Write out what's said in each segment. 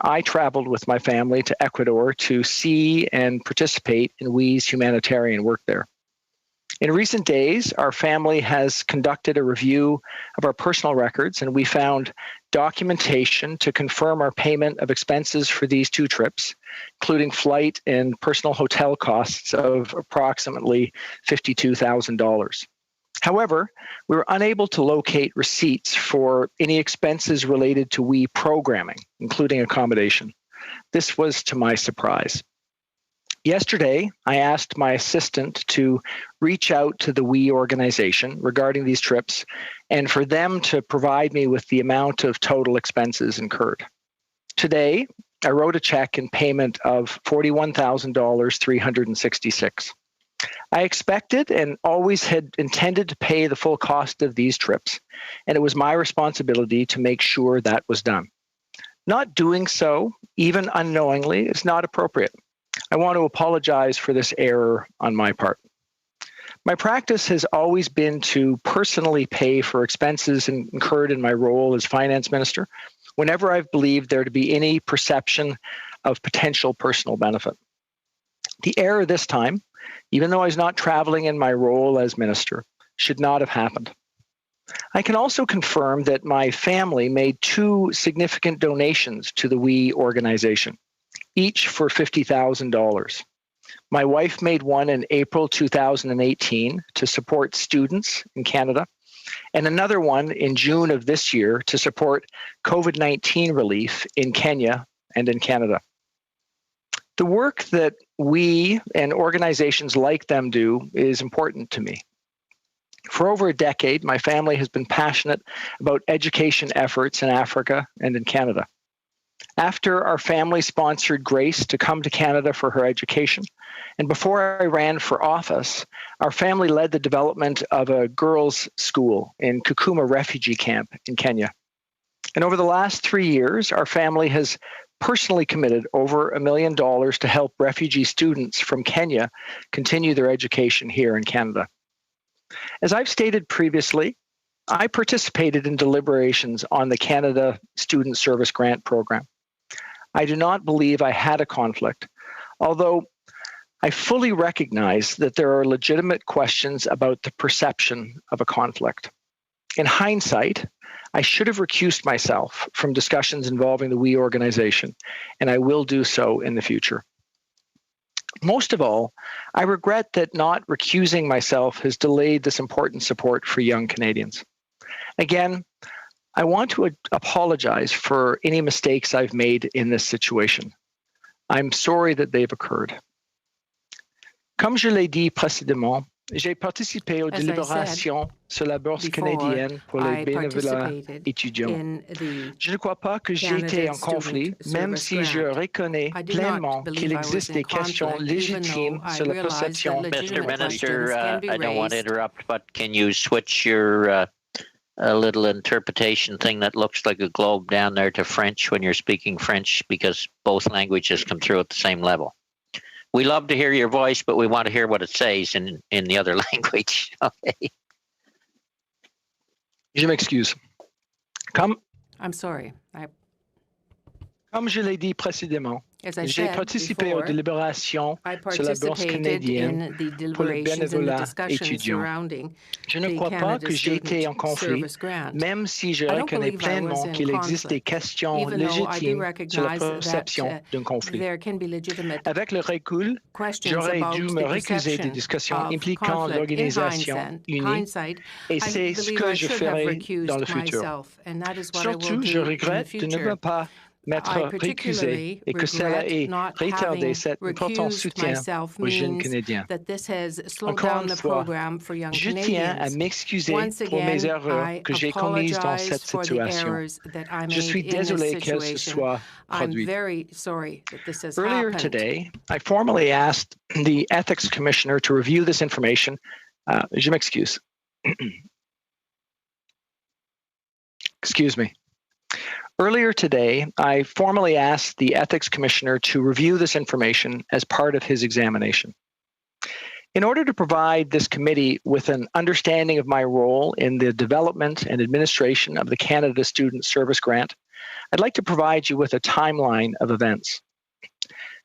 I traveled with my family to Ecuador to see and participate in WE's humanitarian work there. In recent days, our family has conducted a review of our personal records, and we found documentation to confirm our payment of expenses for these 2 trips, including flight and personal hotel costs of approximately $52,000. However, we were unable to locate receipts for any expenses related to WE programming, including accommodation. This was to my surprise. Yesterday, I asked my assistant to reach out to the WE organization regarding these trips and for them to provide me with the amount of total expenses incurred. Today, I wrote a check in payment of $41,366. I expected and always had intended to pay the full cost of these trips, and it was my responsibility to make sure that was done. Not doing so, even unknowingly, is not appropriate. I want to apologize for this error on my part. My practice has always been to personally pay for expenses incurred in my role as finance minister whenever I've believed there to be any perception of potential personal benefit. The error this time, even though I was not traveling in my role as minister, should not have happened. I can also confirm that my family made 2 significant donations to the WE organization, each for $50,000. My wife made one in April 2018 to support students in Canada, and another one in June of this year to support COVID-19 relief in Kenya and in Canada. The work that we and organizations like them do is important to me. For over a decade, my family has been passionate about education efforts in Africa and in Canada. After our family sponsored Grace to come to Canada for her education, and before I ran for office, our family led the development of a girls' school in Kakuma refugee camp in Kenya. And over the last 3 years, our family has personally committed over $1 million to help refugee students from Kenya continue their education here in Canada. As I've stated previously, I participated in deliberations on the Canada Student Service Grant Program. I do not believe I had a conflict, although I fully recognize that there are legitimate questions about the perception of a conflict. In hindsight, I should have recused myself from discussions involving the WE organization, and I will do so in the future. Most of all, I regret that not recusing myself has delayed this important support for young Canadians. Again, I want to apologize for any mistakes I've made in this situation. I'm sorry that they've occurred. Comme je l'ai dit précédemment, j'ai participé aux délibérations sur la bourse canadienne pour les bénévolats étudiants. Je ne crois pas que j'ai été en conflit, même si je reconnais pleinement qu'il existe des questions légitimes sur la perception. Mr. Minister, I don't want to interrupt, but can you switch your a little interpretation thing that looks like a globe down there to French when you're speaking French, because both languages come through at the same level? We love to hear your voice, but we want to hear what it says in the other language. Okay. Je m'excuse. I'm sorry. Comme je l'ai dit précédemment, j'ai participé aux délibérations sur la bourse canadienne pour les bénévolats étudiants. Je ne crois pas que j'ai été en conflit, même si je reconnais pleinement qu'il existe des questions légitimes sur la perception d'un conflit. Avec le recul, j'aurais dû me récuser des discussions impliquant l'organisation unie, et c'est ce que je ferai dans le futur. Surtout, je regrette de ne pas m'être récusé et que cela ait retardé cet important soutien aux jeunes Canadiens. Encore une fois, je tiens à m'excuser pour mes erreurs que j'ai commises dans cette situation. Je suis désolé qu'elles se soient produites. Earlier today, I formally asked the Ethics Commissioner to review this information. Je m'excuse. Excuse me. Earlier today, I formally asked the Ethics Commissioner to review this information as part of his examination. In order to provide this committee with an understanding of my role in the development and administration of the Canada Student Service Grant, I'd like to provide you with a timeline of events.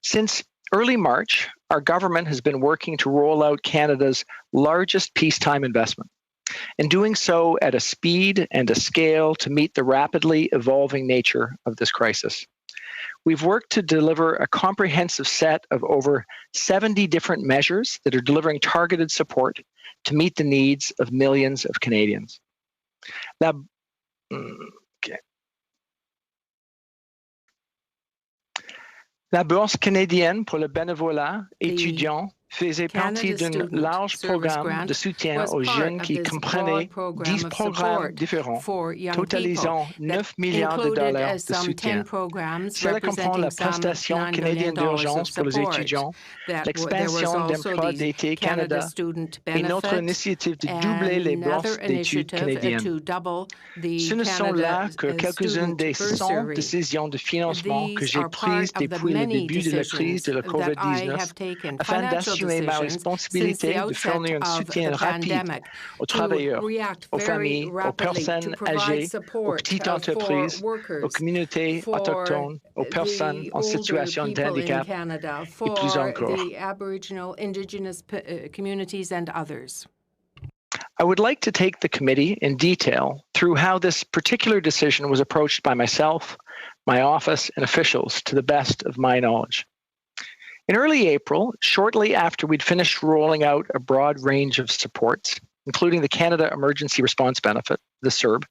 Since early March, our government has been working to roll out Canada's largest peacetime investment, and doing so at a speed and a scale to meet the rapidly evolving nature of this crisis. We've worked to deliver a comprehensive set of over 70 different measures that are delivering targeted support to meet the needs of millions of Canadians. La Bourse canadienne pour le bénévolat étudiant faisait partie d'un large programme de soutien aux jeunes qui comprenait 10 programmes différents, totalisant 9 milliards de dollars de soutien. Cela comprend la prestation canadienne d'urgence pour les étudiants, l'expansion d'emploi d'été Canada et notre initiative de doubler les bourses d'études canadiennes. Ce ne sont là que quelques-unes des 100 décisions de financement que j'ai prises depuis le début de la crise de la COVID-19 afin d'assurer ma responsabilité de fournir un soutien rapide aux travailleurs, aux familles, aux personnes âgées, aux petites entreprises, aux communautés autochtones, aux personnes en situation de handicap et plus encore. I would like to take the committee in detail through how this particular decision was approached by myself, my office, and officials to the best of my knowledge. In early April, shortly after we'd finished rolling out a broad range of supports, including the Canada Emergency Response Benefit, the CERB,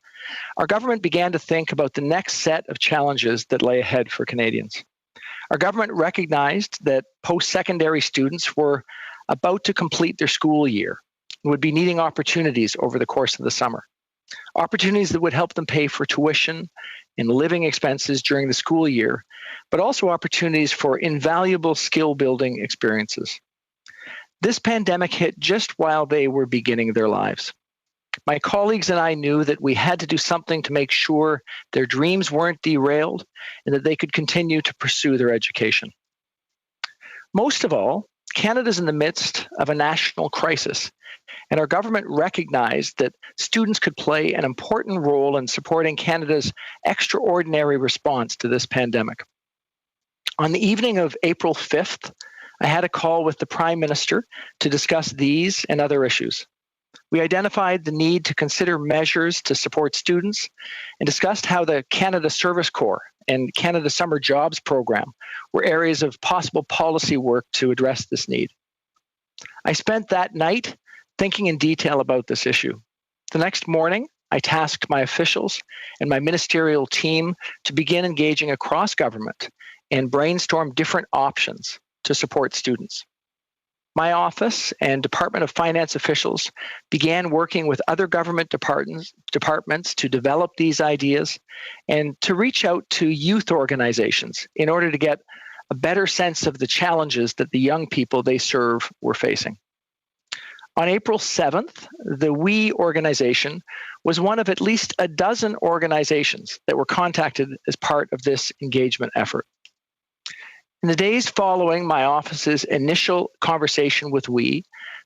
our government began to think about the next set of challenges that lay ahead for Canadians. Our government recognized that post-secondary students were about to complete their school year and would be needing opportunities over the course of the summer. Opportunities that would help them pay for tuition and living expenses during the school year, but also opportunities for invaluable skill-building experiences. This pandemic hit just while they were beginning their lives. My colleagues and I knew that we had to do something to make sure their dreams weren't derailed and that they could continue to pursue their education. Most of all, Canada's in the midst of a national crisis, and our government recognized that students could play an important role in supporting Canada's extraordinary response to this pandemic. On the evening of April 5th, I had a call with the Prime Minister to discuss these and other issues. We identified the need to consider measures to support students and discussed how the Canada Service Corps and Canada Summer Jobs Program were areas of possible policy work to address this need. I spent that night thinking in detail about this issue. The next morning, I tasked my officials and my ministerial team to begin engaging across government and brainstorm different options to support students. My office and Department of Finance officials began working with other government departments to develop these ideas and to reach out to youth organizations in order to get a better sense of the challenges that the young people they serve were facing. On April 7th, the WE organization was one of at least a dozen organizations that were contacted as part of this engagement effort. In the days following my office's initial conversation with WE,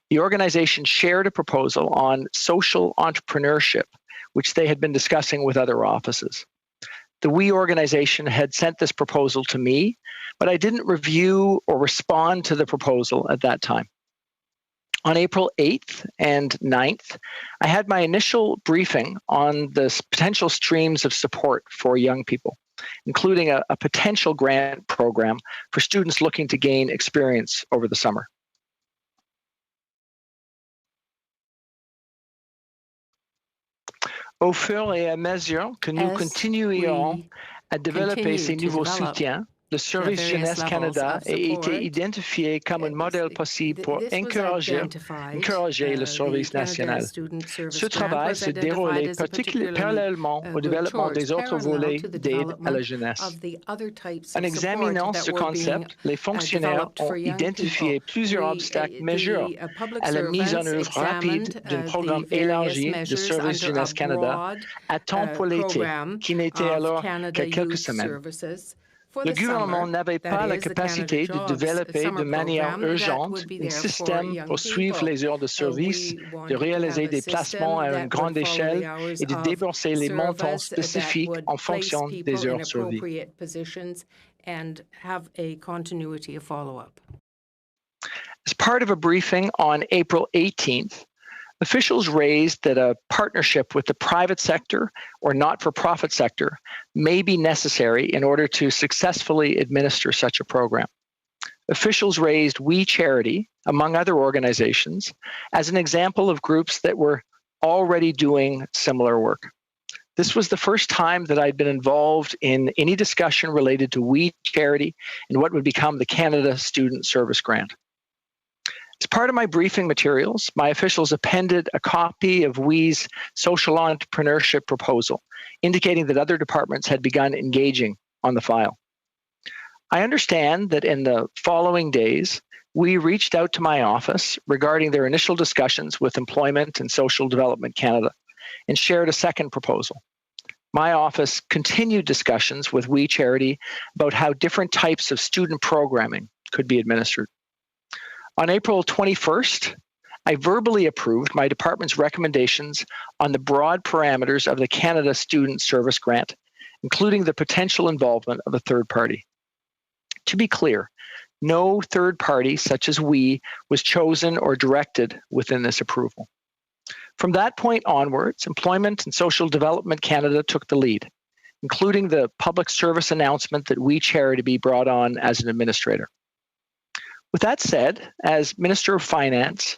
the organization shared a proposal on social entrepreneurship, which they had been discussing with other offices. The WE organization had sent this proposal to me, but I didn't review or respond to the proposal at that time. On April 8th and 9th, I had my initial briefing on the potential streams of support for young people, including a potential grant program for students looking to gain experience over the summer. Au fur et à mesure que nous continuions à développer ces nouveaux soutiens, le Service Jeunesse Canada a été identifié comme un modèle possible pour encourager le service national. Ce travail se déroulait parallèlement au développement des autres volets d'aide à la jeunesse. En examinant ce concept, les fonctionnaires ont identifié plusieurs obstacles majeurs à la mise en œuvre rapide d'un programme élargi de Service Jeunesse Canada à temps pour l'été, qui n'était alors que quelques semaines. Le gouvernement n'avait pas la capacité de développer de manière urgente un système pour suivre les heures de service, de réaliser des placements à une grande échelle et de débourser les montants spécifiques en fonction des heures servies. And have a continuity of follow-up. As part of a briefing on April 18th, officials raised that a partnership with the private sector or not-for-profit sector may be necessary in order to successfully administer such a program. Officials raised We Charity, among other organizations, as an example of groups that were already doing similar work. This was the first time that I'd been involved in any discussion related to We Charity and what would become the Canada Student Service Grant. As part of my briefing materials, my officials appended a copy of WE's social entrepreneurship proposal, indicating that other departments had begun engaging on the file. I understand that in the following days, we reached out to my office regarding their initial discussions with Employment and Social Development Canada and shared a second proposal. My office continued discussions with We Charity about how different types of student programming could be administered. On April 21st, I verbally approved my department's recommendations on the broad parameters of the Canada Student Service Grant, including the potential involvement of a third party. To be clear, no third party, such as we, was chosen or directed within this approval. From that point onwards, Employment and Social Development Canada took the lead, including the public service announcement that We Charity be brought on as an administrator. With that said, as Minister of Finance,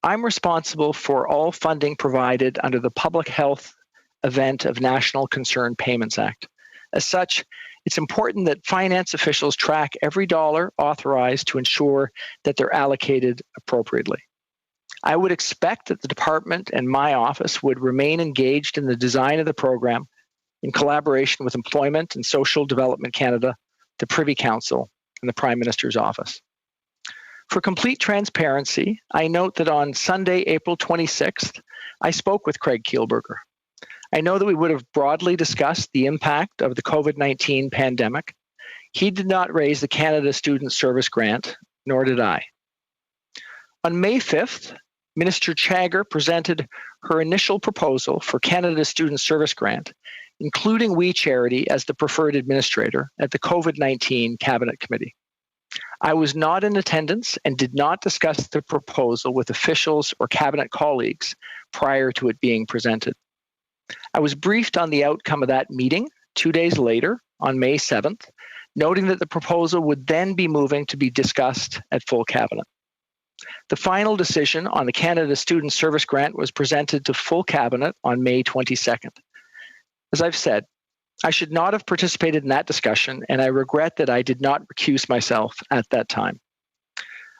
I'm responsible for all funding provided under the Public Health Event of National Concern Payments Act. As such, it's important that finance officials track every dollar authorized to ensure that they're allocated appropriately. I would expect that the department and my office would remain engaged in the design of the program in collaboration with Employment and Social Development Canada, the Privy Council, and the Prime Minister's office. For complete transparency, I note that on Sunday, April 26th, I spoke with Craig Kielburger. I know that we would have broadly discussed the impact of the COVID-19 pandemic. He did not raise the Canada Student Service Grant, nor did I. On May 5th, Minister Chagger presented her initial proposal for Canada Student Service Grant, including We Charity as the preferred administrator at the COVID-19 Cabinet Committee. I was not in attendance and did not discuss the proposal with officials or Cabinet colleagues prior to it being presented. I was briefed on the outcome of that meeting 2 days later, on May 7th, noting that the proposal would then be moving to be discussed at full Cabinet. The final decision on the Canada Student Service Grant was presented to full Cabinet on May 22nd. As I've said, I should not have participated in that discussion, and I regret that I did not recuse myself at that time.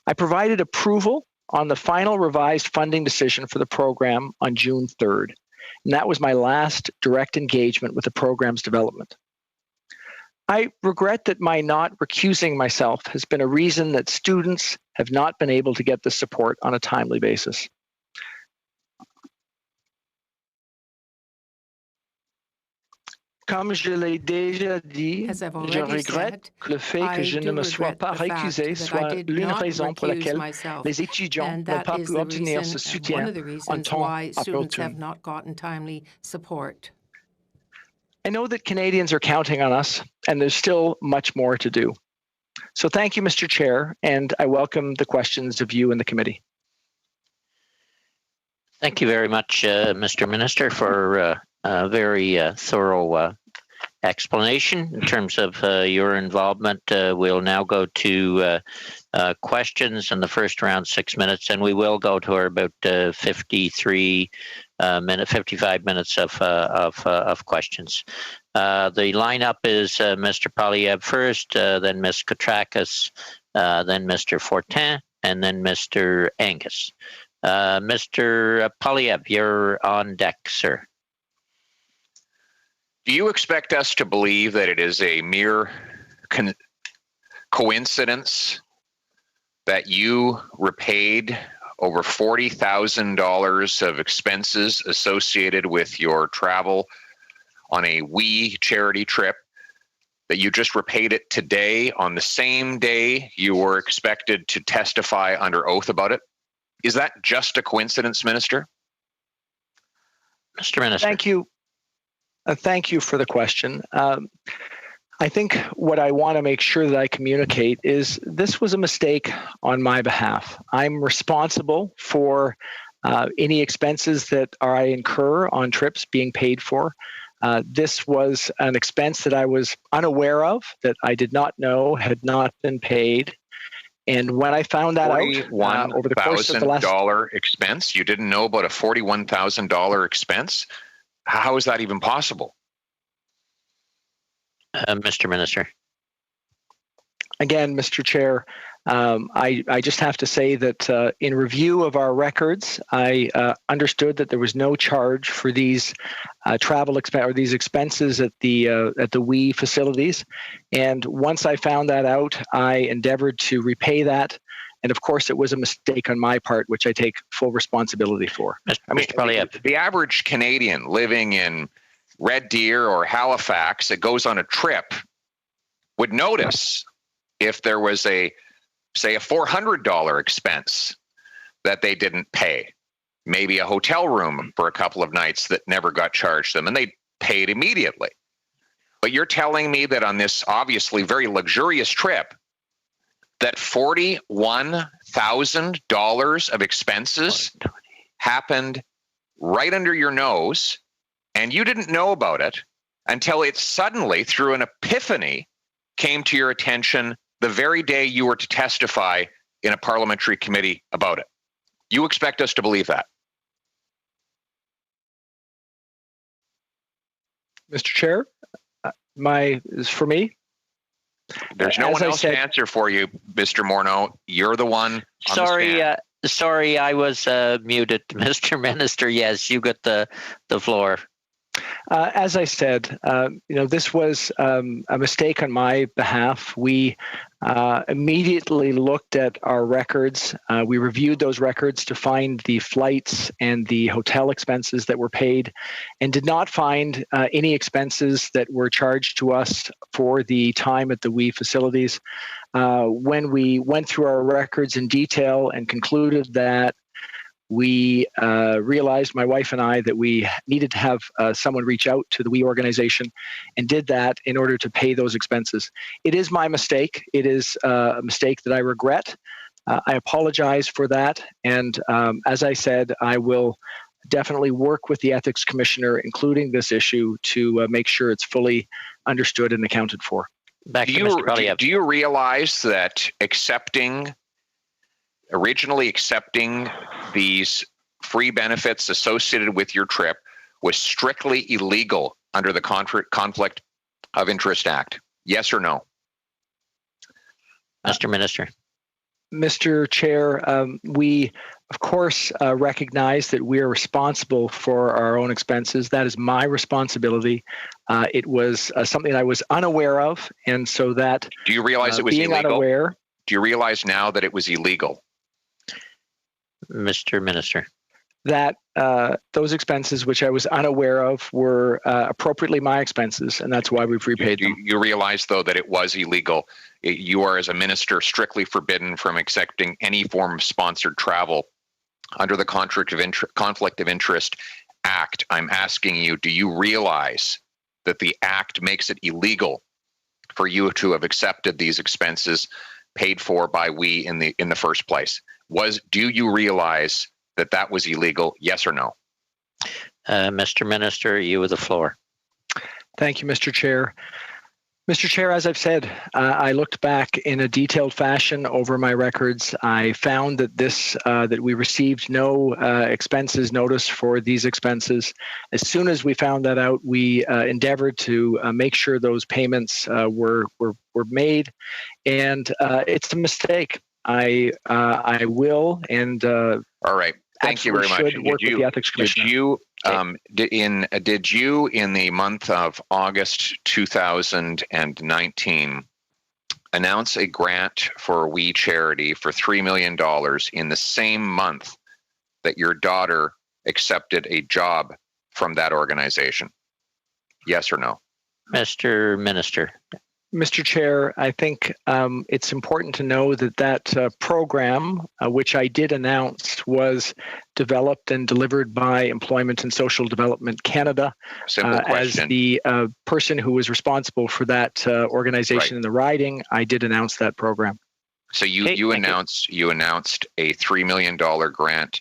I provided approval on the final revised funding decision for the program on June 3rd, and that was my last direct engagement with the program's development. I regret that my not recusing myself has been a reason that students have not been able to get the support on a timely basis. Comme je l'ai déjà dit, je regrette que le fait que je ne me sois pas récusé soit l'une raison pour laquelle les étudiants n'ont pas pu obtenir ce soutien en temps opportun. I know that Canadians are counting on us, and there's still much more to do. So thank you, Mr. Chair, and I welcome the questions of you and the committee. Thank you very much, Mr. Minister, for a very thorough explanation in terms of your involvement. We'll now go to questions in the first round, 6 minutes, and we will go to about 55 minutes of questions. The lineup is Mr. Poilievre first, then Ms. Kotrakis, then Mr. Fortin, and then Mr. Angus. Mr. Poilievre, you're on deck, sir. Do you expect us to believe that it is a mere coincidence that you repaid over $40,000 of expenses associated with your travel on a We Charity trip that you just repaid it today on the same day you were expected to testify under oath about it? Is that just a coincidence, Minister? Mr. Minister. Thank you. Thank you for the question. I think what I want to make sure that I communicate is this was a mistake on my behalf. I'm responsible for any expenses that I incur on trips being paid for. This was an expense that I was unaware of, that I did not know had not been paid. And when I found that out over the course of the last $41,000 expense, you didn't know about a $41,000 expense? How is that even possible? Mr. Minister. Again, Mr. Chair, I just have to say that in review of our records, I understood that there was no charge for these travel or these expenses at the WE facilities, and once I found that out, I endeavored to repay that. And of course, it was a mistake on my part, which I take full responsibility for. I mean, the average Canadian living in Red Deer or Halifax that goes on a trip would notice if there was say a $400 expense that they didn't pay, maybe a hotel room for a couple of nights that never got charged them, and they paid immediately. But you're telling me that on this obviously very luxurious trip, that $41,000 of expenses happened right under your nose, and you didn't know about it until it suddenly, through an epiphany, came to your attention the very day you were to testify in a parliamentary committee about it. You expect us to believe that? Mr. Chair, is for me. There's no one else to answer for you, Mr. Morneau. You're the one. Sorry, I was muted, Mr. Minister. Yes, you got the floor. As I said, this was a mistake on my behalf. We immediately looked at our records. We reviewed those records to find the flights and the hotel expenses that were paid, and did not find any expenses that were charged to us for the time at the WE facilities. When we went through our records in detail and concluded that we realized, my wife and I, that we needed to have someone reach out to the WE organization, and did that in order to pay those expenses. It is my mistake. It is a mistake that I regret. I apologize for that. And as I said, I will definitely work with the Ethics Commissioner, including this issue, to make sure it's fully understood and accounted for. Do you realize that originally accepting these free benefits associated with your trip was strictly illegal under the Conflict of Interest Act? Yes or no? Mr. Minister. Mr. Chair, we, of course, recognize that we are responsible for our own expenses. That is my responsibility. It was something I was unaware of, and so that... Do you realize it was being illegal? Unaware, do you realize now that it was illegal? Mr. Minister. That those expenses, which I was unaware of, were appropriately my expenses, and that's why we've repaid them. You realize, though, that it was illegal. You are, as a minister, strictly forbidden from accepting any form of sponsored travel under the Conflict of Interest Act. I'm asking you, do you realize that the Act makes it illegal for you to have accepted these expenses paid for by we in the first place? Do you realize that was illegal? Yes or no? Mr. Minister, you have the floor. Thank you, Mr. Chair. Mr. Chair, as I've said, I looked back in a detailed fashion over my records. I found that that we received no expenses notice for these expenses. As soon as we found that out, we endeavored to make sure those payments were made, and it's a mistake. I will, and all right. Thank you very much. Work with the Ethics Commissioner. Did you, in the month of August 2019, announce a grant for We Charity for $3 million in the same month that your daughter accepted a job from that organization? Yes or no? Mr. Minister. Mr. Chair, I think it's important to know that program, which I did announce, was developed and delivered by Employment and Social Development Canada. Simple question. As the person who was responsible for that organization in the riding, I did announce that program. So you announced a $3 million grant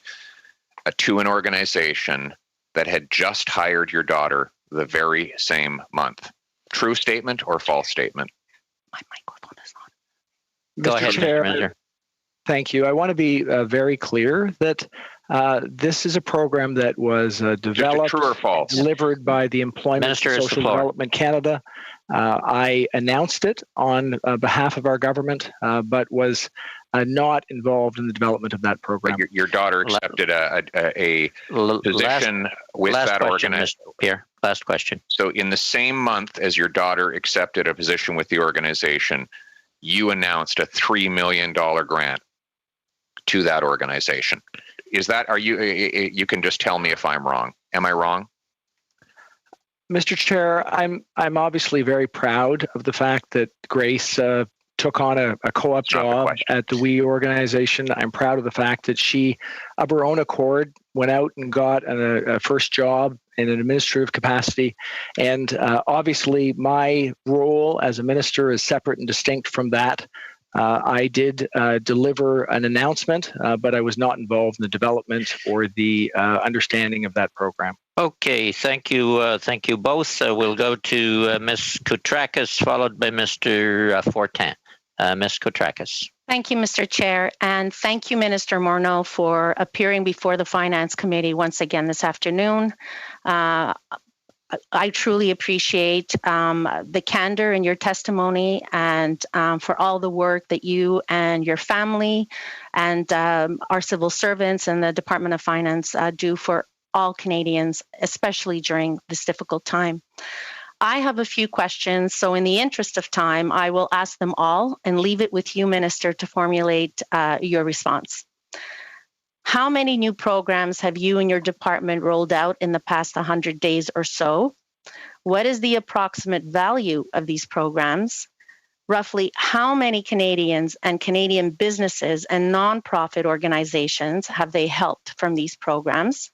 to an organization that had just hired your daughter the very same month. True statement or false statement? My microphone is on. Go ahead, Chair, Mr. Minister. Thank you. I want to be very clear that this is a program that was developed, true or false? Delivered by the Employment and Social Development Canada. I announced it on behalf of our government, but was not involved in the development of that program. Your daughter accepted a position with that organization. Pierre, last question. So in the same month as your daughter accepted a position with the organization, you announced a $3 million grant to that organization. You can just tell me if I'm wrong. Am I wrong? Mr. Chair, I'm obviously very proud of the fact that Grace took on a co-op job at the WE organization. I'm proud of the fact that she, of her own accord, went out and got a first job in an administrative capacity. And obviously, my role as a minister is separate and distinct from that. I did deliver an announcement, but I was not involved in the development or the understanding of that program. Okay, thank you. Thank you both. We'll go to Ms. Koutrakis, followed by Mr. Fortin. Ms. Koutrakis. Thank you, Mr. Chair, and thank you, Minister Morneau, for appearing before the Finance Committee once again this afternoon. I truly appreciate the candor in your testimony and for all the work that you and your family and our civil servants and the Department of Finance do for all Canadians, especially during this difficult time. I have a few questions, so in the interest of time, I will ask them all and leave it with you, Minister, to formulate your response. How many new programs have you and your department rolled out in the past 100 days or so? What is the approximate value of these programs? Roughly how many Canadians and Canadian businesses and nonprofit organizations have they helped from these programs?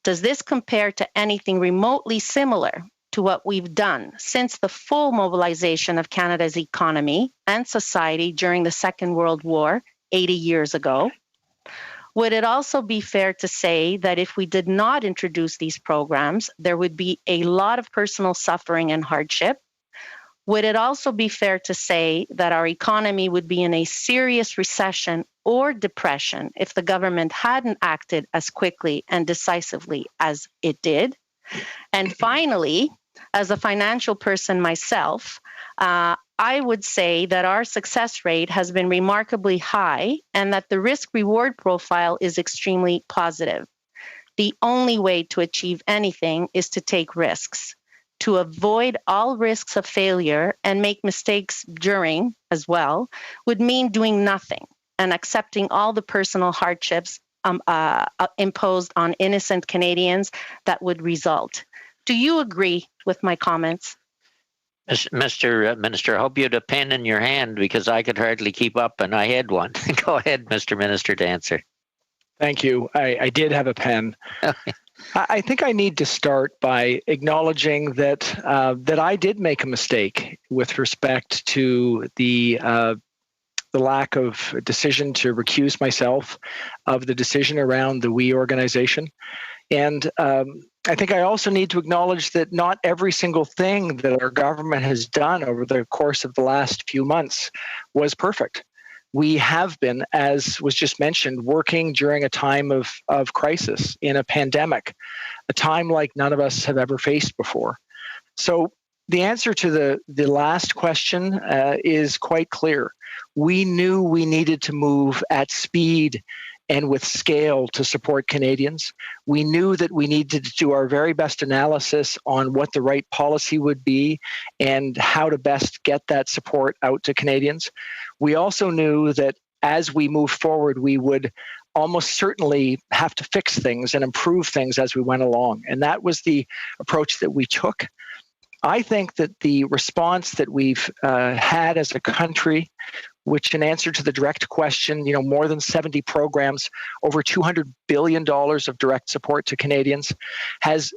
Does this compare to anything remotely similar to what we've done since the full mobilization of Canada's economy and society during the Second World War 80 years ago? Would it also be fair to say that if we did not introduce these programs, there would be a lot of personal suffering and hardship? Would it also be fair to say that our economy would be in a serious recession or depression if the government hadn't acted as quickly and decisively as it did? And finally, as a financial person myself, I would say that our success rate has been remarkably high and that the risk-reward profile is extremely positive. The only way to achieve anything is to take risks. To avoid all risks of failure and make mistakes during as well would mean doing nothing and accepting all the personal hardships imposed on innocent Canadians that would result. Do you agree with my comments? Mr. Minister, I hope you had a pen in your hand because I could hardly keep up and I had one. Go ahead, Mr. Minister, to answer. Thank you. I did have a pen. I think I need to start by acknowledging that I did make a mistake with respect to the lack of decision to recuse myself of the decision around the WE organization. And I think I also need to acknowledge that not every single thing that our government has done over the course of the last few months was perfect. We have been, as was just mentioned, working during a time of crisis in a pandemic, a time like none of us have ever faced before. So the answer to the last question is quite clear. We knew we needed to move at speed and with scale to support Canadians. We knew that we needed to do our very best analysis on what the right policy would be and how to best get that support out to Canadians. We also knew that as we move forward, we would almost certainly have to fix things and improve things as we went along. And that was the approach that we took. I think that the response that we've had as a country, which in answer to the direct question, more than 70 programs, over $200 billion of direct support to Canadians, has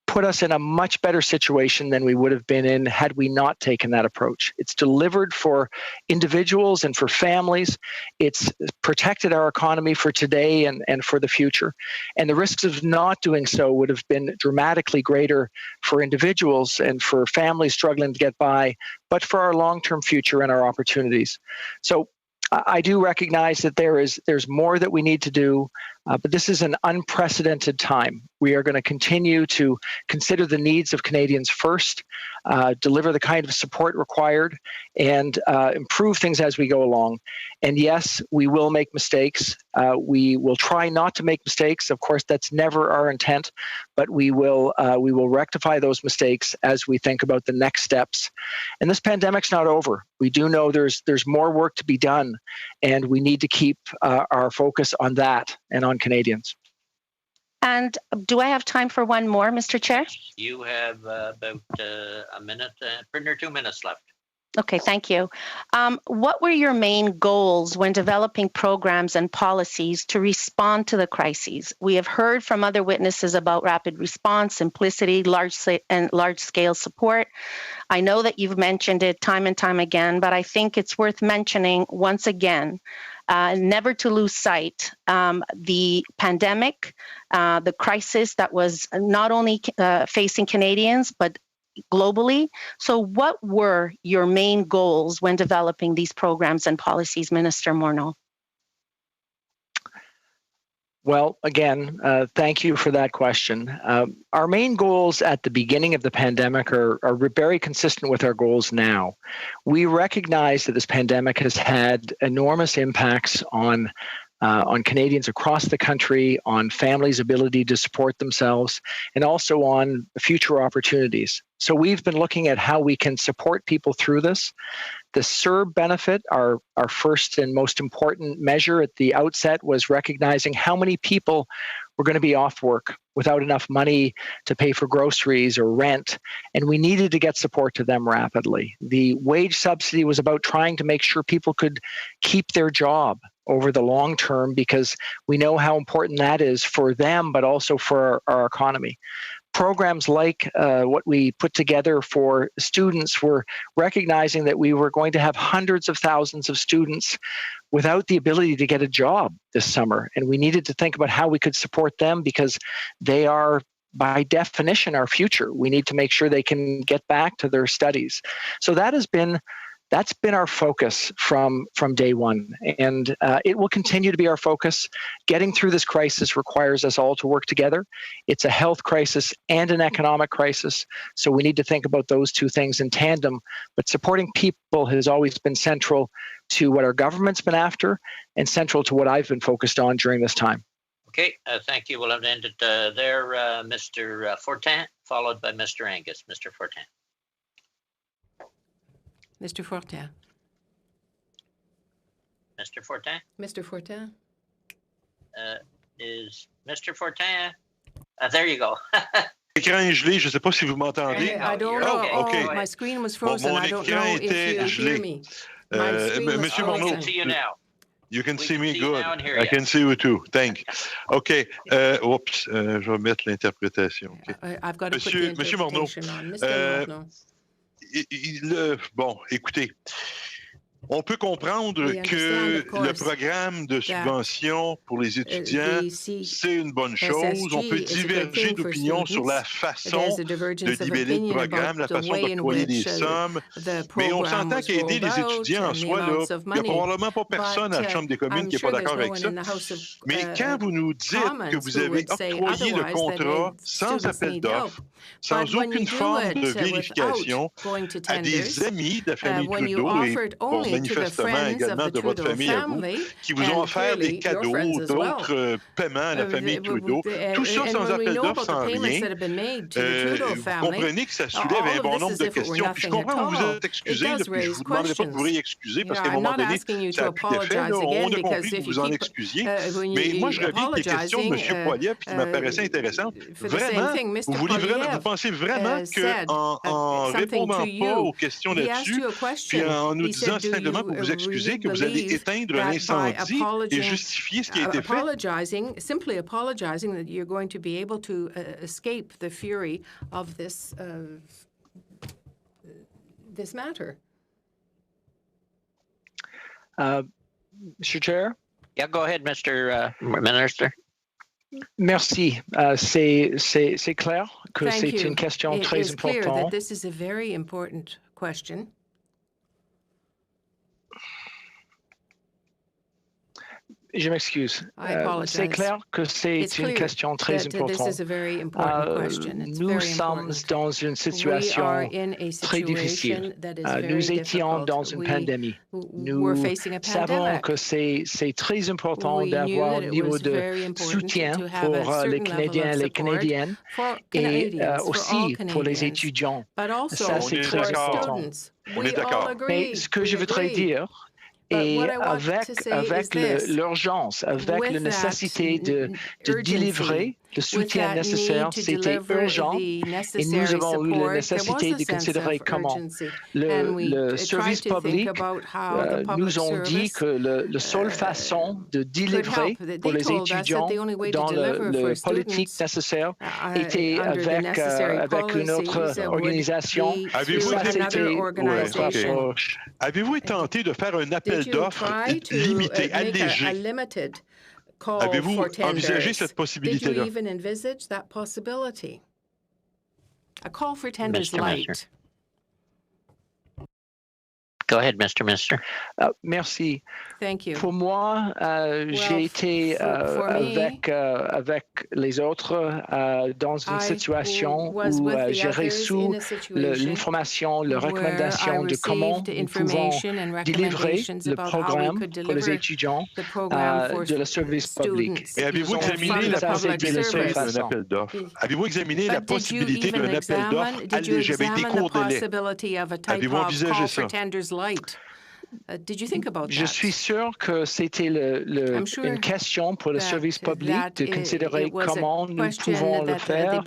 put us in a much better situation than we would have been in had we not taken that approach. It's delivered for individuals and for families. It's protected our economy for today and for the future. And the risks of not doing so would have been dramatically greater for individuals and for families struggling to get by, but for our long-term future and our opportunities. So I do recognize that there's more that we need to do, but this is an unprecedented time. We are going to continue to consider the needs of Canadians first, deliver the kind of support required, and improve things as we go along. And yes, we will make mistakes. We will try not to make mistakes. Of course, that's never our intent, but we will rectify those mistakes as we think about the next steps. And this pandemic's not over. We do know there's more work to be done, and we need to keep our focus on that and on Canadians. And do I have time for one more, Mr. Chair? You have about a minute, or 2 minutes left. Okay, thank you. What were your main goals when developing programs and policies to respond to the crises? We have heard from other witnesses about rapid response, simplicity, large-scale support. I know that you've mentioned it time and time again, but I think it's worth mentioning once again, never to lose sight, the pandemic, the crisis that was not only facing Canadians, but globally. So what were your main goals when developing these programs and policies, Minister Morneau? Well, again, thank you for that question. Our main goals at the beginning of the pandemic are very consistent with our goals now. We recognize that this pandemic has had enormous impacts on Canadians across the country, on families' ability to support themselves, and also on future opportunities. So we've been looking at how we can support people through this. The CERB benefit, our first and most important measure at the outset, was recognizing how many people were going to be off work without enough money to pay for groceries or rent, and we needed to get support to them rapidly. The wage subsidy was about trying to make sure people could keep their job over the long term, because we know how important that is for them, but also for our economy. Programs like what we put together for students were recognizing that we were going to have hundreds of thousands of students without the ability to get a job this summer. And we needed to think about how we could support them, because they are, by definition, our future. We need to make sure they can get back to their studies. So that's been our focus from day one, and it will continue to be our focus. Getting through this crisis requires us all to work together. It's a health crisis and an economic crisis, so we need to think about those two things in tandem. But supporting people has always been central to what our government's been after, and central to what I've been focused on during this time. Okay, thank you. We'll have ended there, Mr. Fortin, followed by Mr. Angus. Mr. Fortin. Mr. Fortin. Mr. Fortin? Mr. Fortin? Is Mr. Fortin? There you go. L'écran est gelé, je ne sais pas si vous m'entendez. I don't know. Okay. My screen was frozen. Mon I don't know écran if était you hear gelé. me. My screen was Monsieur frozen. Morneau, We can see you now. You can see me see good. now and hear I you. can see you too. Thank you. OK. Oups, je vais mettre l'interprétation. Okay. I've got to put the Monsieur Morneau, interpretation on. Mr. Morneau. Bon, écoutez, on peut comprendre que le programme de subvention pour les étudiants, c'est une bonne chose. On peut diverger d'opinion sur la façon de libérer le programme, la façon d'octroyer des sommes, mais on s'entend qu'aider les étudiants en soi, là, il n'y a probablement pas personne à la Chambre des communes qui n'est pas d'accord avec ça. Mais quand vous nous dites que vous avez octroyé le contrat sans appel d'offres, sans aucune forme de vérification à des amis de la famille Trudeau et manifestement également de votre famille à vous, qui vous ont offert des cadeaux, d'autres paiements à la famille Trudeau. Tout ça sans appel d'offres, sans rien. Vous comprenez que ça soulève un bon nombre de questions. Puis je comprends que vous êtes excusé, puis je ne vous demanderai pas de vous réexcuser parce qu'à un moment donné, ça a plus d'effet. On a compris que vous vous en excusiez. Mais moi, je reviens avec des questions de M. Poilievre qui m'apparaissaient intéressantes. Vraiment, vous pensez vraiment qu'en répondant pas aux questions là-dessus, puis en nous disant simplement pour vous excuser que vous allez éteindre un incendie et justifier ce qui a été fait? Simply apologizing that you're going to be able to escape the fury of this matter. Mr. Chair? Yeah, go ahead, Mr. Minister. Merci. C'est clair que c'est une question très importante. It is clear that this is a very important question. Je m'excuse. C'est clair que c'est une question très importante. Nous sommes dans une situation très difficile. Nous étions dans une pandémie. Nous savons que c'est très important d'avoir un niveau de soutien pour les Canadiens et les Canadiennes et aussi pour les étudiants. Ça, c'est très important. On est d'accord. Mais ce que je voudrais dire, et avec l'urgence, avec la nécessité de délivrer le soutien nécessaire, c'était urgent et nous avons eu la nécessité de considérer comment le service public nous ont dit que la seule façon de délivrer pour les étudiants dans le politique nécessaire était avec une autre organisation. Avez-vous tenté de faire un appel d'offres limité, allégé? Avez-vous envisagé cette possibilité-là? A call for tenders light. Go ahead, Mr. Minister. Merci. Thank you. Pour moi, j'ai été avec les autres dans une situation où j'ai reçu l'information, la recommandation de comment nous pouvons délivrer le programme pour les étudiants de le service public. Et avez-vous examiné la possibilité d'un appel d'offres? Avez-vous examiné la possibilité d'un appel d'offres allégé avec des courts délais? Avez-vous envisagé ça? Je suis sûr que c'était une question pour le service public de considérer comment nous pouvons le faire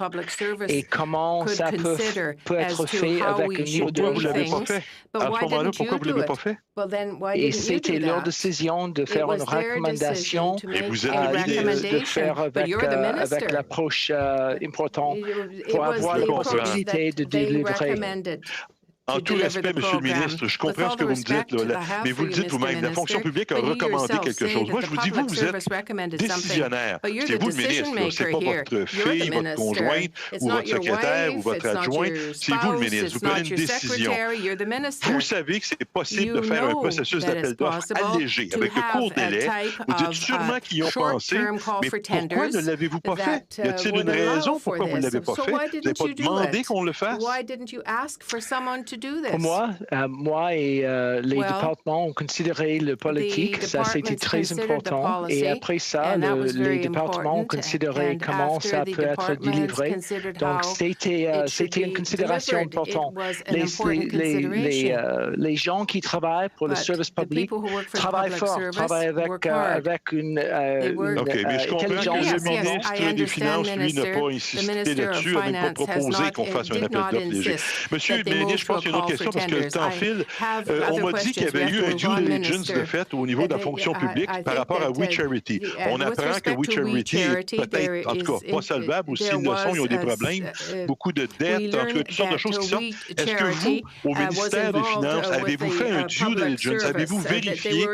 et comment ça peut être fait avec un niveau de vous l'avez pas fait? À ce moment-là, pourquoi vous ne l'avez pas fait? Et c'était leur décision de faire une recommandation de faire avec l'approche importante pour avoir la possibilité de délivrer. En tout respect, Monsieur le ministre, je comprends ce que vous me dites, là, mais vous le dites vous-même, la fonction publique a recommandé quelque chose. Moi, je vous dis, vous êtes décisionnaire. C'est vous le ministre, c'est pas votre fille, votre conjointe, ou votre secrétaire, ou votre adjointe, c'est vous le ministre. Vous prenez une décision. Vous savez que c'est possible de faire un processus d'appel d'offres allégé, avec de courts délais. Vous dites sûrement qu'ils y ont pensé, mais pourquoi ne l'avez-vous pas fait? Y a-t-il une raison pourquoi vous ne l'avez pas fait? Vous n'avez pas demandé qu'on le fasse? Pour moi et les départements ont considéré le politique, ça c'était très important. Et après ça, les départements ont considéré comment ça peut être délivré. Donc c'était une considération importante. Les gens qui travaillent pour le service public travaillent fort, travaillent avec une OK, mais je comprends que le ministre des Finances, lui, n'a pas insisté là-dessus, n'a même pas proposé qu'on fasse un appel d'offres léger. Monsieur le ministre, je pense qu'il y a une autre question parce que le temps file. On m'a dit qu'il y avait eu un due diligence de fait au niveau de la fonction publique par rapport à We Charity. On apprend que We Charity est peut-être, en tout cas, pas solvable ou s'ils le sont, ils ont des problèmes, beaucoup de dettes, en tout cas, toutes sortes de choses qui sortent. Est-ce que vous, au ministère des Finances, avez-vous fait un due diligence? Avez-vous vérifié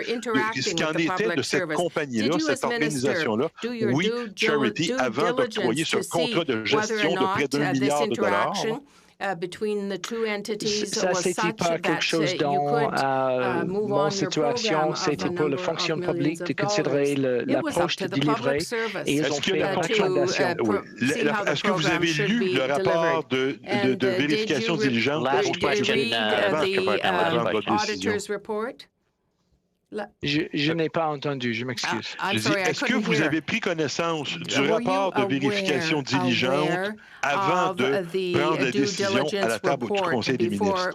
ce qu'en était de cette compagnie-là, cette organisation-là, We Charity, avant d'octroyer ce contrat de gestion de près d'1 milliard de dollars? Ça, c'était pas quelque chose dans mon situation. C'était pour la fonction publique de considérer l'approche de délivrer et ils ont fait la recommandation. Est-ce que vous avez lu le rapport de vérification diligente avant votre décision? Je n'ai pas entendu, je m'excuse. Est-ce que vous avez pris connaissance du rapport de vérification diligente avant de prendre la décision à la table du Conseil des ministres?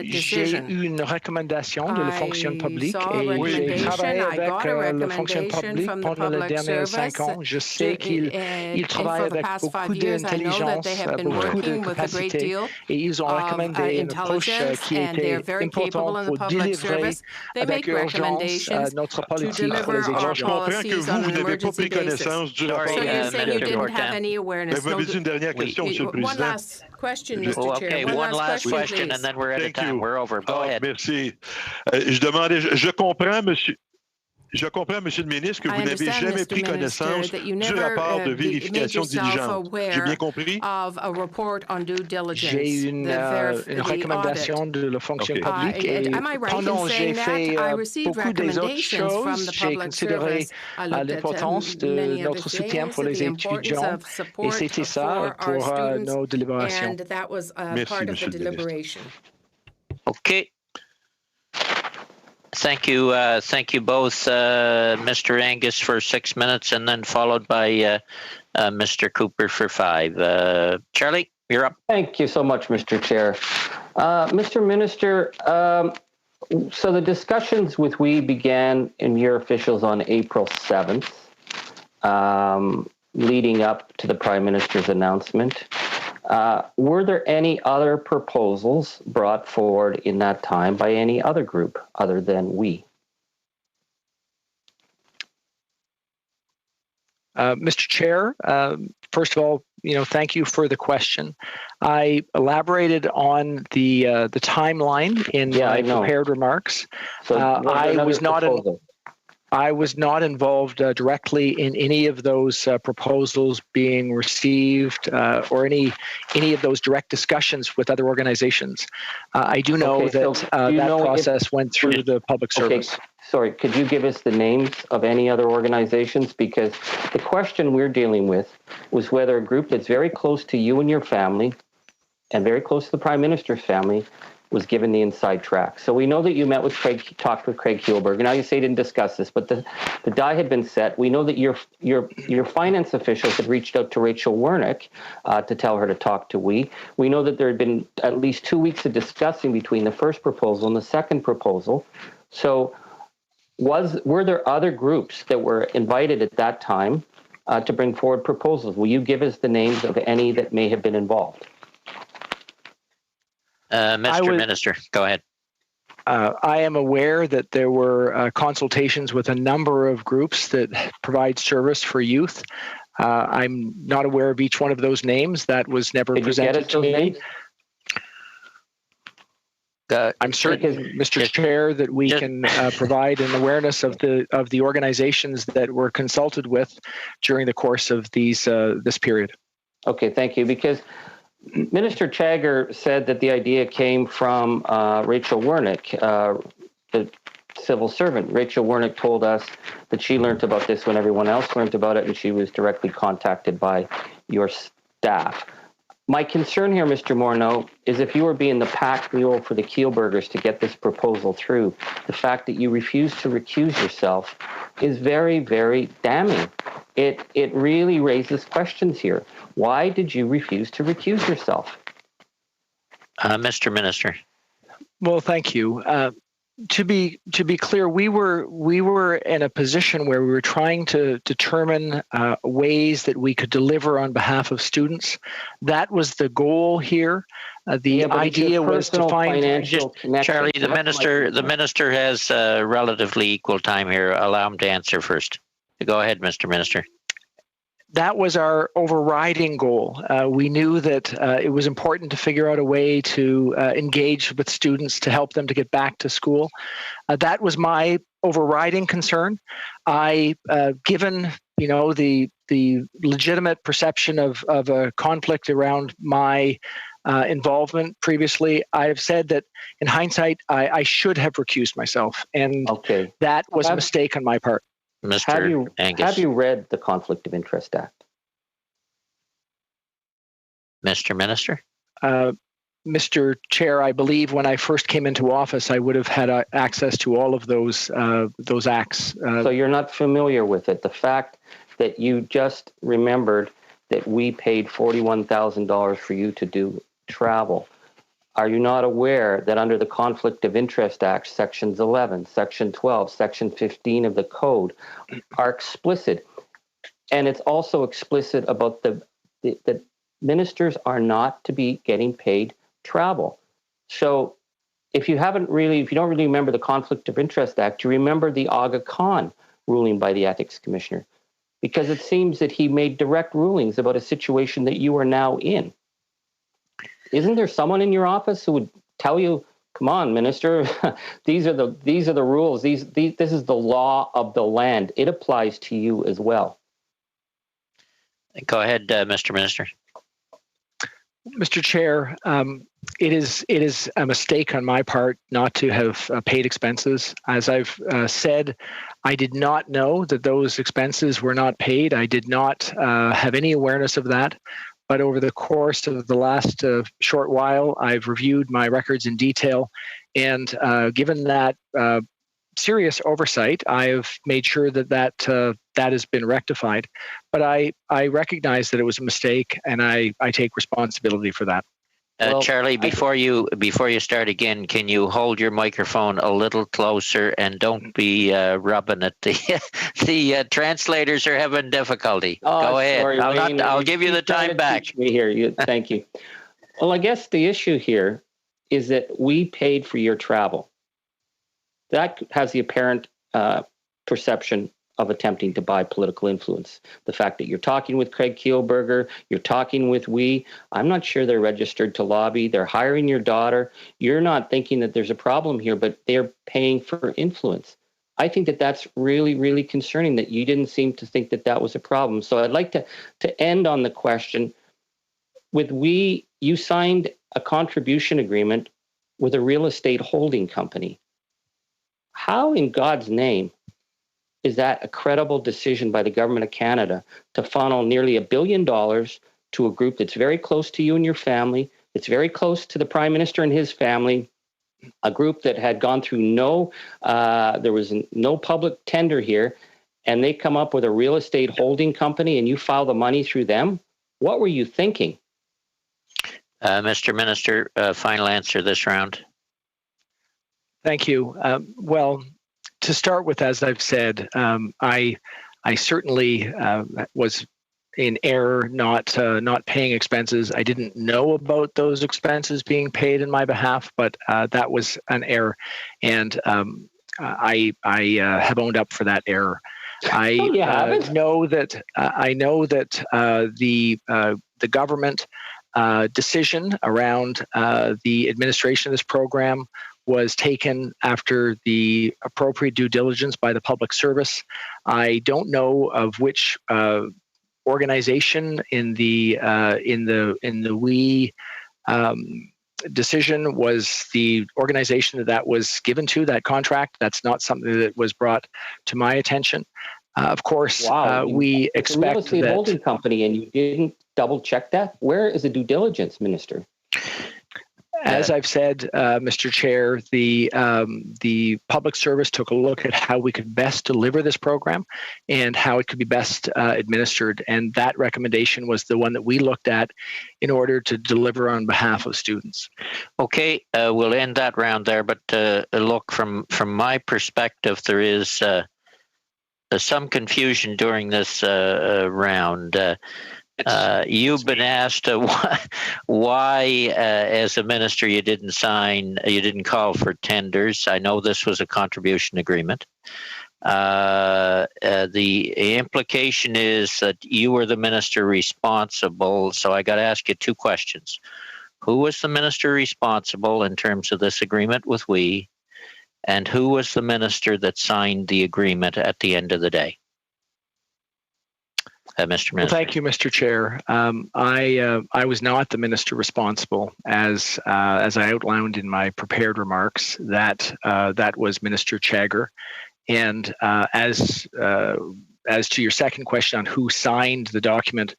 J'ai eu une recommandation de la fonction publique et j'ai travaillé avec la fonction publique pendant les derniers 5 ans. Je sais qu'il travaille avec beaucoup d'intelligence, beaucoup de capacité et ils ont recommandé une approche qui était importante pour délivrer avec urgence notre politique pour les étudiants. Je comprends que vous n'avez pas pris connaissance du rapport. So you said you didn't have any awareness. Vous avez une dernière question, Monsieur le Président. One last question, Mr. Chair. Okay, one last question, and then we're out of time. We're over. Go ahead. Merci. Je comprends, Monsieur. Je comprends, Monsieur le ministre, que vous n'avez jamais pris connaissance du rapport de vérification diligente. J'ai bien compris? J'ai une recommandation de la fonction publique et pendant j'ai fait beaucoup des autres choses, j'ai considéré l'importance de notre soutien pour les étudiants et c'était ça pour nos délibérations. Merci, Monsieur le ministre. OK. Thank you both, Mr. Angus for 6 minutes, and then followed by Mr. Cooper for 5. Charlie, you're up. Thank you so much, Mr. Chair. Mr. Minister, so the discussions with we began in your officials on April 7th, leading up to the Prime Minister's announcement. Were there any other proposals brought forward in that time by any other group other than we? Mr. Chair, first of all, thank you for the question. I elaborated on the timeline in my prepared remarks. So I was not involved directly in any of those proposals being received or any of those direct discussions with other organizations. I do know that process went through the public service. Sorry, could you give us the names of any other organizations? Because the question we're dealing with was whether a group that's very close to you and your family and very close to the Prime Minister's family was given the inside track. So we know that you talked with Craig Kielburger. Now you say you didn't discuss this, but the die had been set. We know that your finance officials had reached out to Rachel Wernick to tell her to talk to we. We know that there had been at least 2 weeks of discussing between the first proposal and the second proposal. So were there other groups that were invited at that time to bring forward proposals? Will you give us the names of any that may have been involved? Mr. Minister, go ahead. I am aware that there were consultations with a number of groups that provide service for youth. I'm not aware of each one of those names. That was never presented to me. I'm certain, Mr. Chair, that we can provide an awareness of the organizations that were consulted with during the course of this period. Okay, thank you. Because Minister Chagger said that the idea came from Rachel Wernick, the civil servant. Rachel Wernick told us that she learned about this when everyone else learned about it, and she was directly contacted by your staff. My concern here, Mr. Morneau, is if you were being the pack mule for the Kielburgers to get this proposal through, the fact that you refused to recuse yourself is very, very damning. It really raises questions here. Why did you refuse to recuse yourself? Mr. Minister. Well, thank you. To be clear, we were in a position where we were trying to determine ways that we could deliver on behalf of students. That was the goal here. The idea was to find Charlie. The minister has relatively equal time here. Allow him to answer first. Go ahead, Mr. Minister. That was our overriding goal. We knew that it was important to figure out a way to engage with students to help them to get back to school. That was my overriding concern. Given the legitimate perception of a conflict around my involvement previously, I have said that in hindsight, I should have recused myself, and that was a mistake on my part. Mr. Angus. Have you read the Conflict of Interest Act? Mr. Minister? Mr. Chair, I believe when I first came into office, I would have had access to all of those acts. So you're not familiar with it. The fact that you just remembered that we paid $41,000 for you to do travel. Are you not aware that under the Conflict of Interest Act, Sections 11, Section 12, Section 15 of the Code are explicit? And it's also explicit about the ministers are not to be getting paid travel. So if you don't really remember the Conflict of Interest Act, you remember the Aga Khan ruling by the Ethics Commissioner, because it seems that he made direct rulings about a situation that you are now in. Isn't there someone in your office who would tell you, come on, Minister, these are the rules. This is the law of the land. It applies to you as well. Go ahead, Mr. Minister. Mr. Chair, it is a mistake on my part not to have paid expenses. As I've said, I did not know that those expenses were not paid. I did not have any awareness of that. But over the course of the last short while, I've reviewed my records in detail, and given that serious oversight, I have made sure that has been rectified. But I recognize that it was a mistake, and I take responsibility for that. Charlie, before you start again, can you hold your microphone a little closer and don't be rubbing it? The translators are having difficulty. Go ahead. Sorry, I'll give you the time back. Me here. Thank you. Well, I guess the issue here is that we paid for your travel. That has the apparent perception of attempting to buy political influence. The fact that you're talking with Craig Kielburger, you're talking with I'm not sure they're registered to lobby. They're hiring your daughter. You're not thinking that there's a problem here, but they're paying for influence. I think that that's really, really concerning that you didn't seem to think that that was a problem. So I'd like to end on the question with you signed a contribution agreement with a real estate holding company. How in God's name is that a credible decision by the government of Canada to funnel nearly $1 billion to a group that's very close to you and your family, that's very close to the Prime Minister and his family, a group that had gone through there was no public tender here, and they come up with a real estate holding company and you file the money through them? What were you thinking? Mr. Minister, final answer this round. Thank you. Well, to start with, as I've said, I certainly was in error not paying expenses. I didn't know about those expenses being paid in my behalf, but that was an error, and I have owned up for that error. I know that the government decision around the administration of this program was taken after the appropriate due diligence by the public service. I don't know of which organization in the decision was the organization that was given to that contract. That's not something that was brought to my attention. Of course, we expect a real estate holding company, and you didn't double check that. Where is the due diligence, Minister? As I've said, Mr. Chair, the public service took a look at how we could best deliver this program and how it could be best administered. And that recommendation was the one that we looked at in order to deliver on behalf of students. Okay, we'll end that round there. But look, from my perspective, there is some confusion during this round. You've been asked why, as a minister, you didn't call for tenders. I know this was a contribution agreement. The implication is that you were the minister responsible. So I got to ask you two questions. Who was the minister responsible in terms of this agreement with we? And who was the minister that signed the agreement at the end of the day? Mr. Minister. Well, thank you, Mr. Chair. I was not the minister responsible, as I outlined in my prepared remarks. That was Minister Chagger. And as to your second question on who signed the document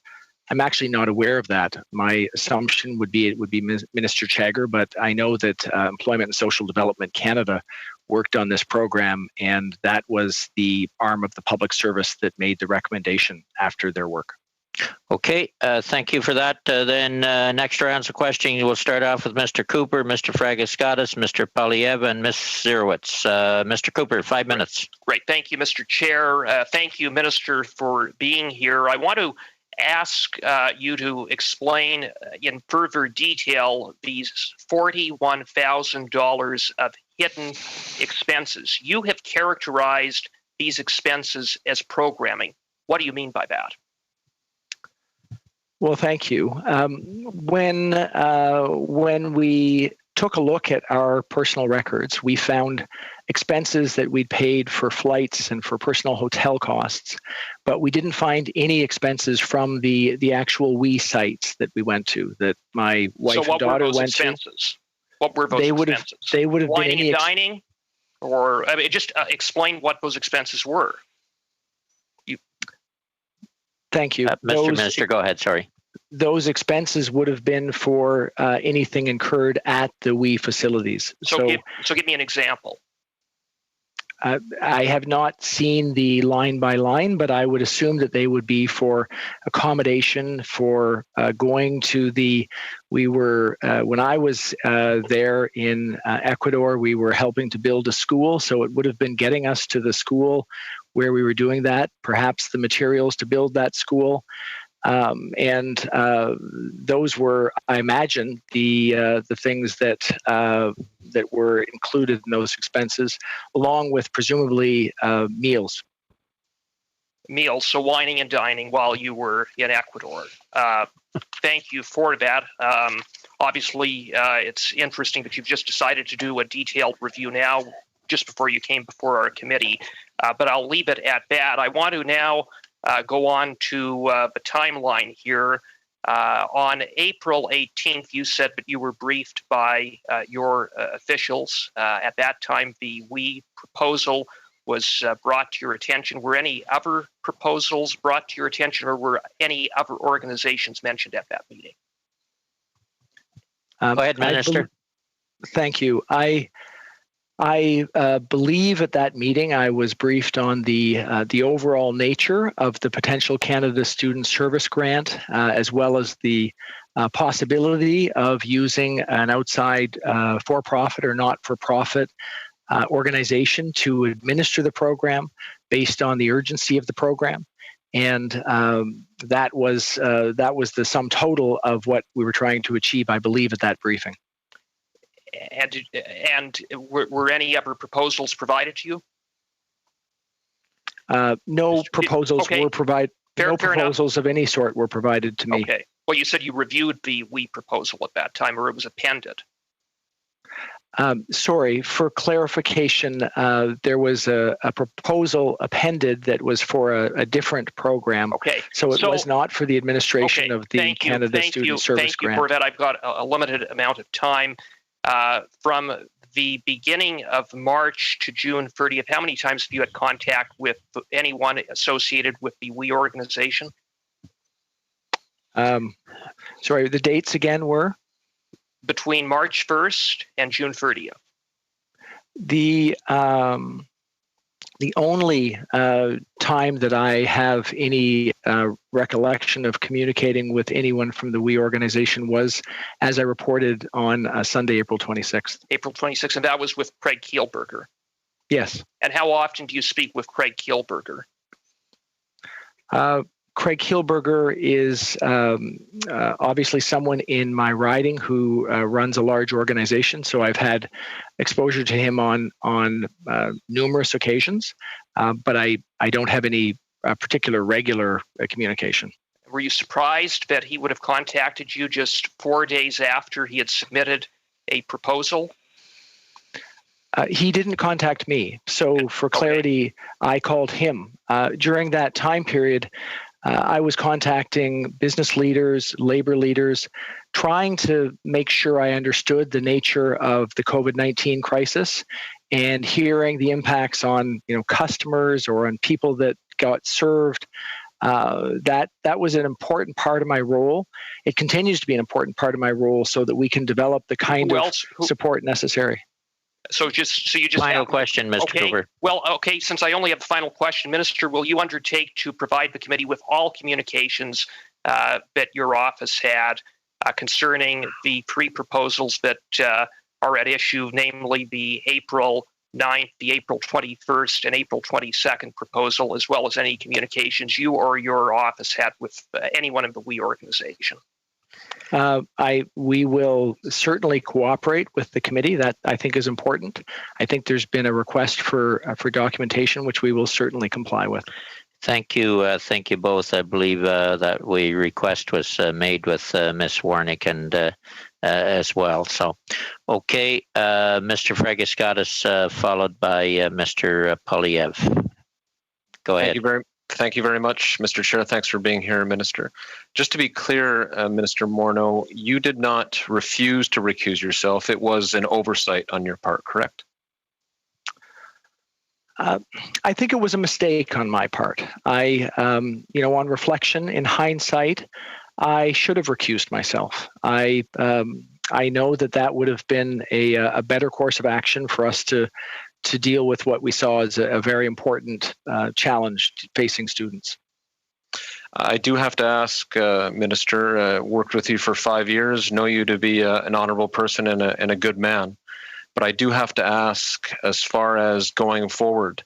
I'm actually not aware of that. My assumption would be it would be Minister Chagger, but I know that Employment and Social Development Canada worked on this program, and that was the arm of the public service that made the recommendation after their work. Okay, thank you for that. Then next rounds of questioning, we'll start off with Mr. Cooper, Mr. Fragascatis, Mr. Polyev, and Ms. Zerowitz. Mr. Cooper, 5 minutes. Great. Thank you, Mr. Chair. Thank you, Minister, for being here. I want to ask you to explain in further detail these $41,000 of hidden expenses. You have characterized these expenses as programming. What do you mean by that? Well, thank you. When we took a look at our personal records, we found expenses that we'd paid for flights and for personal hotel costs, but we didn't find any expenses from the actual sites that we went to, that my wife and daughter went expenses? What were those expenses? They would have been Wining and dining? Or just explain what those expenses were. Thank you. Mr. Minister, go ahead. Sorry. Those expenses would have been for anything incurred at the facilities. So give me an example. I have not seen the line by line, but I would assume that they would be for accommodation, for going to when I was there in Ecuador, we were helping to build a school. So it would have been getting us to the school where we were doing that, perhaps the materials to build that school. And those were, I imagine, the things that were included in those expenses, along with presumably meals. Meals, so wining and dining while you were in Ecuador. Thank you for that. Obviously, it's interesting that you've just decided to do a detailed review now, just before you came before our committee. But I'll leave it at that. I want to now go on to the timeline here. On April 18th, you said that you were briefed by your officials. At that time, the proposal was brought to your attention. Were any other proposals brought to your attention, or were any other organizations mentioned at that meeting? Go ahead, Minister. Thank you. I believe at that meeting I was briefed on the overall nature of the potential Canada Student Service Grant, as well as the possibility of using an outside for-profit or not-for-profit organization to administer the program based on the urgency of the program. And that was the sum total of what we were trying to achieve, I believe, at that briefing. And were any other proposals provided to you? No proposals were provided. No proposals of any sort were provided to me. Okay. Well, you said you reviewed the proposal at that time, or it was appended. Sorry, for clarification, there was a proposal appended that was for a different program. Okay. So it was not for the administration of the Canada Student Service Grant. Thank you for that. I've got a limited amount of time. From the beginning of March to June 30th, how many times have you had contact with anyone associated with the organization? Sorry, the dates again were? Between March 1st and June 30th. The only time that I have any recollection of communicating with anyone from the organization was, as I reported on Sunday, April 26th. April 26th, and that was with Craig Kielburger? Yes. And how often do you speak with Craig Kielburger? Craig Kielburger is obviously someone in my riding who runs a large organization, so I've had exposure to him on numerous occasions, but I don't have any particular regular communication. Were you surprised that he would have contacted you just 4 days after he had submitted a proposal? He didn't contact me, so for clarity, I called him. During that time period, I was contacting business leaders, labor leaders, trying to make sure I understood the nature of the COVID-19 crisis and hearing the impacts on customers or on people that got served That was an important part of my role. It continues to be an important part of my role, so that we can develop the kind of support necessary. So you just final question, Mr. Cooper. Well, okay. Since I only have the final question, Minister, will you undertake to provide the committee with all communications that your office had concerning the three proposals that are at issue, namely the April 9th, the April 21st, and April 22nd proposal, as well as any communications you or your office had with anyone in the WE organization? We will certainly cooperate with the committee. That I think is important. I think there's been a request for documentation, which we will certainly comply with. Thank you both. I believe that request was made with Ms. Warnick and as well. So, okay, Mr. Fregaskatis, followed by Mr. Polyev. Go ahead. Thank you very much, Mr. Chair. Thanks for being here, Minister. Just to be clear, Minister Morneau, you did not refuse to recuse yourself. It was an oversight on your part, correct? I think it was a mistake on my part. On reflection, in hindsight, I should have recused myself. I know that would have been a better course of action for us to deal with what we saw as a very important challenge facing students. I do have to ask, Minister, worked with you for 5 years, know you to be an honorable person and a good man. But I do have to ask, as far as going forward,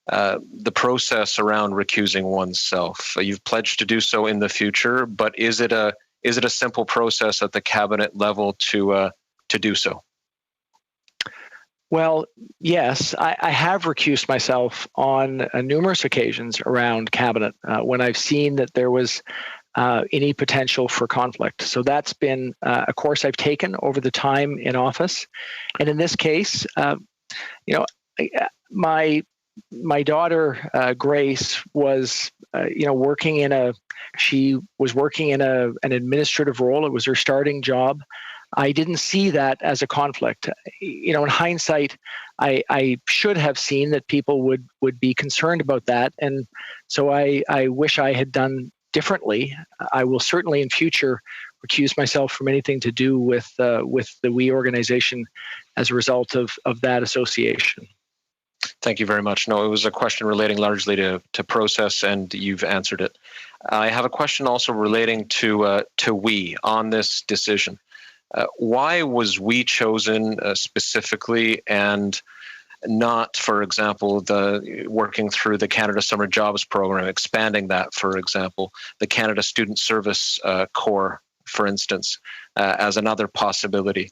the process around recusing oneself. You've pledged to do so in the future, but is it a simple process at the cabinet level to do so? Well, yes, I have recused myself on numerous occasions around cabinet when I've seen that there was any potential for conflict. So that's been a course I've taken over the time in office. And in this case, my daughter, Grace, was working in an administrative role. It was her starting job. I didn't see that as a conflict. In hindsight, I should have seen that people would be concerned about that. And so I wish I had done differently. I will certainly in future recuse myself from anything to do with the WE organization as a result of that association. Thank you very much. No, it was a question relating largely to process, and you've answered it. I have a question also relating to WE on this decision. Why was WE chosen specifically, and not, for example, the working through the Canada Summer Jobs Program, expanding that, for example, the Canada Student Service Corps, for instance, as another possibility?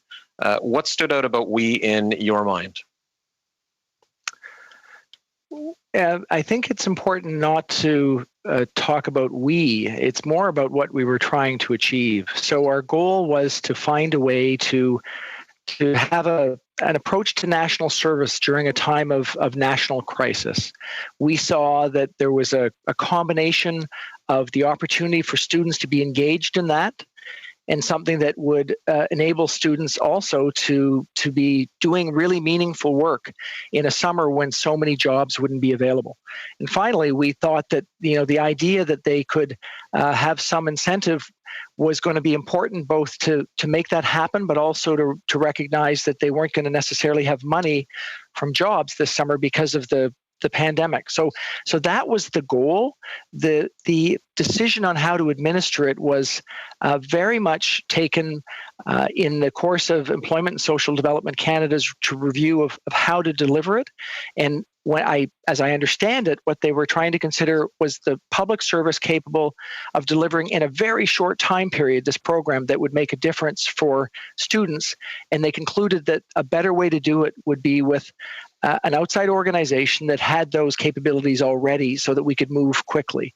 What stood out about WE in your mind? I think it's important not to talk about we. It's more about what we were trying to achieve. So our goal was to find a way to have an approach to national service during a time of national crisis. We saw that there was a combination of the opportunity for students to be engaged in that, and something that would enable students also to be doing really meaningful work in a summer when so many jobs wouldn't be available. And finally, we thought that the idea that they could have some incentive was going to be important, both to make that happen, but also to recognize that they weren't going to necessarily have money from jobs this summer because of the pandemic. So that was the goal. The decision on how to administer it was very much taken in the course of Employment and Social Development Canada's review of how to deliver it. And as I understand it, what they were trying to consider was the public service capable of delivering in a very short time period this program that would make a difference for students. And they concluded that a better way to do it would be with an outside organization that had those capabilities already, so that we could move quickly.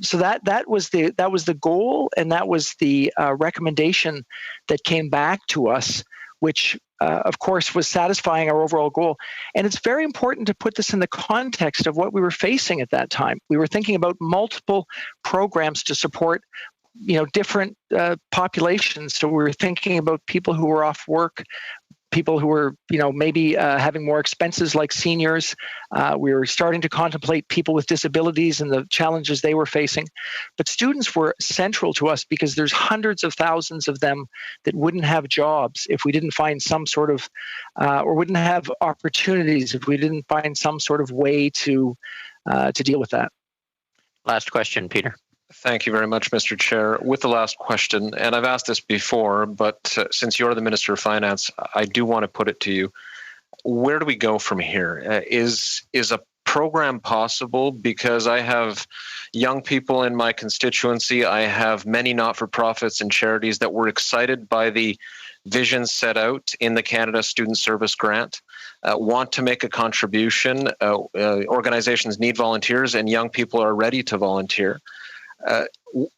So that was the goal, and that was the recommendation that came back to us, which of course was satisfying our overall goal. And it's very important to put this in the context of what we were facing at that time. We were thinking about multiple programs to support different populations. So we were thinking about people who were off work, people who were, maybe having more expenses like seniors. We were starting to contemplate people with disabilities and the challenges they were facing. But students were central to us because there's hundreds of thousands of them that wouldn't have jobs if we didn't find some sort of, or wouldn't have opportunities if we didn't find some sort of way to deal with that. Last question, Peter. Thank you very much, Mr. Chair. With the last question, and I've asked this before, but since you're the Minister of Finance, I do want to put it to you. Where do we go from here? Is a program possible? Because I have young people in my constituency. I have many not-for-profits and charities that were excited by the vision set out in the Canada Student Service Grant, want to make a contribution. Organizations need volunteers, and young people are ready to volunteer.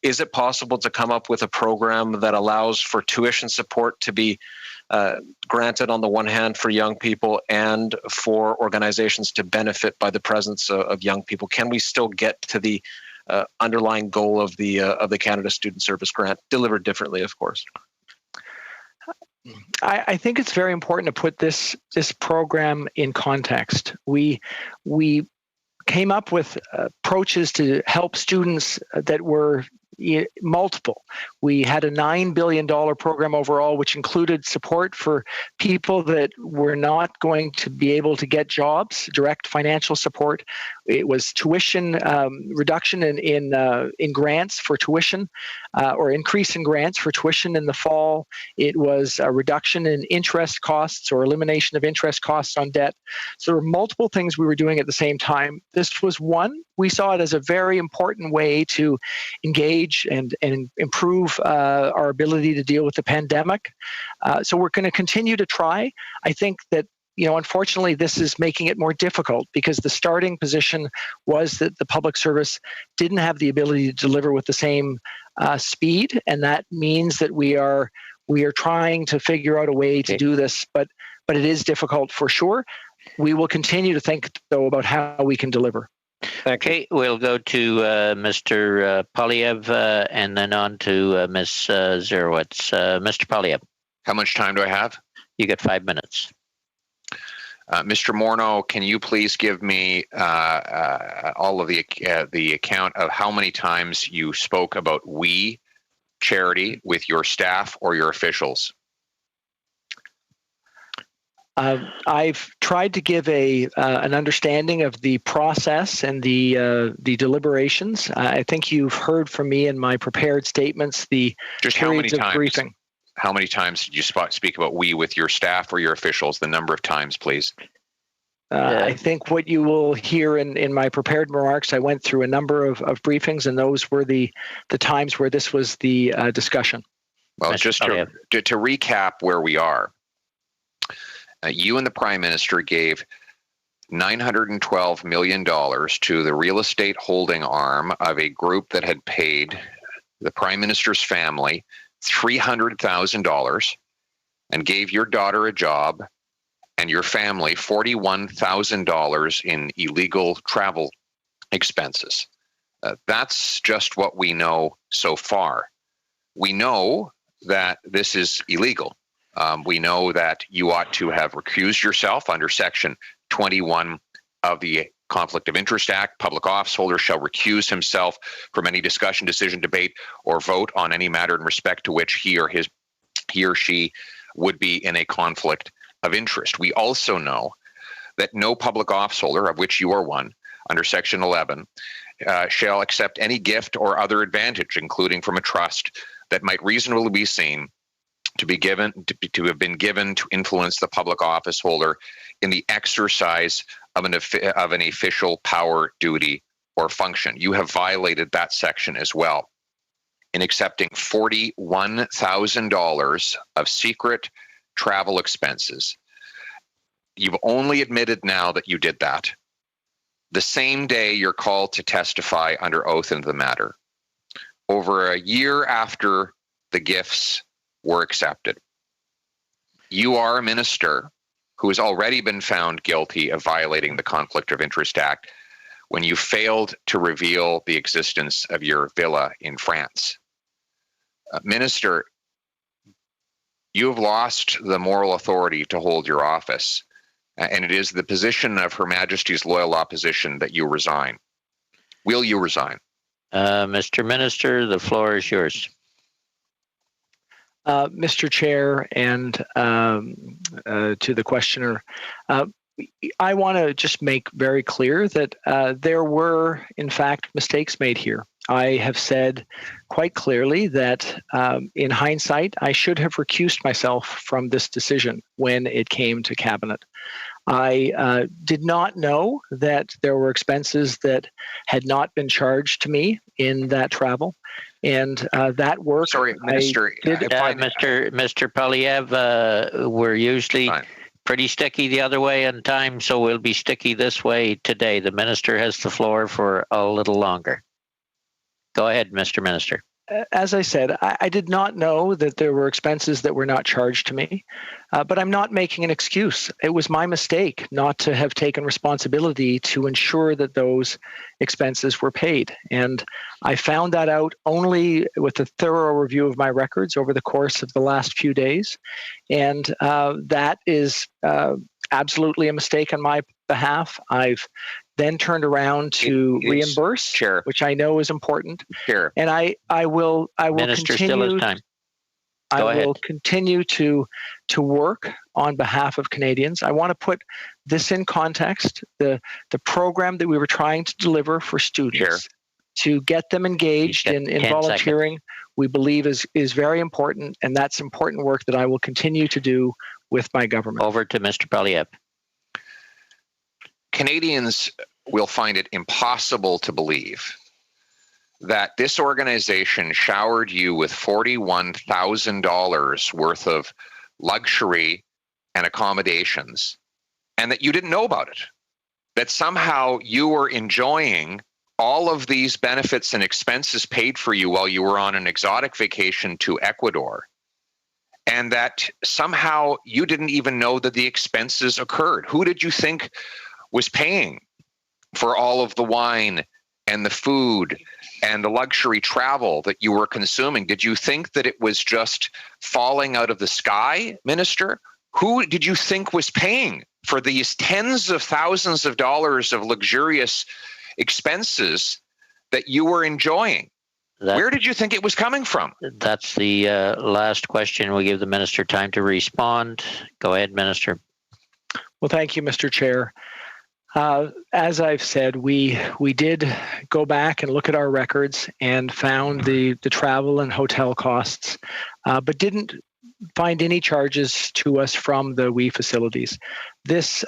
Is it possible to come up with a program that allows for tuition support to be granted on the one hand for young people and for organizations to benefit by the presence of young people? Can we still get to the underlying goal of the Canada Student Service Grant, delivered differently, of course? I think it's very important to put this program in context. We came up with approaches to help students that were multiple. We had a $9 billion program overall, which included support for people that were not going to be able to get jobs, direct financial support. It was tuition reduction in grants for tuition, or increase in grants for tuition in the fall. It was a reduction in interest costs or elimination of interest costs on debt. So there were multiple things we were doing at the same time. This was one. We saw it as a very important way to engage and improve our ability to deal with the pandemic. So we're going to continue to try. I think that, unfortunately, this is making it more difficult because the starting position was that the public service didn't have the ability to deliver with the same speed, and that means that we are trying to figure out a way to do this, but it is difficult for sure. We will continue to think, though, about how we can deliver. Okay, we'll go to Mr. Polyev and then on to Ms. Zerowitz. Mr. Polyev. How much time do I have? You get 5 minutes. Mr. Morneau, can you please give me all of the account of how many times you spoke about we charity with your staff or your officials? I've tried to give an understanding of the process and the deliberations. I think you've heard from me in my prepared statements the just periods of briefing. How many times did you speak about we with your staff or your officials? The number of times, please. I think what you will hear in my prepared remarks, I went through a number of briefings, and those were the times where this was the discussion. Well, just to recap where we are. You and the Prime Minister gave $912 million to the real estate holding arm of a group that had paid the Prime Minister's family $300,000 and gave your daughter a job and your family $41,000 in illegal travel expenses. That's just what we know so far. We know that this is illegal. We know that you ought to have recused yourself under Section 21 of the Conflict of Interest Act. Public office holder shall recuse himself from any discussion, decision, debate, or vote on any matter in respect to which he or she would be in a conflict of interest. We also know that no public office holder, of which you are one, under Section 11, shall accept any gift or other advantage, including from a trust, that might reasonably be seen to have been given to influence the public office holder in the exercise of an official power, duty, or function. You have violated that section as well in accepting $41,000 of secret travel expenses. You've only admitted now that you did that. The same day you're called to testify under oath into the matter. Over a year after the gifts were accepted. You are a minister who has already been found guilty of violating the Conflict of Interest Act when you failed to reveal the existence of your villa in France. Minister, you have lost the moral authority to hold your office, and it is the position of Her Majesty's loyal opposition that you resign. Will you resign? Mr. Minister, the floor is yours. Mr. Chair, and to the questioner, I want to just make very clear that there were, in fact, mistakes made here. I have said quite clearly that in hindsight, I should have recused myself from this decision when it came to Cabinet. I did not know that there were expenses that had not been charged to me in that travel. And that work. Sorry, Minister. Mr. Poilievre, we're usually pretty sticky the other way on time, so we'll be sticky this way today. The Minister has the floor for a little longer. Go ahead, Mr. Minister. As I said, I did not know that there were expenses that were not charged to me, but I'm not making an excuse. It was my mistake not to have taken responsibility to ensure that those expenses were paid. And I found that out only with a thorough review of my records over the course of the last few days. And that is absolutely a mistake on my behalf. I've then turned around to reimburse, Chair, which I know is important. Chair. And I will Minister continue. Still has time. I will continue to work on behalf of Canadians. I want to put this in context. The program that we were trying to deliver for students to get them engaged in volunteering, we believe is very important, and that's important work that I will continue to do with my government. Over to Mr. Poilievre. Canadians will find it impossible to believe that this organization showered you with $41,000 worth of luxury and accommodations, and that you didn't know about it. That somehow you were enjoying all of these benefits and expenses paid for you while you were on an exotic vacation to Ecuador, and that somehow you didn't even know that the expenses occurred. Who did you think was paying for all of the wine and the food and the luxury travel that you were consuming? Did you think that it was just falling out of the sky, Minister? Who did you think was paying for these tens of thousands of dollars of luxurious expenses that you were enjoying? Where did you think it was coming from? That's the last question. We'll give the Minister time to respond. Go ahead, Minister. Well, thank you, Mr. Chair. As I've said, we did go back and look at our records and found the travel and hotel costs, but didn't find any charges to us from the WE facilities. This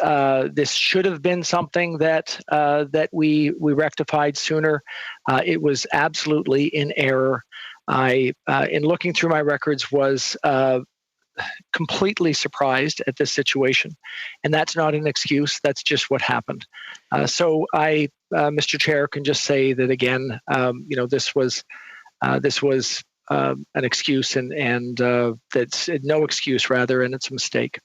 should have been something that we rectified sooner. It was absolutely in error. I, in looking through my records, was completely surprised at this situation, and that's not an excuse. That's just what happened. So I, Mr. Chair, can just say that again. This was an excuse, and that's no excuse rather, and it's a mistake.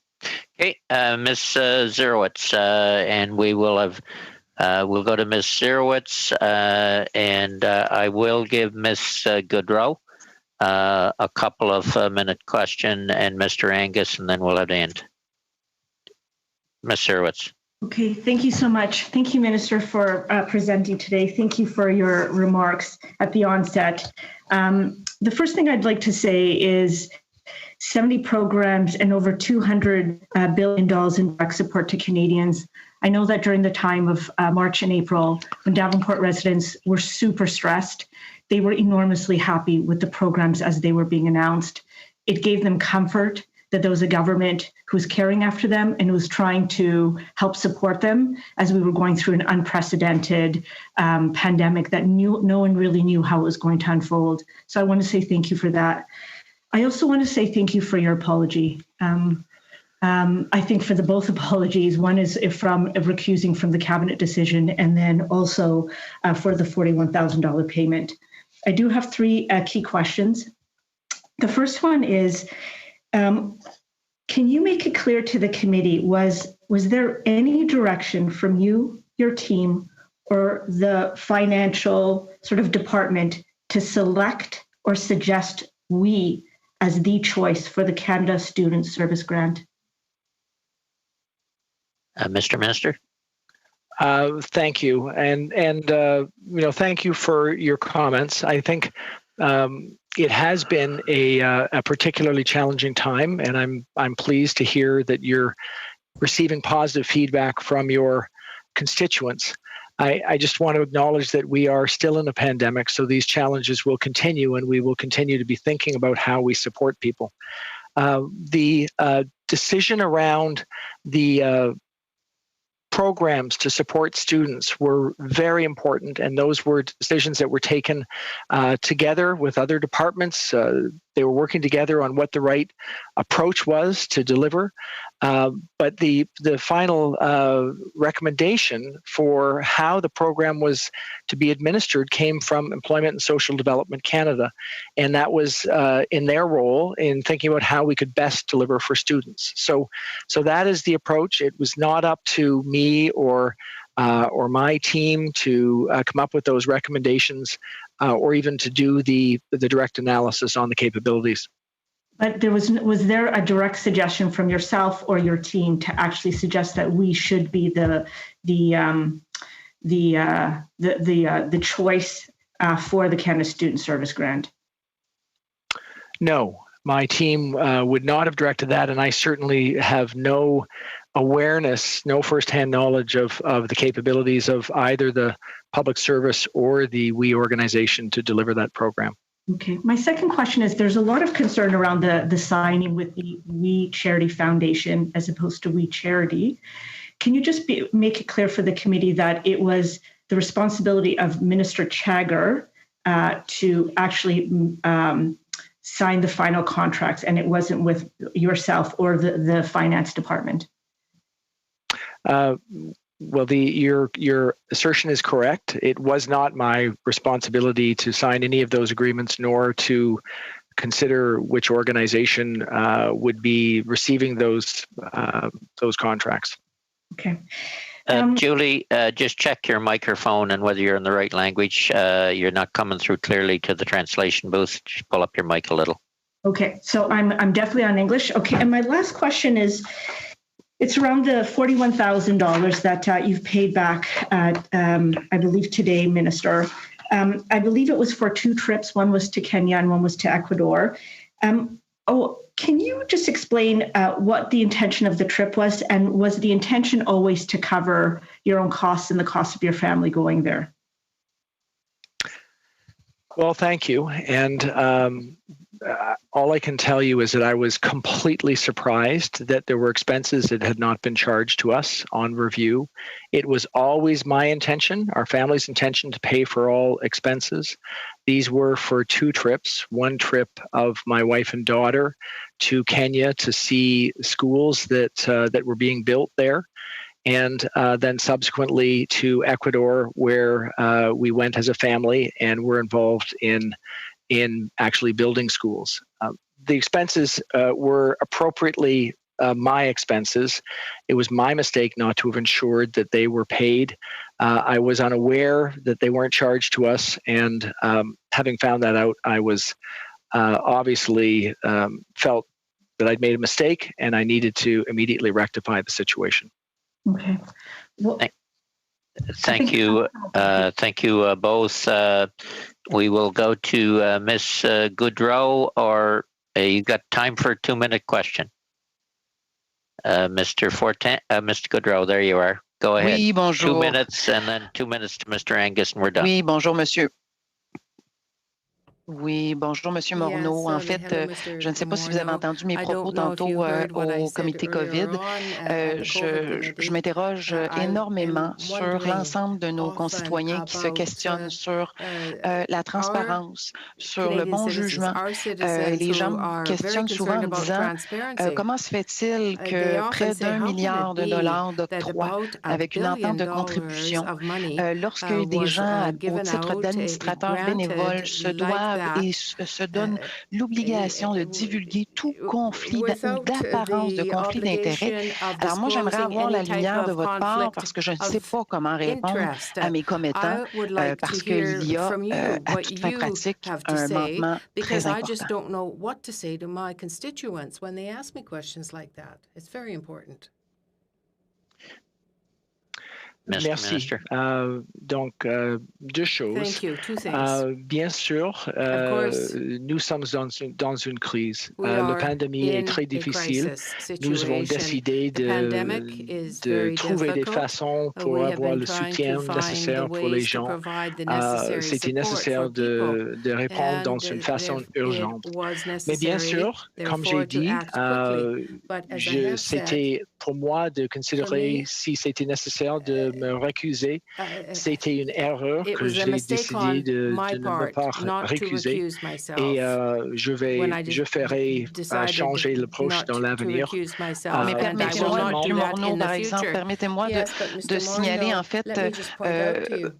Okay, Ms. Zerowitz, and we will have. We'll go to Ms. Zerowitz, and I will give Ms. Goodrow a couple of minute question, and Mr. Angus, and then we'll have to end. Ms. Zerowitz. Okay, thank you so much. Thank you, Minister, for presenting today. Thank you for your remarks at the onset. The first thing I'd like to say is 70 programs and over $200 billion in direct support to Canadians. I know that during the time of March and April, when Davenport residents were super stressed, they were enormously happy with the programs as they were being announced. It gave them comfort that there was a government who was caring after them and was trying to help support them as we were going through an unprecedented pandemic that no one really knew how it was going to unfold. So I want to say thank you for that. I also want to say thank you for your apology. I think for the both apologies, one is from recusing from the cabinet decision, and then also for the $41,000 payment. I do have three key questions. The first one is, can you make it clear to the committee, was there any direction from you, your team, or the financial sort of department to select or suggest we as the choice for the Canada Student Service Grant? Mr. Minister? Thank you. And thank you for your comments. I think it has been a particularly challenging time, and I'm pleased to hear that you're receiving positive feedback from your constituents. I just want to acknowledge that we are still in a pandemic, so these challenges will continue, and we will continue to be thinking about how we support people. The decision around the programs to support students were very important, and those were decisions that were taken together with other departments. They were working together on what the right approach was to deliver. But the final recommendation for how the program was to be administered came from Employment and Social Development Canada, and that was in their role in thinking about how we could best deliver for students. So that is the approach. It was not up to me or my team to come up with those recommendations or even to do the direct analysis on the capabilities. But was there a direct suggestion from yourself or your team to actually suggest that we should be the choice for the Canada Student Service Grant? No, my team would not have directed that, and I certainly have no awareness, no firsthand knowledge of the capabilities of either the public service or the WE organization to deliver that program. Okay. My second question is, there's a lot of concern around the signing with the We Charity Foundation as opposed to We Charity. Can you just make it clear for the committee that it was the responsibility of Minister Chagger to actually sign the final contracts, and it wasn't with yourself or the finance department? Well, your assertion is correct. It was not my responsibility to sign any of those agreements, nor to consider which organization would be receiving those contracts. Okay. Julie, just check your microphone and whether you're in the right language. You're not coming through clearly to the translation booth. Just pull up your mic a little. Okay, so I'm definitely on English. Okay, and my last question is, it's around the $41,000 that you've paid back, I believe today, Minister. I believe it was for 2 trips. One was to Kenya and one was to Ecuador. Can you just explain what the intention of the trip was? And was the intention always to cover your own costs and the cost of your family going there? Well, thank you. And all I can tell you is that I was completely surprised that there were expenses that had not been charged to us on review. It was always my intention, our family's intention, to pay for all expenses. These were for 2 trips, one trip of my wife and daughter to Kenya to see schools that were being built there, and then subsequently to Ecuador, where we went as a family and were involved in actually building schools. The expenses were appropriately my expenses. It was my mistake not to have ensured that they were paid. I was unaware that they weren't charged to us, and having found that out, I was obviously felt that I'd made a mistake, and I needed to immediately rectify the situation. Okay. Well, thank you. Thank you both. We will go to Ms. Goodrow, or you got time for a 2-minute question? Mr. Goodrow, there you are. Go ahead. Oui, bonjour. 2 minutes, and then 2 minutes to Mr. Angus, and we're done. Oui, bonjour, monsieur. Oui, bonjour, Monsieur Morneau. En fait, je ne sais pas si vous avez entendu mes propos tantôt au comité COVID. Je m'interroge énormément sur l'ensemble de nos concitoyens qui se questionnent sur la transparence, sur le bon jugement. Les gens me questionnent souvent en me disant comment se fait-il que près d'1 milliard de dollars d'octroi avec une entente de contribution, lorsque des gens au titre d'administrateurs bénévoles se doivent et se donne l'obligation de divulguer tout conflit ou d'apparence de conflit d'intérêt. Alors moi, j'aimerais avoir la lumière de votre part parce que je ne sais pas comment répondre à mes commettants parce qu'il y a à toute fin pratique un manquement très important. I just don't know what to say to my constituents when they ask me questions like that. It's very important. Merci. Donc, deux choses. Thank you. Two things. Bien sûr, nous sommes dans une crise. La pandémie est très difficile. Nous avons décidé de trouver des façons pour avoir le soutien nécessaire pour les gens. C'était nécessaire de répondre dans une façon urgente. Mais bien sûr, comme j'ai dit, c'était pour moi de considérer si c'était nécessaire de me récuser. C'était une erreur que j'ai décidé de ne pas récuser. Et je ferai changer l'approche dans l'avenir. Mais permettez-moi, M. Morneau, par exemple, permettez-moi de signaler, en fait,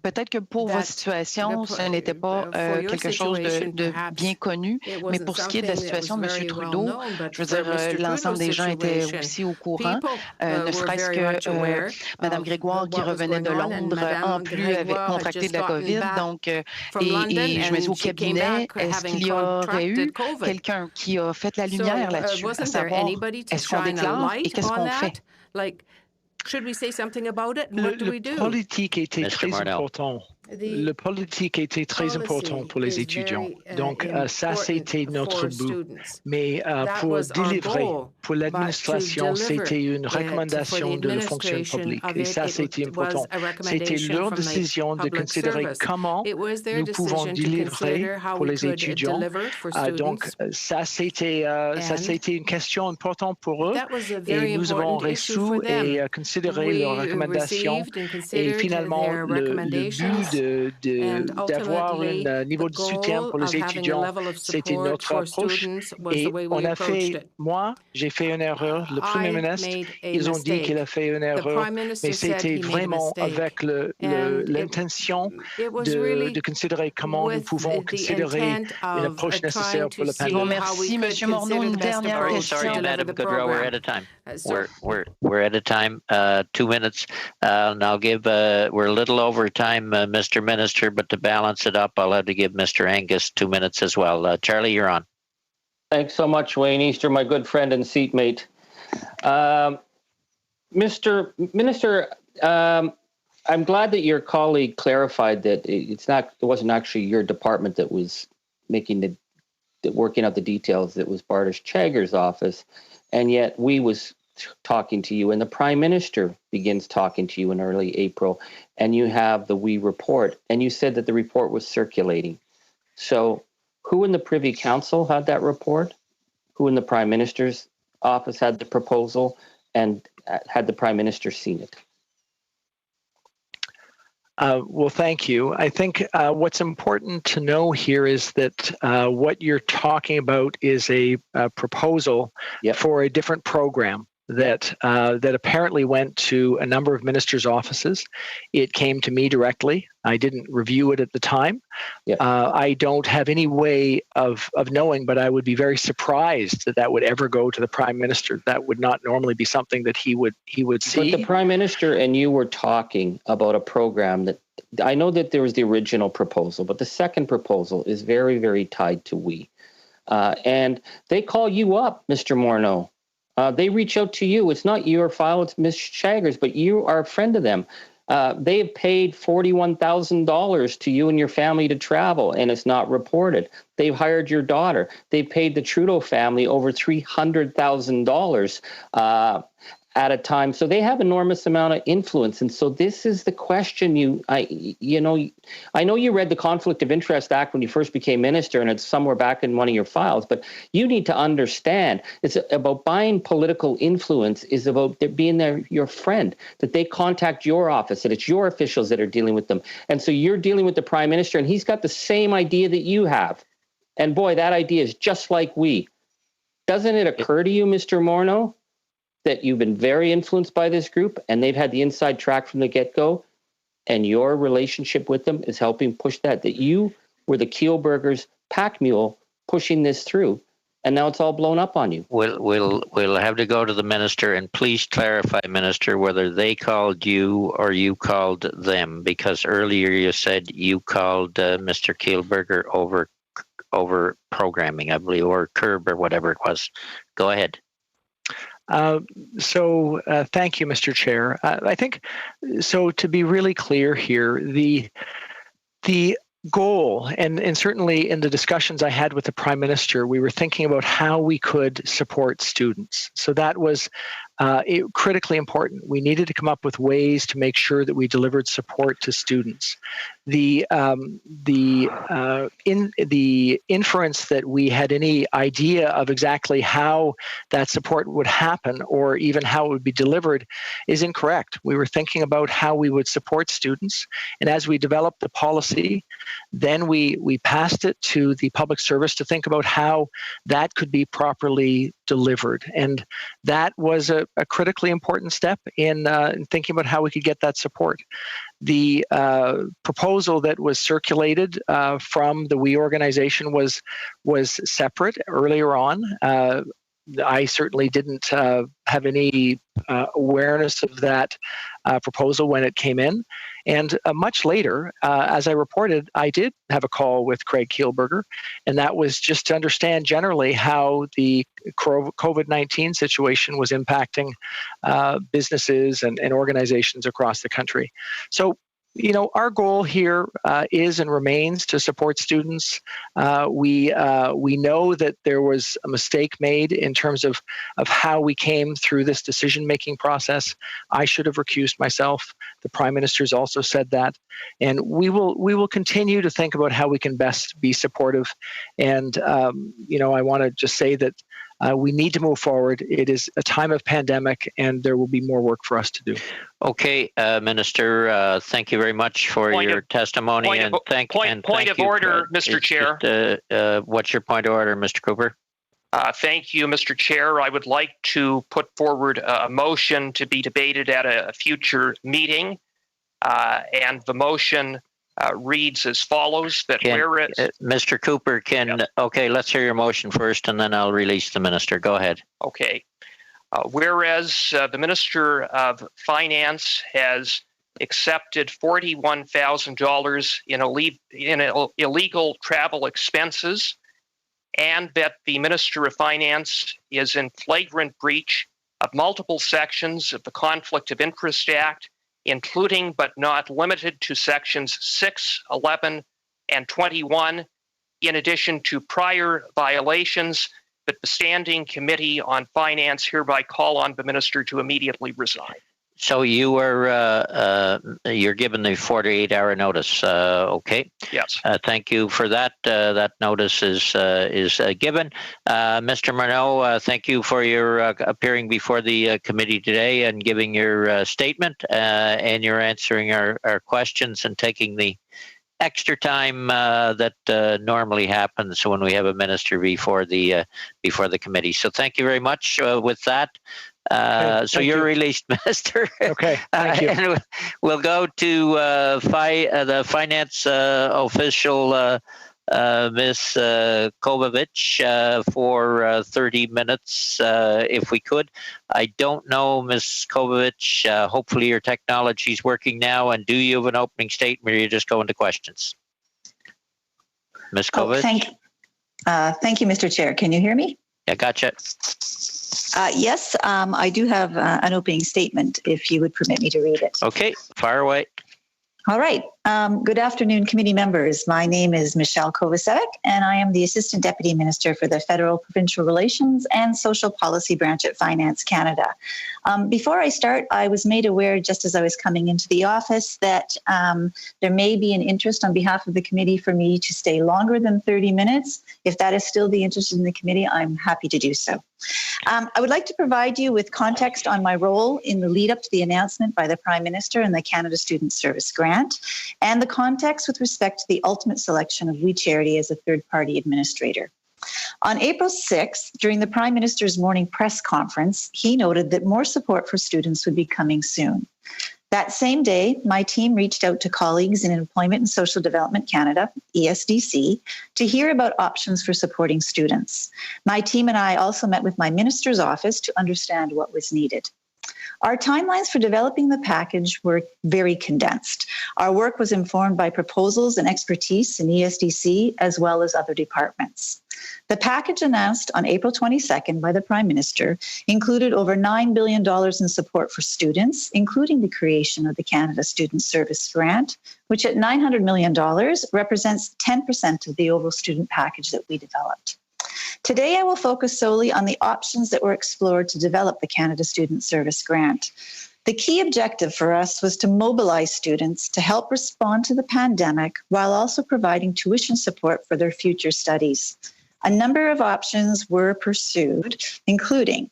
peut-être que pour votre situation, ce n'était pas quelque chose de bien connu, mais pour ce qui est de la situation de M. Trudeau, je veux dire, l'ensemble des gens étaient aussi au courant, ne serait-ce que Mme Grégoire, qui revenait de Londres, en plus, avait contracté de la COVID. Donc, et je me dis au cabinet, est-ce qu'il y aurait eu quelqu'un qui a fait la lumière là-dessus, à savoir, est-ce qu'on déclare et qu'est-ce qu'on fait? Should we say something about it? What do we do? Le politique était très important. Le politique était très important pour les étudiants. Donc, ça, c'était notre but. Mais pour délivrer, pour l'administration, c'était une recommandation de la fonction publique. Et ça, c'était important. C'était leur décision de considérer comment nous pouvons délivrer pour les étudiants. Donc, ça, c'était une question importante pour eux. Et nous avons reçu et considéré leurs recommandations. Et finalement, le but d'avoir un niveau de soutien pour les étudiants, c'était notre approche. Et on a fait, moi, j'ai fait une erreur. Le Premier ministre, ils ont dit qu'il a fait une erreur, mais c'était vraiment avec l'intention de considérer comment nous pouvons considérer une approche nécessaire pour la pandémie. Merci, M. Morneau. Une dernière question. Sorry, Madam Goodrow, we're out of time. We're out of time. 2 minutes. Now we're a little over time, Mr. Minister, but to balance it up, I'll have to give Mr. Angus 2 minutes as well. Charlie, you're on. Thanks so much, Wayne Easter, my good friend and seatmate. Mr. Minister, I'm glad that your colleague clarified that it wasn't actually your department that was working out the details. It was Bartosz Chagger's office, and yet we was talking to you, and the Prime Minister begins talking to you in early April, and you have the WE report, and you said that the report was circulating. So who in the Privy Council had that report? Who in the Prime Minister's office had the proposal, and had the Prime Minister seen it? Well, thank you. I think what's important to know here is that what you're talking about is a proposal for a different program that apparently went to a number of ministers' offices. It came to me directly. I didn't review it at the time. I don't have any way of knowing, but I would be very surprised that would ever go to the Prime Minister. That would not normally be something that he would see. But the Prime Minister and you were talking about a program that, I know that there was the original proposal, but the second proposal is very, very tied to WE. And they call you up, Mr. Morneau. They reach out to you. It's not your file, it's Ms. Chagger's, but you are a friend of them. They've paid $41,000 to you and your family to travel, and it's not reported. They've hired your daughter. They paid the Trudeau family over $300,000 at a time. So they have enormous amount of influence. And so this is the question I know you read the Conflict of Interest Act when you first became minister, and it's somewhere back in one of your files, but you need to understand it's about buying political influence is about being your friend, that they contact your office, that it's your officials that are dealing with them. And so you're dealing with the Prime Minister, and he's got the same idea that you have. And boy, that idea is just like WE. Doesn't it occur to you, Mr. Morneau, that you've been very influenced by this group and they've had the inside track from the get-go, and your relationship with them is helping push that you were the Kielburgers' pack mule pushing this through, and now it's all blown up on you. We'll have to go to the minister, and please clarify, Minister, whether they called you or you called them, because earlier you said you called Mr. Kielburger over programming, I believe, or curb or whatever it was. Go ahead. So thank you, Mr. Chair. I think, so to be really clear here, the goal, and certainly in the discussions I had with the Prime Minister, we were thinking about how we could support students. So that was critically important. We needed to come up with ways to make sure that we delivered support to students. The inference that we had any idea of exactly how that support would happen or even how it would be delivered is incorrect. We were thinking about how we would support students, and as we developed the policy, then we passed it to the public service to think about how that could be properly delivered. And that was a critically important step in thinking about how we could get that support. The proposal that was circulated from the WE organization was separate earlier on. I certainly didn't have any awareness of that proposal when it came in. And much later, as I reported, I did have a call with Craig Kielburger, and that was just to understand generally how the COVID-19 situation was impacting businesses and organizations across the country. So, you know, our goal here is and remains to support students. We know that there was a mistake made in terms of how we came through this decision-making process. I should have recused myself. The Prime Minister's also said that, and we will continue to think about how we can best be supportive. And you know, I want to just say that we need to move forward. It is a time of pandemic, and there will be more work for us to do. Okay, Minister, thank you very much for your testimony. Point of order, Mr. Chair. What's your point of order, Mr. Cooper? Thank you, Mr. Chair. I would like to put forward a motion to be debated at a future meeting, and the motion reads as follows: that whereas Mr. Cooper okay, let's hear your motion first, and then I'll release the minister. Go ahead. Okay. Whereas the Minister of Finance has accepted $41,000 in illegal travel expenses, and that the Minister of Finance is in flagrant breach of multiple sections of the Conflict of Interest Act, including but not limited to sections 6, 11, and 21, in addition to prior violations, that the Standing Committee on Finance hereby call on the Minister to immediately resign. So you are you're given the 48-hour notice. Okay. Yes. Thank you for that. That notice is given. Mr. Morneau, thank you for your appearing before the committee today and giving your statement, and you're answering our questions and taking the extra time that normally happens when we have a minister before the committee. So thank you very much. With that. So you're released, Minister. Okay, thank you. And we'll go to the finance official, Ms. Kovovich, for 30 minutes, if we could. I don't know, Ms. Kovovich, hopefully your technology is working now, and do you have an opening statement, or you just go into questions? Ms. Kovovich? Thank you, Mr. Chair. Can you hear me? Yeah, gotcha. Yes, I do have an opening statement, if you would permit me to read it. Okay, fire away. All right. Good afternoon, committee members. My name is Michelle Kovacevic, and I am the Assistant Deputy Minister for the Federal Provincial Relations and Social Policy Branch at Finance Canada. Before I start, I was made aware just as I was coming into the office that there may be an interest on behalf of the committee for me to stay longer than 30 minutes. If that is still the interest in the committee, I'm happy to do so. I would like to provide you with context on my role in the lead up to the announcement by the Prime Minister and the Canada Student Service Grant, and the context with respect to the ultimate selection of We Charity as a third-party administrator. On April 6th, during the Prime Minister's morning press conference, he noted that more support for students would be coming soon. That same day, my team reached out to colleagues in Employment and Social Development Canada, ESDC, to hear about options for supporting students. My team and I also met with my minister's office to understand what was needed. Our timelines for developing the package were very condensed. Our work was informed by proposals and expertise in ESDC as well as other departments. The package announced on April 22nd by the Prime Minister included over $9 billion in support for students, including the creation of the Canada Student Service Grant, which at $900 million represents 10% of the overall student package that we developed. Today, I will focus solely on the options that were explored to develop the Canada Student Service Grant. The key objective for us was to mobilize students to help respond to the pandemic while also providing tuition support for their future studies. A number of options were pursued, including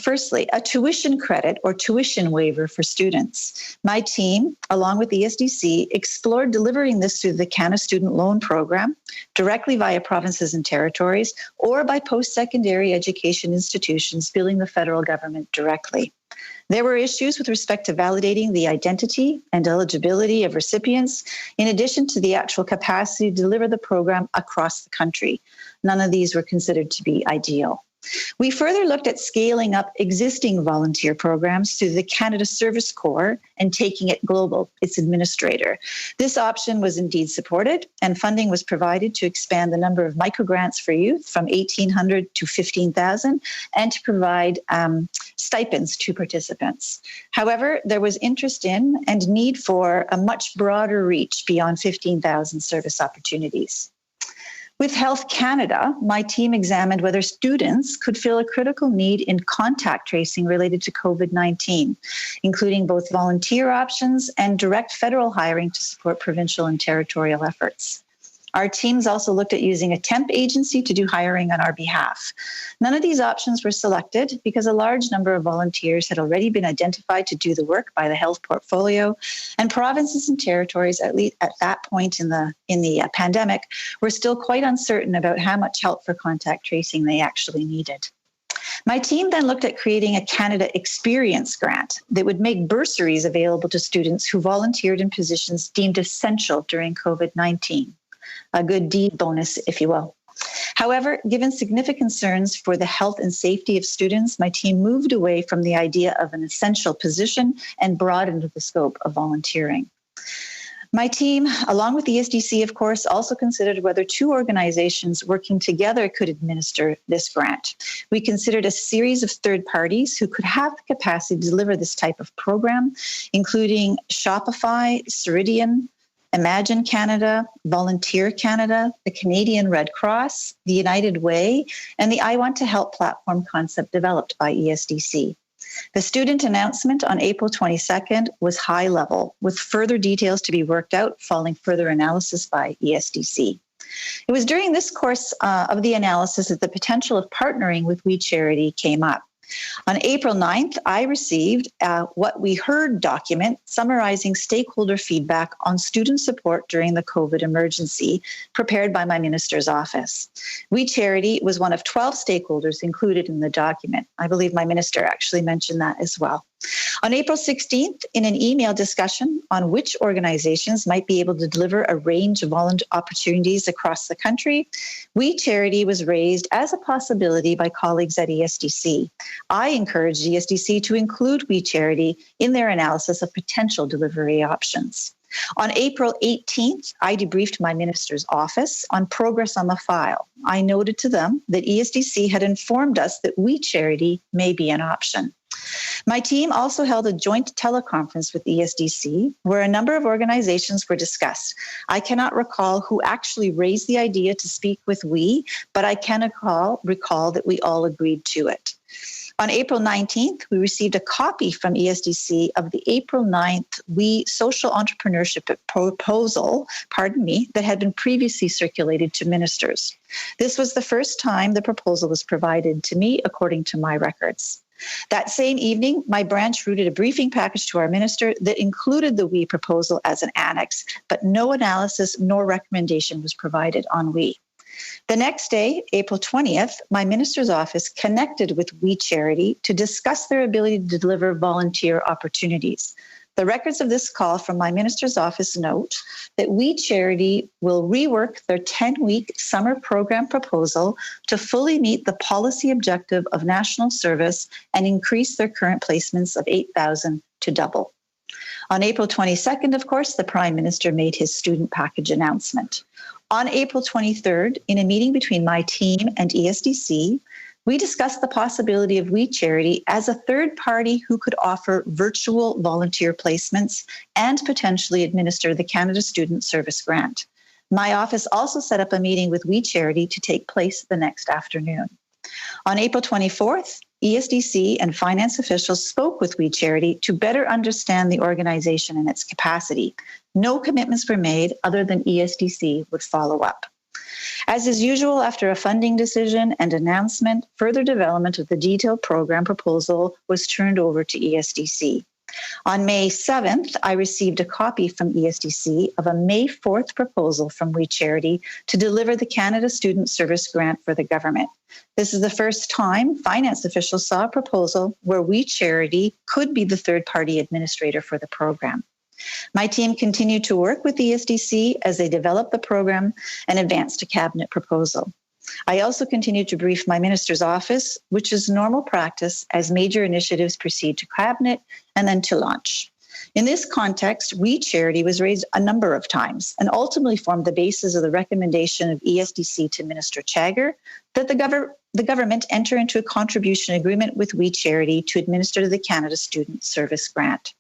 firstly, a tuition credit or tuition waiver for students. My team, along with ESDC, explored delivering this through the Canada Student Loan Program, directly via provinces and territories, or by post-secondary education institutions billing the federal government directly. There were issues with respect to validating the identity and eligibility of recipients, in addition to the actual capacity to deliver the program across the country. None of these were considered to be ideal. We further looked at scaling up existing volunteer programs through the Canada Service Corps and taking it global, its administrator. This option was indeed supported, and funding was provided to expand the number of microgrants for youth from 1,800 to 15,000 and to provide stipends to participants. However, there was interest in and need for a much broader reach beyond 15,000 service opportunities. With Health Canada, my team examined whether students could fill a critical need in contact tracing related to COVID-19, including both volunteer options and direct federal hiring to support provincial and territorial efforts. Our teams also looked at using a temp agency to do hiring on our behalf. None of these options were selected because a large number of volunteers had already been identified to do the work by the health portfolio, and provinces and territories, at least at that point in the pandemic, were still quite uncertain about how much help for contact tracing they actually needed. My team then looked at creating a Canada Experience Grant that would make bursaries available to students who volunteered in positions deemed essential during COVID-19. A good deed bonus, if you will. However, given significant concerns for the health and safety of students, my team moved away from the idea of an essential position and broadened the scope of volunteering. My team, along with the ESDC, of course, also considered whether two organizations working together could administer this grant. We considered a series of third parties who could have the capacity to deliver this type of program, including Shopify, Ceridian, Imagine Canada, Volunteer Canada, the Canadian Red Cross, the United Way, and the I Want to Help platform concept developed by ESDC. The student announcement on April 22nd was high level, with further details to be worked out following further analysis by ESDC. It was during this course of the analysis that the potential of partnering with We Charity came up. On April 9th, I received What We Heard document summarizing stakeholder feedback on student support during the COVID emergency, prepared by my minister's office. We Charity was one of 12 stakeholders included in the document. I believe my minister actually mentioned that as well. On April 16th, in an email discussion on which organizations might be able to deliver a range of volunteer opportunities across the country, We Charity was raised as a possibility by colleagues at ESDC. I encouraged ESDC to include We Charity in their analysis of potential delivery options. On April 18th, I debriefed my minister's office on progress on the file. I noted to them that ESDC had informed us that We Charity may be an option. My team also held a joint teleconference with ESDC where a number of organizations were discussed. I cannot recall who actually raised the idea to speak with We, but I can recall that we all agreed to it. On April 19th, we received a copy from ESDC of the April 9th We Social Entrepreneurship proposal, that had been previously circulated to ministers. This was the first time the proposal was provided to me, according to my records. That same evening, my branch routed a briefing package to our minister that included the We proposal as an annex, but no analysis nor recommendation was provided on We. The next day, April 20th, my minister's office connected with We Charity to discuss their ability to deliver volunteer opportunities. The records of this call from my minister's office note that We Charity will rework their 10-week summer program proposal to fully meet the policy objective of national service and increase their current placements of 8,000 to double. On April 22nd, of course, the Prime Minister made his student package announcement. On April 23rd, in a meeting between my team and ESDC, we discussed the possibility of We Charity as a third party who could offer virtual volunteer placements and potentially administer the Canada Student Service Grant. My office also set up a meeting with We Charity to take place the next afternoon. On April 24th, ESDC and finance officials spoke with We Charity to better understand the organization and its capacity. No commitments were made other than ESDC would follow up. As is usual, after a funding decision and announcement, further development of the detailed program proposal was turned over to ESDC. On May 7th, I received a copy from ESDC of a May 4th proposal from We Charity to deliver the Canada Student Service Grant for the government. This is the first time finance officials saw a proposal where We Charity could be the third-party administrator for the program. My team continued to work with the ESDC as they developed the program and advanced a cabinet proposal. I also continued to brief my minister's office, which is normal practice as major initiatives proceed to cabinet and then to launch. In this context, We Charity was raised a number of times and ultimately formed the basis of the recommendation of ESDC to Minister Chagger that the government enter into a contribution agreement with We Charity to administer the Canada Student Service Grant.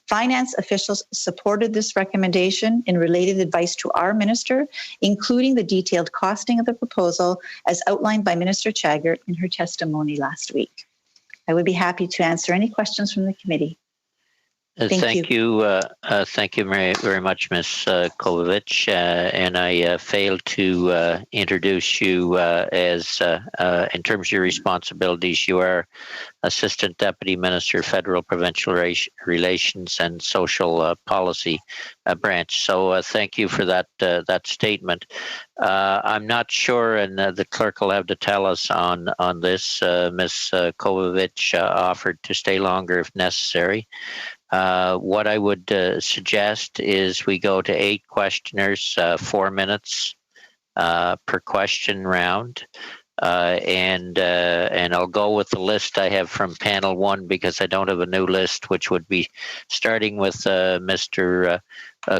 Finance officials supported this recommendation in related advice to our minister, including the detailed costing of the proposal as outlined by Minister Chagger in her testimony last week. I would be happy to answer any questions from the committee. Thank you very much, Ms. Kovovich. And I failed to introduce you as, in terms of your responsibilities, you are Assistant Deputy Minister, Federal Provincial Relations and Social Policy Branch. So thank you for that statement. I'm not sure, and the clerk will have to tell us on this. Ms. Kovovich offered to stay longer if necessary. What I would suggest is we go to 8 questioners, 4 minutes per question round. And I'll go with the list I have from panel 1 because I don't have a new list, which would be starting with Mr.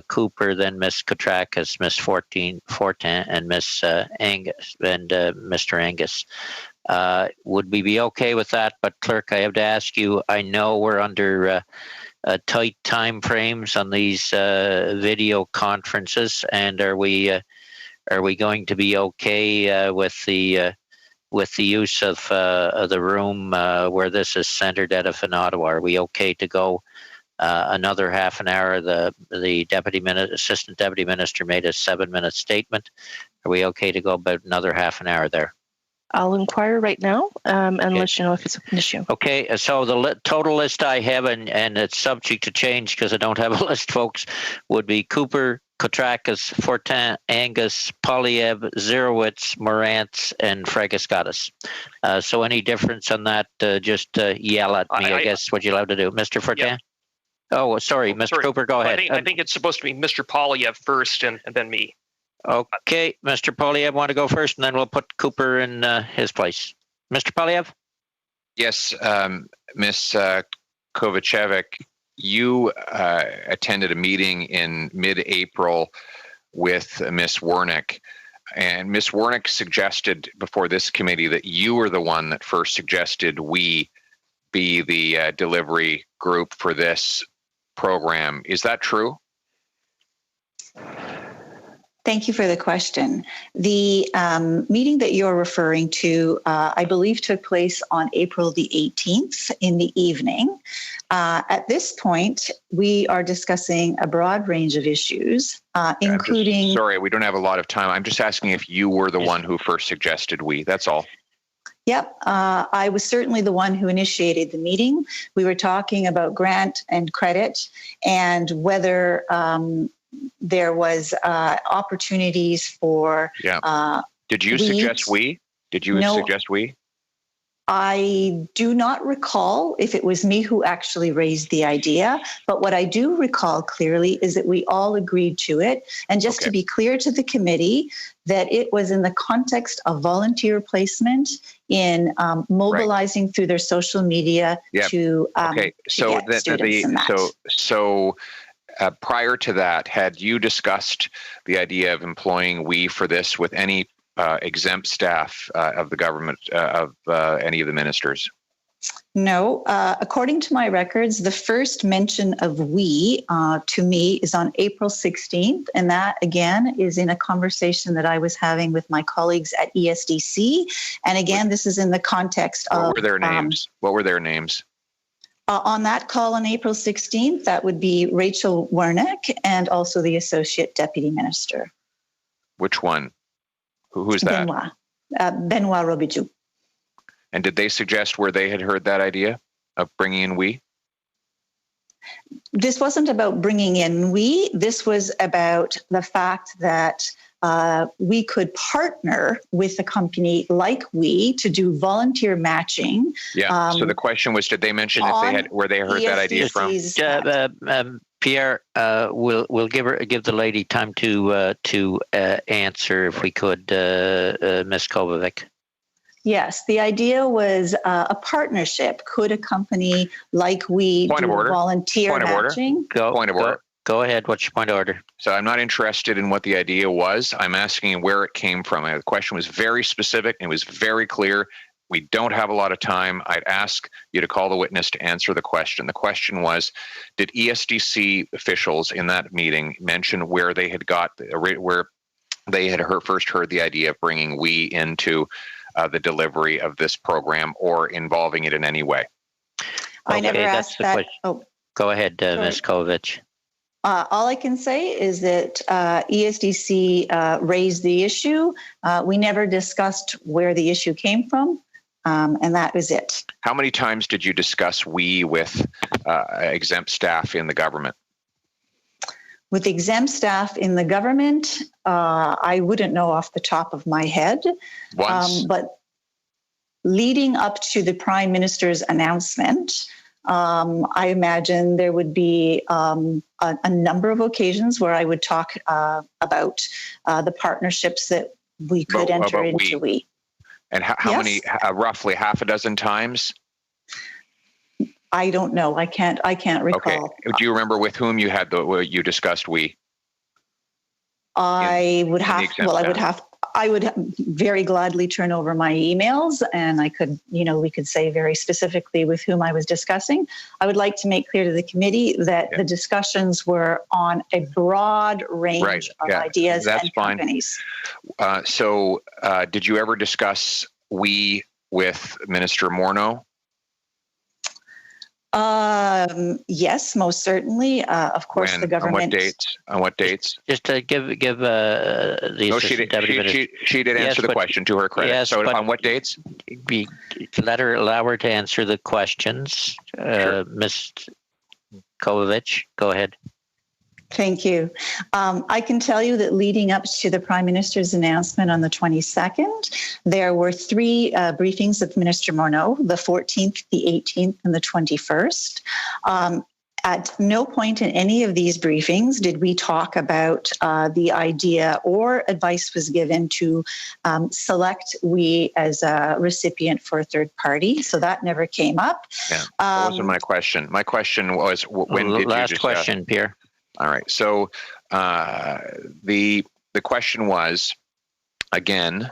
Cooper, then Ms. Katrakis, Ms. Fortin, and Ms. Angus, and Mr. Angus. Would we be okay with that? But clerk, I have to ask you, I know we're under tight time frames on these video conferences, and are we going to be okay with the use of the room where this is centered out of in Ottawa? Are we okay to go another half an hour? The Assistant Deputy Minister made a 7-minute statement. Are we okay to go about another half an hour there? I'll inquire right now and let you know if it's an issue. Okay, so the total list I have, and it's subject to change because I don't have a list, folks, would be Cooper, Katrakis, Fortin, Angus, Polyev, Zerowitz, Morantz, and Fragiskatis. So any difference on that, just yell at me, I guess, what you're allowed to do. Mr. Fortin? Yeah. Oh, sorry, Mr. Cooper, go ahead. I think it's supposed to be Mr. Polyev first and then me. Okay, Mr. Polyev, want to go first, and then we'll put Cooper in his place. Mr. Polyev? Yes, Ms. Kovacevic, you attended a meeting in mid-April with Ms. Wernick, and Ms. Wernick suggested before this committee that you were the one that first suggested we be the delivery group for this program. Is that true? Thank you for the question. The meeting that you're referring to, I believe, took place on April the 18th in the evening. At this point, we are discussing a broad range of issues, including... Sorry, we don't have a lot of time. I'm just asking if you were the one who first suggested we. That's all. Yep, I was certainly the one who initiated the meeting. We were talking about grant and credit and whether... there was opportunities for... Did you suggest we? Did you suggest we? I do not recall if it was me who actually raised the idea, but what I do recall clearly is that we all agreed to it. And just to be clear to the committee, that it was in the context of volunteer placement in mobilizing through their social media to so get students in that. So prior to that, had you discussed the idea of employing we for this with any exempt staff of the government, of any of the ministers? No. According to my records, the first mention of we to me is on April 16th. And that, again, is in a conversation that I was having with my colleagues at ESDC. And again, this is in the context of... What were their names? What were their names? On that call on April 16th, that would be Rachel Wernick and also the Associate Deputy Minister. Which one? Who's that? Benoit Robidoux. And did they suggest where they had heard that idea of bringing in we? This wasn't about bringing in we. This was about the fact that we could partner with a company like we to do volunteer matching. Yeah. So the question was, did they mention if they had where they heard that idea from? Pierre, we'll give the lady time to answer if we could, Ms. Kovacic. Yes, the idea was a partnership. Could a company like we do volunteer matching? Point of order. Go ahead. What's your point of order? So I'm not interested in what the idea was. I'm asking where it came from. The question was very specific. It was very clear. We don't have a lot of time. I'd ask you to call the witness to answer the question. The question was, did ESDC officials in that meeting mention where they had first heard the idea of bringing we into the delivery of this program or involving it in any way? I never asked that. Oh, go ahead, Ms. Kovacic. All I can say is that ESDC raised the issue. We never discussed where the issue came from, and that was it. How many times did you discuss we with exempt staff in the government? With exempt staff in the government, I wouldn't know off the top of my head. Once? But leading up to the Prime Minister's announcement, I imagine there would be a number of occasions where I would talk about the partnerships that we could enter into. We. And how many? Roughly half a dozen times. I don't know. I can't recall. Okay. Do you remember with whom you had you discussed we? I would very gladly turn over my emails, and I could, we could say very specifically with whom I was discussing. I would like to make clear to the committee that the discussions were on a broad range of ideas and companies. So did you ever discuss we with Minister Morneau? Yes, most certainly. Of course, the government. On what dates? Just to give the assistant deputy minister. She did answer the question, to her credit. Yes, so on what dates? Allow her to answer the questions. Sure. Ms. Kovacic, go ahead. Thank you. I can tell you that leading up to the Prime Minister's announcement on the 22nd, there were three briefings of Minister Morneau, the 14th, the 18th, and the 21st. At no point in any of these briefings did we talk about the idea or advice was given to select we as a recipient for a third party. So that never came up. Yeah, that wasn't my question. My question was, when did you last question, Pierre? All right. So the question was, again,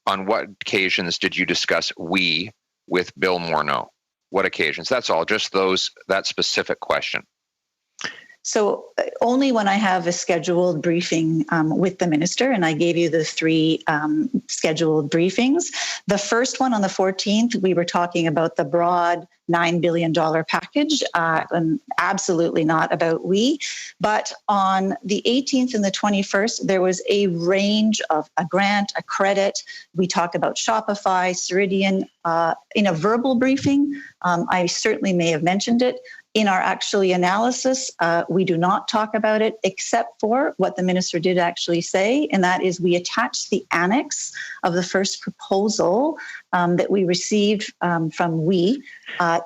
on what occasions did you discuss we with Bill Morneau? What occasions? That's all. Just that specific question. So only when I have a scheduled briefing with the minister, and I gave you the three scheduled briefings. The first one on the 14th, we were talking about the broad $9 billion package, and absolutely not about we. But on the 18th and the 21st, there was a range of a grant, a credit. We talked about Shopify, Ceridian. In a verbal briefing, I certainly may have mentioned it. In our actually analysis, we do not talk about it except for what the minister did actually say, and that is we attached the annex of the first proposal that we received from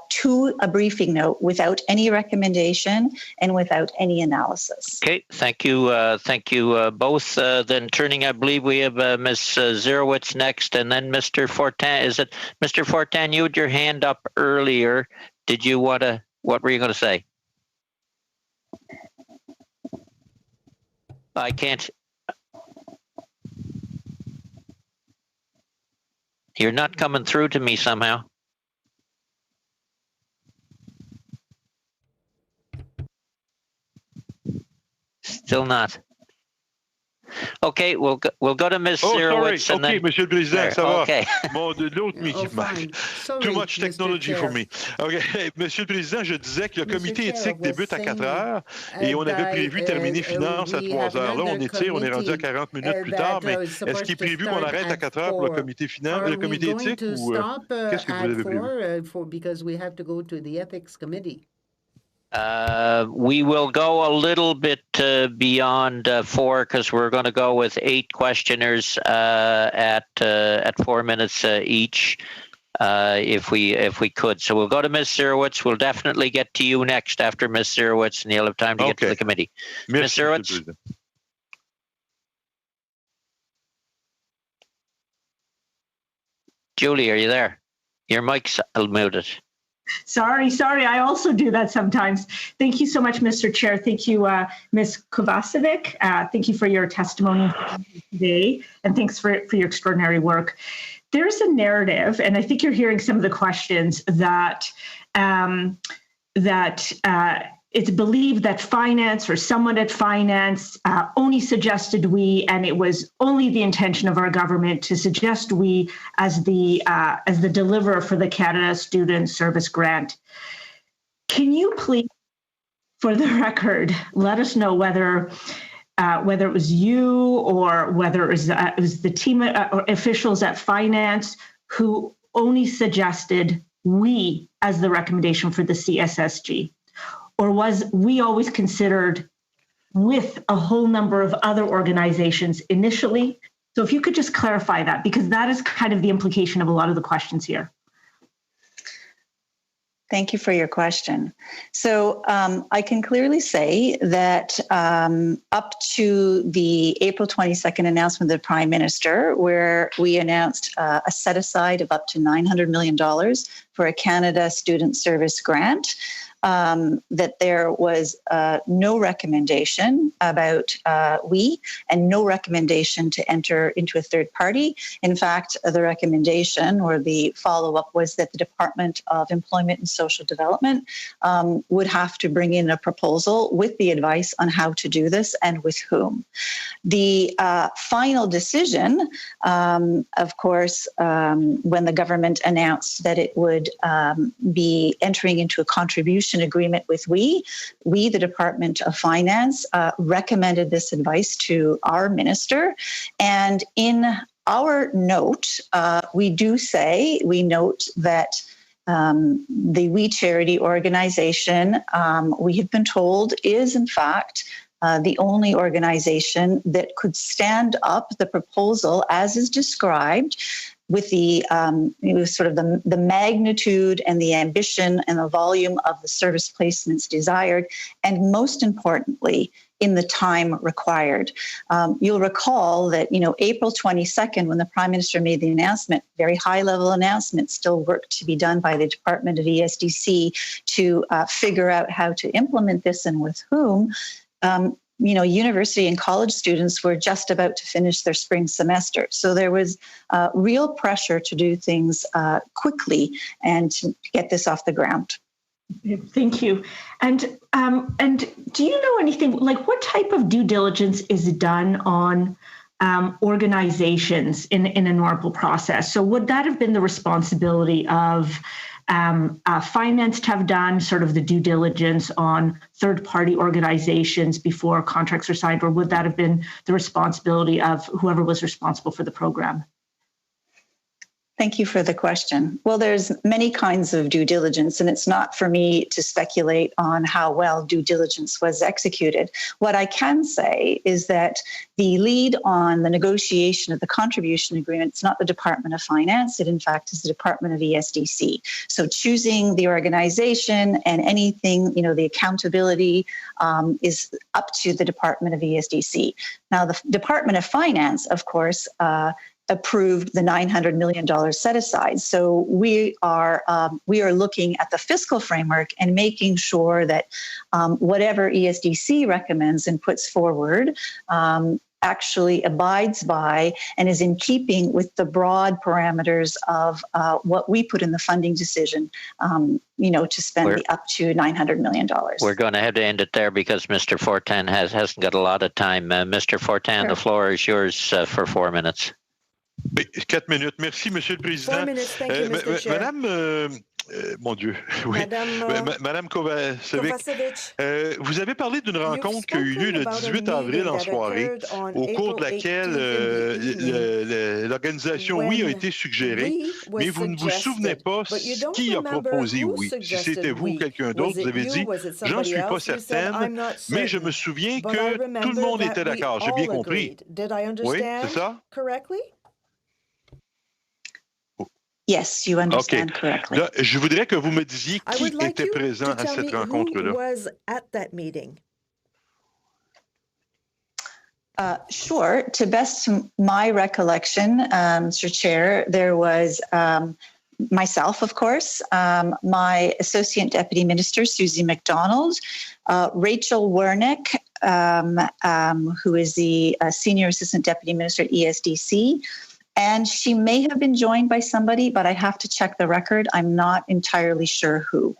to a briefing note without any recommendation and without any analysis. Okay, thank you both. Then turning, I believe we have Ms. Zerowitz next, and then Mr. Fortin. Is it Mr. Fortin? You had your hand up earlier. Did you want to? What were you going to say? I can't. You're not coming through to me somehow. Still not. Okay, we'll go to Ms. Zerowitz. Sorry. Okay, Monsieur le Président, ça va. Okay. Bon, l'autre Too much technology for me. Okay. Monsieur le Président, je disais que le comité éthique débute à 4 heures et on avait prévu terminer finance à 3 heures. Là, on étire, on est rendu à 40 minutes plus tard, mais est-ce qu'il est prévu qu'on arrête à 4 heures pour le comité éthique ou qu'est-ce que vous avez prévu? Because we have to go to the ethics committee. We will go a little bit beyond 4 because we're going to go with 8 questioners at 4 minutes each, if we could. So we'll go to Ms. Zerowitz. We'll definitely get to you next after Ms. Zerowitz, and you'll have time to get to the committee. Ms. Zerowitz. Julie, are you there? Your mic's muted. Sorry. I also do that sometimes. Thank you so much, Mr. Chair. Thank you, Ms. Kovacevic. Thank you for your testimony today, and thanks for your extraordinary work. There's a narrative, and I think you're hearing some of the questions that it's believed that finance or someone at finance only suggested we, and it was only the intention of our government to suggest we as the deliverer for the Canada Student Service Grant. Can you please, for the record, let us know whether it was you or whether it was the team or officials at finance who only suggested we as the recommendation for the CSSG? Or was we always considered with a whole number of other organizations initially? So if you could just clarify that, because that is kind of the implication of a lot of the questions here. Thank you for your question. So I can clearly say that up to the April 22nd announcement of the Prime Minister, where we announced a set aside of up to $900 million for a Canada Student Service Grant, that there was no recommendation about and no recommendation to enter into a third party. In fact, the recommendation or the follow-up was that the Department of Employment and Social Development would have to bring in a proposal with the advice on how to do this and with whom. The final decision, of course, when the government announced that it would be entering into a contribution agreement with we, the Department of Finance, recommended this advice to our minister. And in our note, we note that the We Charity organization, we have been told, is in fact the only organization that could stand up the proposal as is described with the sort of the magnitude and the ambition and the volume of the service placements desired, and most importantly, in the time required. You'll recall that, April 22nd, when the Prime Minister made the announcement, very high-level announcement, still work to be done by the Department of ESDC to figure out how to implement this and with whom. University and college students were just about to finish their spring semester. So there was real pressure to do things quickly and to get this off the ground. Thank you. And do you know anything, like what type of due diligence is done on organizations in a normal process? So would that have been the responsibility of finance to have done sort of the due diligence on third-party organizations before contracts are signed, or would that have been the responsibility of whoever was responsible for the program? Thank you for the question. Well, there's many kinds of due diligence, and it's not for me to speculate on how well due diligence was executed. What I can say is that the lead on the negotiation of the contribution agreement is not the Department of Finance. It, in fact, is the Department of ESDC. So choosing the organization and anything, the accountability is up to the Department of ESDC. Now, the Department of Finance, of course, approved the $900 million set aside. So we are looking at the fiscal framework and making sure that whatever ESDC recommends and puts forward actually abides by and is in keeping with the broad parameters of what we put in the funding decision, to spend up to $900 million. We're going to have to end it there because Mr. Fortin hasn't got a lot of time. Mr. Fortin, sure. The floor is yours for 4 minutes. 4 minutes. Merci, Monsieur le Président. 4 minutes. Thank you, Mr. Chair. Madame, mon Dieu, oui. Madame Kovacevic, vous avez parlé d'une rencontre qui a eu lieu le 18 avril en soirée, au cours de laquelle l'organisation Oui a été suggérée, mais vous ne vous souvenez pas qui a proposé Oui. Si c'était vous ou quelqu'un d'autre, vous avez dit « J'en suis pas certaine, mais je me souviens que tout le monde était d'accord. » J'ai bien compris. Oui, c'est ça? Yes, you understand correctly. Là, je voudrais que vous me disiez qui était présent à cette rencontre-là. Sure. To best my recollection, Mr. Chair, there was myself, of course, my Associate Deputy Minister, Susie MacDonald, Rachel Wernick, who is the Senior Assistant Deputy Minister at ESDC, and she may have been joined by somebody, but I have to check the record. I'm not entirely sure who.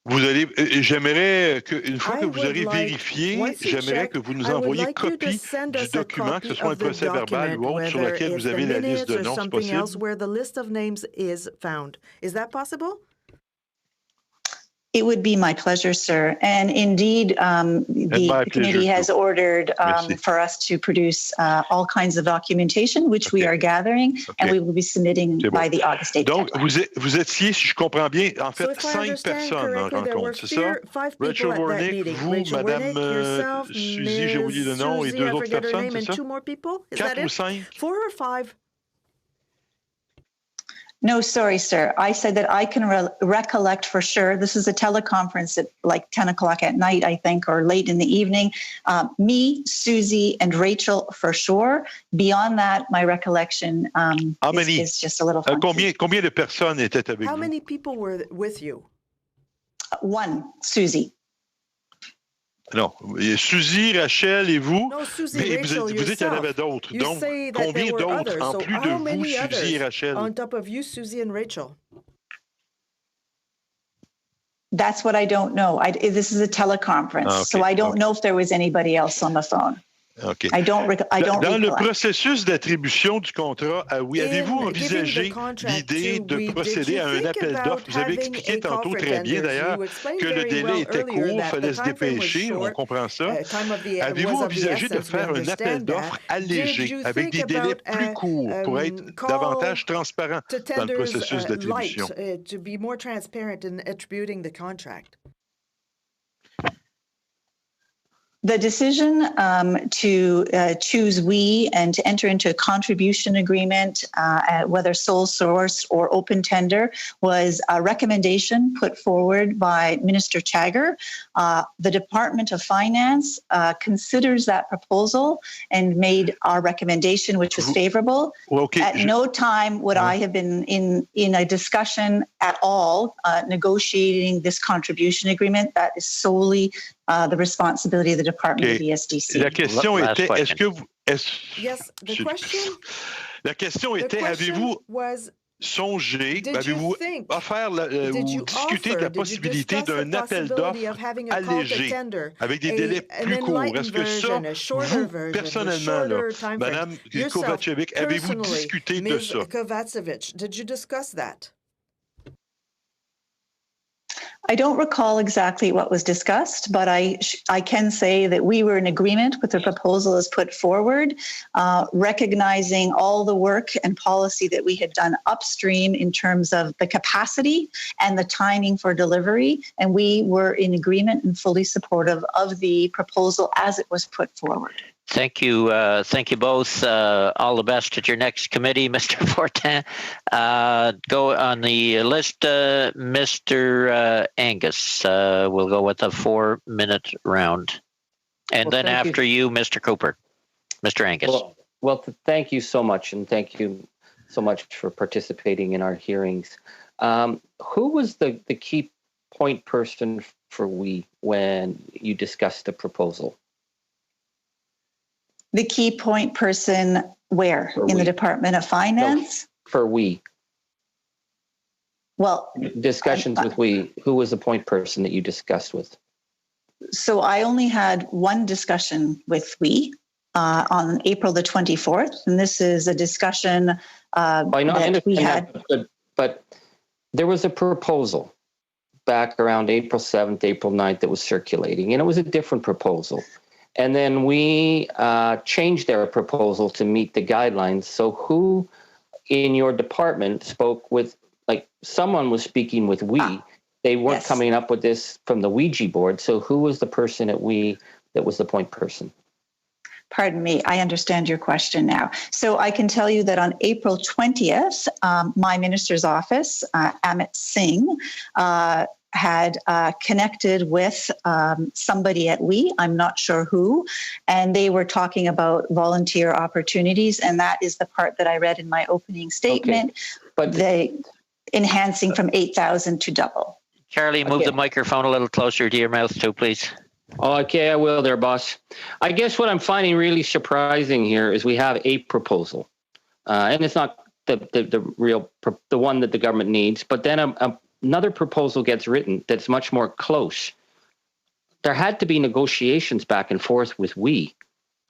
J'aimerais qu'une fois que vous aurez vérifié, j'aimerais que vous nous envoyiez copie du document, que ce soit un procès verbal ou autre, sur lequel vous avez la liste de noms, c'est possible? Where the list of names is found. Is that possible? It would be my pleasure, sir. And indeed, the committee has ordered for us to produce all kinds of documentation, which we are gathering, and we will be submitting by the August 8th Donc, vous étiez, si je comprends bien, en fait, 5 personnes en rencontre, c'est ça? Rachel Wernick, vous, Madame Suzy, j'ai oublié le nom, et 2 autres personnes, c'est ça? 4 ou 5? 4 or 5? No, sorry, sir. I said that I can recollect for sure. This is a teleconference at like 10 o'clock at night, I think, or late in the evening. Me, Susie, and Rachel for sure. Beyond that, my recollection is just a little funky. Combien de personnes étaient avec vous? How many people were with you? 1, Susie. Non, Suzy, Rachel et vous, no, Susie, mais Rachel, vous dites qu'il y en avait d'autres. Donc, combien d'autres en plus de vous, Suzy et Rachel? On top of you, Susie and Rachel. That's what I don't know. This is a teleconference, so I don't know if there was anybody else on the phone. Okay. Dans le processus d'attribution du contrat à Oui, avez-vous envisagé l'idée de procéder à un appel d'offres? Vous avez expliqué tantôt très bien d'ailleurs que le délai était court, il fallait se dépêcher, on comprend ça. Avez-vous envisagé de faire un appel d'offres allégé, avec des délais plus courts pour être davantage transparent dans le processus d'attribution? To be more transparent in attributing the contract. The decision to choose We and to enter into a contribution agreement, whether sole source or open tender, was a recommendation put forward by Minister Chagger. The Department of Finance considers that proposal and made our recommendation, which was favorable. At no time would I have been in a discussion at all negotiating this contribution agreement. That is solely the responsibility of the Department of ESDC. La question était, est-ce que vous... Yes, the question... La question était, avez-vous songé, avez-vous offert ou discuté de la possibilité d'un appel d'offres allégé, avec des délais plus courts? Est-ce que ça, vous, personnellement, là, Madame Kovacevic, avez-vous discuté de ça? Kovacevic, did you discuss that? I don't recall exactly what was discussed, but I can say that we were in agreement with the proposal as put forward, recognizing all the work and policy that we had done upstream in terms of the capacity and the timing for delivery. And we were in agreement and fully supportive of the proposal as it was put forward. Thank you. Thank you both. All the best at your next committee, Mr. Fortin. Go on the list, Mr. Angus. We'll go with a 4-minute round. And then after you, Mr. Cooper. Mr. Angus. Well, thank you so much. And thank you so much for participating in our hearings. Who was the key point person for we when you discussed the proposal? The key point person where? In the Department of Finance? No, for we. Well, discussions with we. Who was the point person that you discussed with? So I only had one discussion with we on April the 24th, and this is a discussion that we had. But there was a proposal back around April 7th, April 9th that was circulating, and it was a different proposal. And then we changed our proposal to meet the guidelines. So who in your department spoke with, like someone was speaking with we, they weren't coming up with this from the Ouija board. So who was the person at we that was the point person? Pardon me, I understand your question now. So I can tell you that on April 20th, my minister's office, Amit Singh, had connected with somebody at we, I'm not sure who, and they were talking about volunteer opportunities, and that is the part that I read in my opening statement, but the enhancing from 8,000 to double. Charlie, move the microphone a little closer to your mouth too, please. Okay, I will there, boss. I guess what I'm finding really surprising here is we have a proposal, and it's not the real, the one that the government needs, but then another proposal gets written that's much more close. There had to be negotiations back and forth with we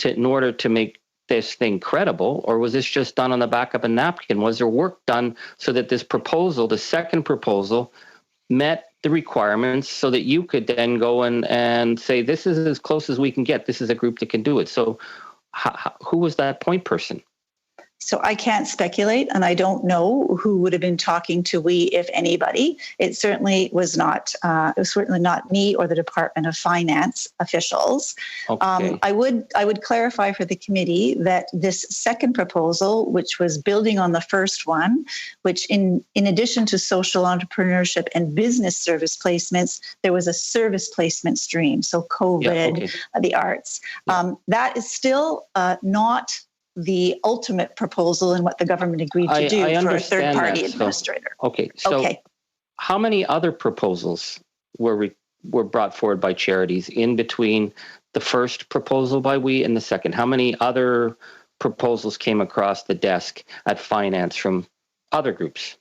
in order to make this thing credible, or was this just done on the back of a napkin? Was there work done so that this proposal, the second proposal, met the requirements so that you could then go and say, this is as close as we can get. This is a group that can do it. So who was that point person? So I can't speculate, and I don't know who would have been talking to we, if anybody. It certainly was not. It was certainly not me or the Department of Finance officials. Okay. I would clarify for the committee that this second proposal, which was building on the first one, which in addition to social entrepreneurship and business service placements, there was a service placement stream. So COVID, the arts. That is still not the ultimate proposal and what the government agreed to do for a third-party administrator. So how many other proposals were brought forward by charities in between the first proposal by we and the second? How many other proposals came across the desk at finance from other groups?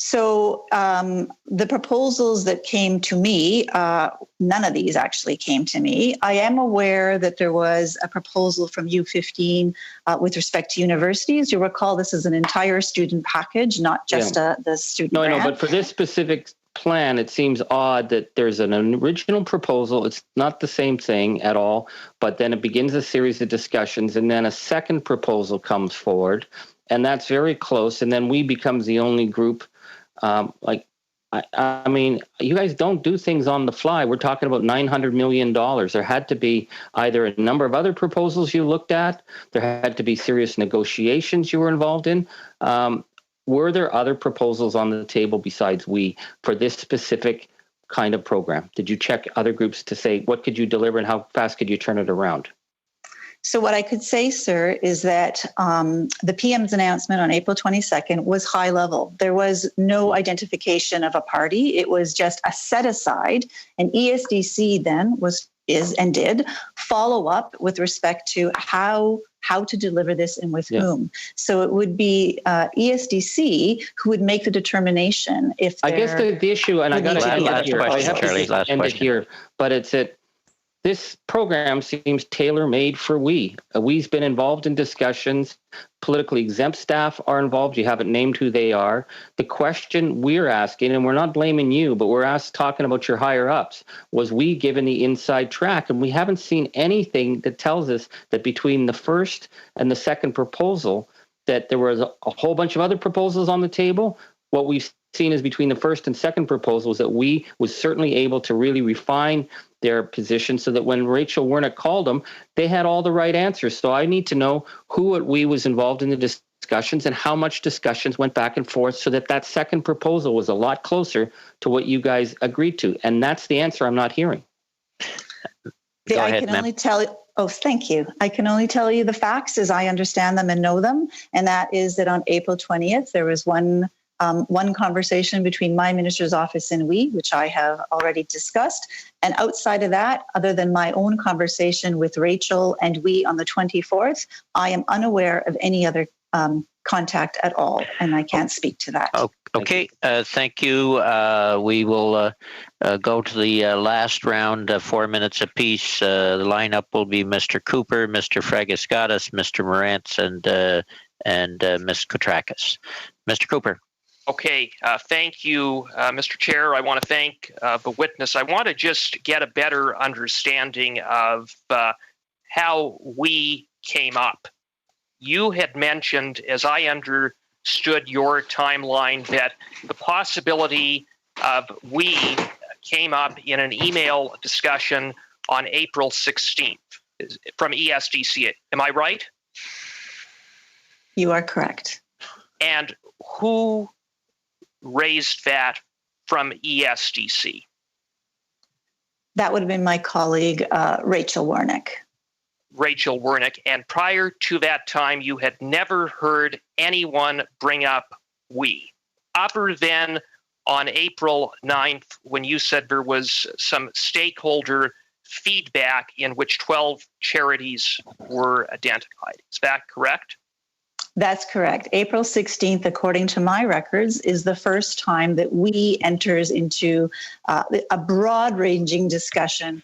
So the proposals that came to me, none of these actually came to me. I am aware that there was a proposal from U15 with respect to universities. You'll recall this is an entire student package, not just the student grant. No, but for this specific plan, it seems odd that there's an original proposal. It's not the same thing at all, but then it begins a series of discussions, and then a second proposal comes forward, and that's very close, and then we becomes the only group. I mean, you guys don't do things on the fly. We're talking about $900 million. There had to be either a number of other proposals you looked at. There had to be serious negotiations you were involved in. Were there other proposals on the table besides we for this specific kind of program? Did you check other groups to say, what could you deliver and how fast could you turn it around? So what I could say, sir, is that the PM's announcement on April 22nd was high level. There was no identification of a party. It was just a set aside. And ESDC then did follow up with respect to how to deliver this and with whom. So it would be ESDC who would make the determination if I guess the issue, and I got to end it here, but it's This program seems tailor-made for we. We's been involved in discussions. Politically exempt staff are involved. You haven't named who they are. The question we're asking, and we're not blaming you, but we're talking about your higher-ups, was we given the inside track? And we haven't seen anything that tells us that between the first and the second proposal, that there was a whole bunch of other proposals on the table. What we've seen is between the first and second proposals that we was certainly able to really refine their position so that when Rachel Wernick called them, they had all the right answers. So I need to know who at we was involved in the discussions and how much discussions went back and forth so that that second proposal was a lot closer to what you guys agreed to. And that's the answer I'm not hearing. I can only tell you. Oh, thank you. I can only tell you the facts as I understand them and know them. And that is that on April 20th, there was one conversation between my minister's office and we, which I have already discussed. And outside of that, other than my own conversation with Rachel and we on the 24th, I am unaware of any other contact at all, and I can't speak to that. Okay, thank you. We will go to the last round, 4 minutes apiece. The lineup will be Mr. Cooper, Mr. Fragiskatis, Mr. Morantz, and Ms. Kotrakis. Mr. Cooper. Okay, thank you, Mr. Chair. I want to thank the witness. I want to just get a better understanding of how we came up. You had mentioned, as I understood your timeline, that the possibility of we came up in an email discussion on April 16th from ESDC. Am I right? You are correct. And who raised that from ESDC? That would have been my colleague, Rachel Wernick. Rachel Wernick. And prior to that time, you had never heard anyone bring up we, other than on April 9th, when you said there was some stakeholder feedback in which 12 charities were identified. Is that correct? That's correct. April 16th, according to my records, is the first time that we enters into a broad-ranging discussion.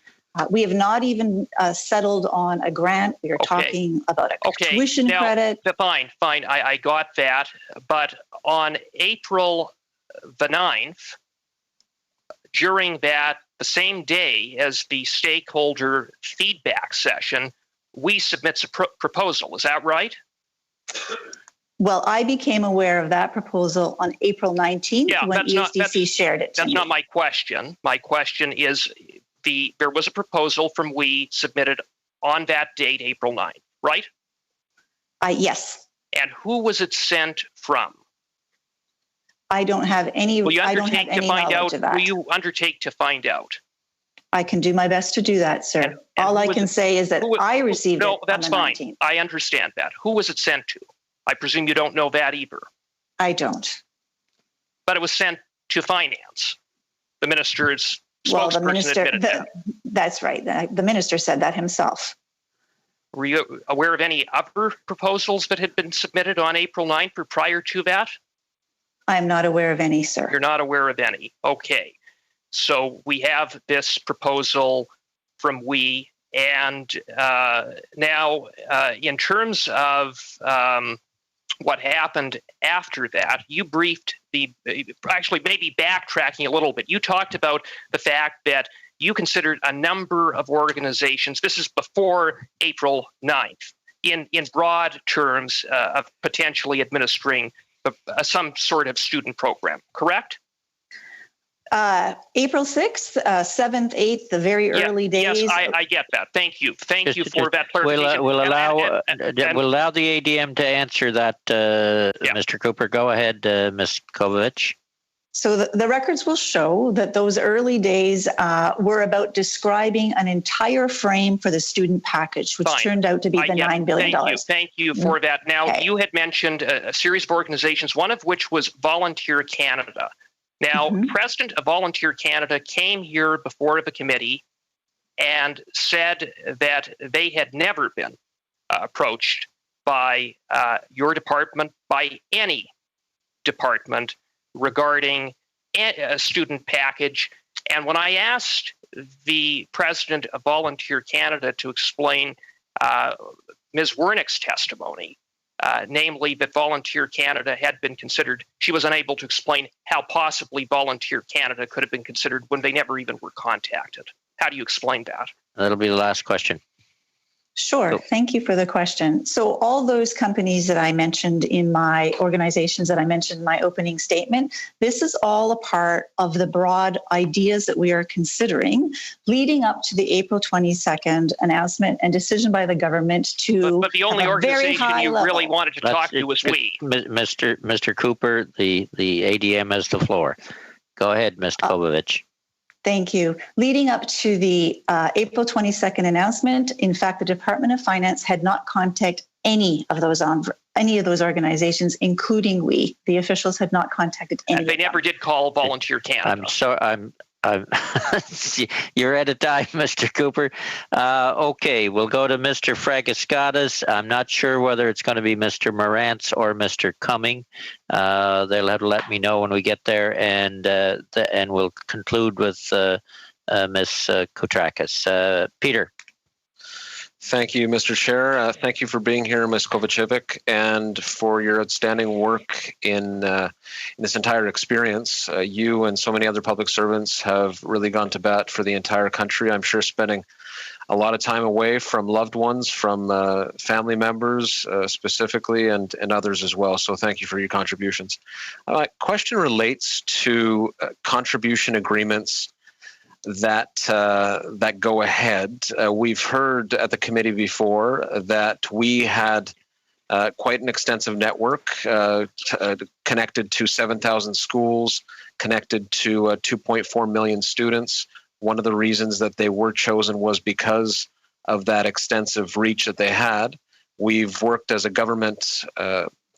We have not even settled on a grant. We are talking about a tuition credit. Fine. I got that. But on April the 9th, during that, the same day as the stakeholder feedback session, we submit a proposal. Is that right? Well, I became aware of that proposal on April 19th when ESDC shared it to me. That's not my question. My question is, there was a proposal from we submitted on that date, April 9th, right? Yes. And who was it sent from? I don't have any. Will you undertake to find out? Will you undertake to find out? I can do my best to do that, sir. And all I can say is that I received it on the 19th. No, that's fine. I understand that. Who was it sent to? I presume you don't know that either. I don't. But it was sent to finance. The minister's spokesperson admitted that. That's right. The minister said that himself. Were you aware of any other proposals that had been submitted on April 9th or prior to that? I am not aware of any, sir. You're not aware of any. Okay. So we have this proposal from we, and now in terms of what happened after that, you briefed actually maybe backtracking a little bit, you talked about the fact that you considered a number of organizations, this is before April 9th, in broad terms of potentially administering some sort of student program, correct? April 6th, 7th, 8th, the very early days. Yes, I get that. Thank you. Thank you for that clarification. We'll allow the ADM to answer that, Mr. Cooper. Go ahead, Ms. Kovich. So the records will show that those early days were about describing an entire frame for the student package, which turned out to be the $9 billion. Thank you for that. Now, you had mentioned a series of organizations, one of which was Volunteer Canada. Now, President of Volunteer Canada came here before the committee and said that they had never been approached by your department, by any department, regarding a student package. And when I asked the president of Volunteer Canada to explain Ms. Wernick's testimony, namely that Volunteer Canada had been considered. She was unable to explain how possibly Volunteer Canada could have been considered when they never even were contacted. How do you explain that? That'll be the last question. Sure. Thank you for the question. So all those companies that I mentioned in my organizations that I mentioned in my opening statement, this is all a part of the broad ideas that we are considering leading up to the April 22nd announcement and decision by the government to But the only organization you really wanted to talk to was we. Mr. Cooper, the ADM has the floor. Go ahead, Mr. Kovovich. Thank you. Leading up to the April 22nd announcement, in fact, the Department of Finance had not contacted any of those organizations, including we. The officials had not contacted any. They never did call Volunteer Canada. I'm sorry. You're out of time, Mr. Cooper. Okay, we'll go to Mr. Fragaskatas. I'm not sure whether it's going to be Mr. Morantz or Mr. Cumming. They'll have to let me know when we get there, and we'll conclude with Ms. Koutrakis. Peter. Thank you, Mr. Chair. Thank you for being here, Ms. Kovacevic, and for your outstanding work in this entire experience. You and so many other public servants have really gone to bat for the entire country. I'm sure spending a lot of time away from loved ones, from family members specifically, and others as well. So thank you for your contributions. My question relates to contribution agreements that go ahead. We've heard at the committee before that we had quite an extensive network connected to 7,000 schools, connected to 2.4 million students. One of the reasons that they were chosen was because of that extensive reach that they had. We've worked as a government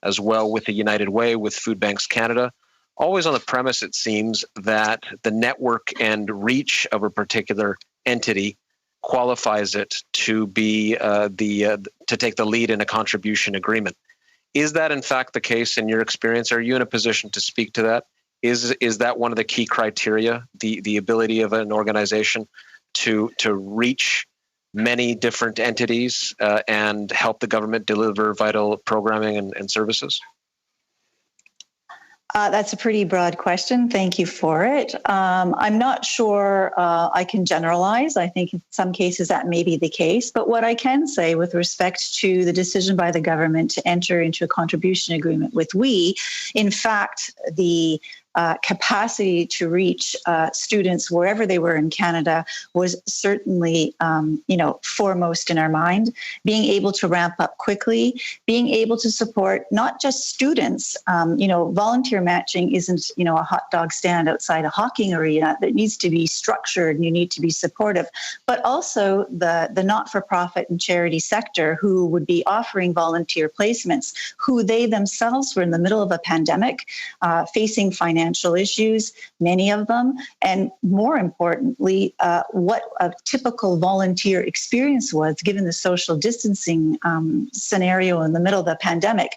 as well with the United Way, with Food Banks Canada, always on the premise, it seems, that the network and reach of a particular entity qualifies it to be to take the lead in a contribution agreement. Is that in fact the case in your experience? Are you in a position to speak to that? Is that one of the key criteria, the ability of an organization to reach many different entities and help the government deliver vital programming and services? That's a pretty broad question. Thank you for it. I'm not sure I can generalize. I think in some cases that may be the case. But what I can say with respect to the decision by the government to enter into a contribution agreement with we, in fact, the capacity to reach students wherever they were in Canada was certainly, foremost in our mind. Being able to ramp up quickly, being able to support not just students. Volunteer matching isn't, a hot dog stand outside a hockey arena. That needs to be structured, and you need to be supportive. But also the not-for-profit and charity sector, who would be offering volunteer placements, who they themselves were in the middle of a pandemic, facing financial issues, many of them, and more importantly, what a typical volunteer experience was given the social distancing scenario in the middle of the pandemic,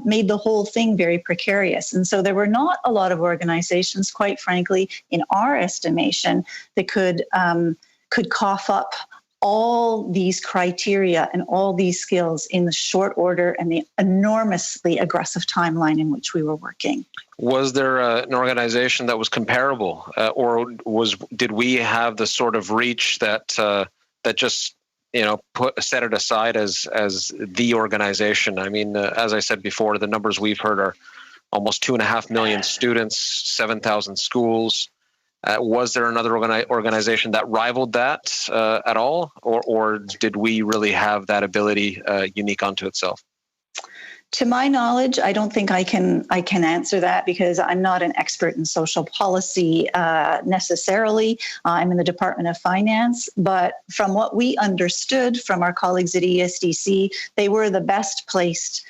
made the whole thing very precarious. And so there were not a lot of organizations, quite frankly, in our estimation, that could cough up all these criteria and all these skills in the short order and the enormously aggressive timeline in which we were working. Was there an organization that was comparable, or did we have the sort of reach that just set it aside as the organization? I mean, as I said before, the numbers we've heard are almost 2.5 million students, 7,000 schools. Was there another organization that rivaled that at all, or did we really have that ability unique unto itself? To my knowledge, I don't think I can answer that because I'm not an expert in social policy necessarily. I'm in the Department of Finance, but from what we understood from our colleagues at ESDC, they were the best placed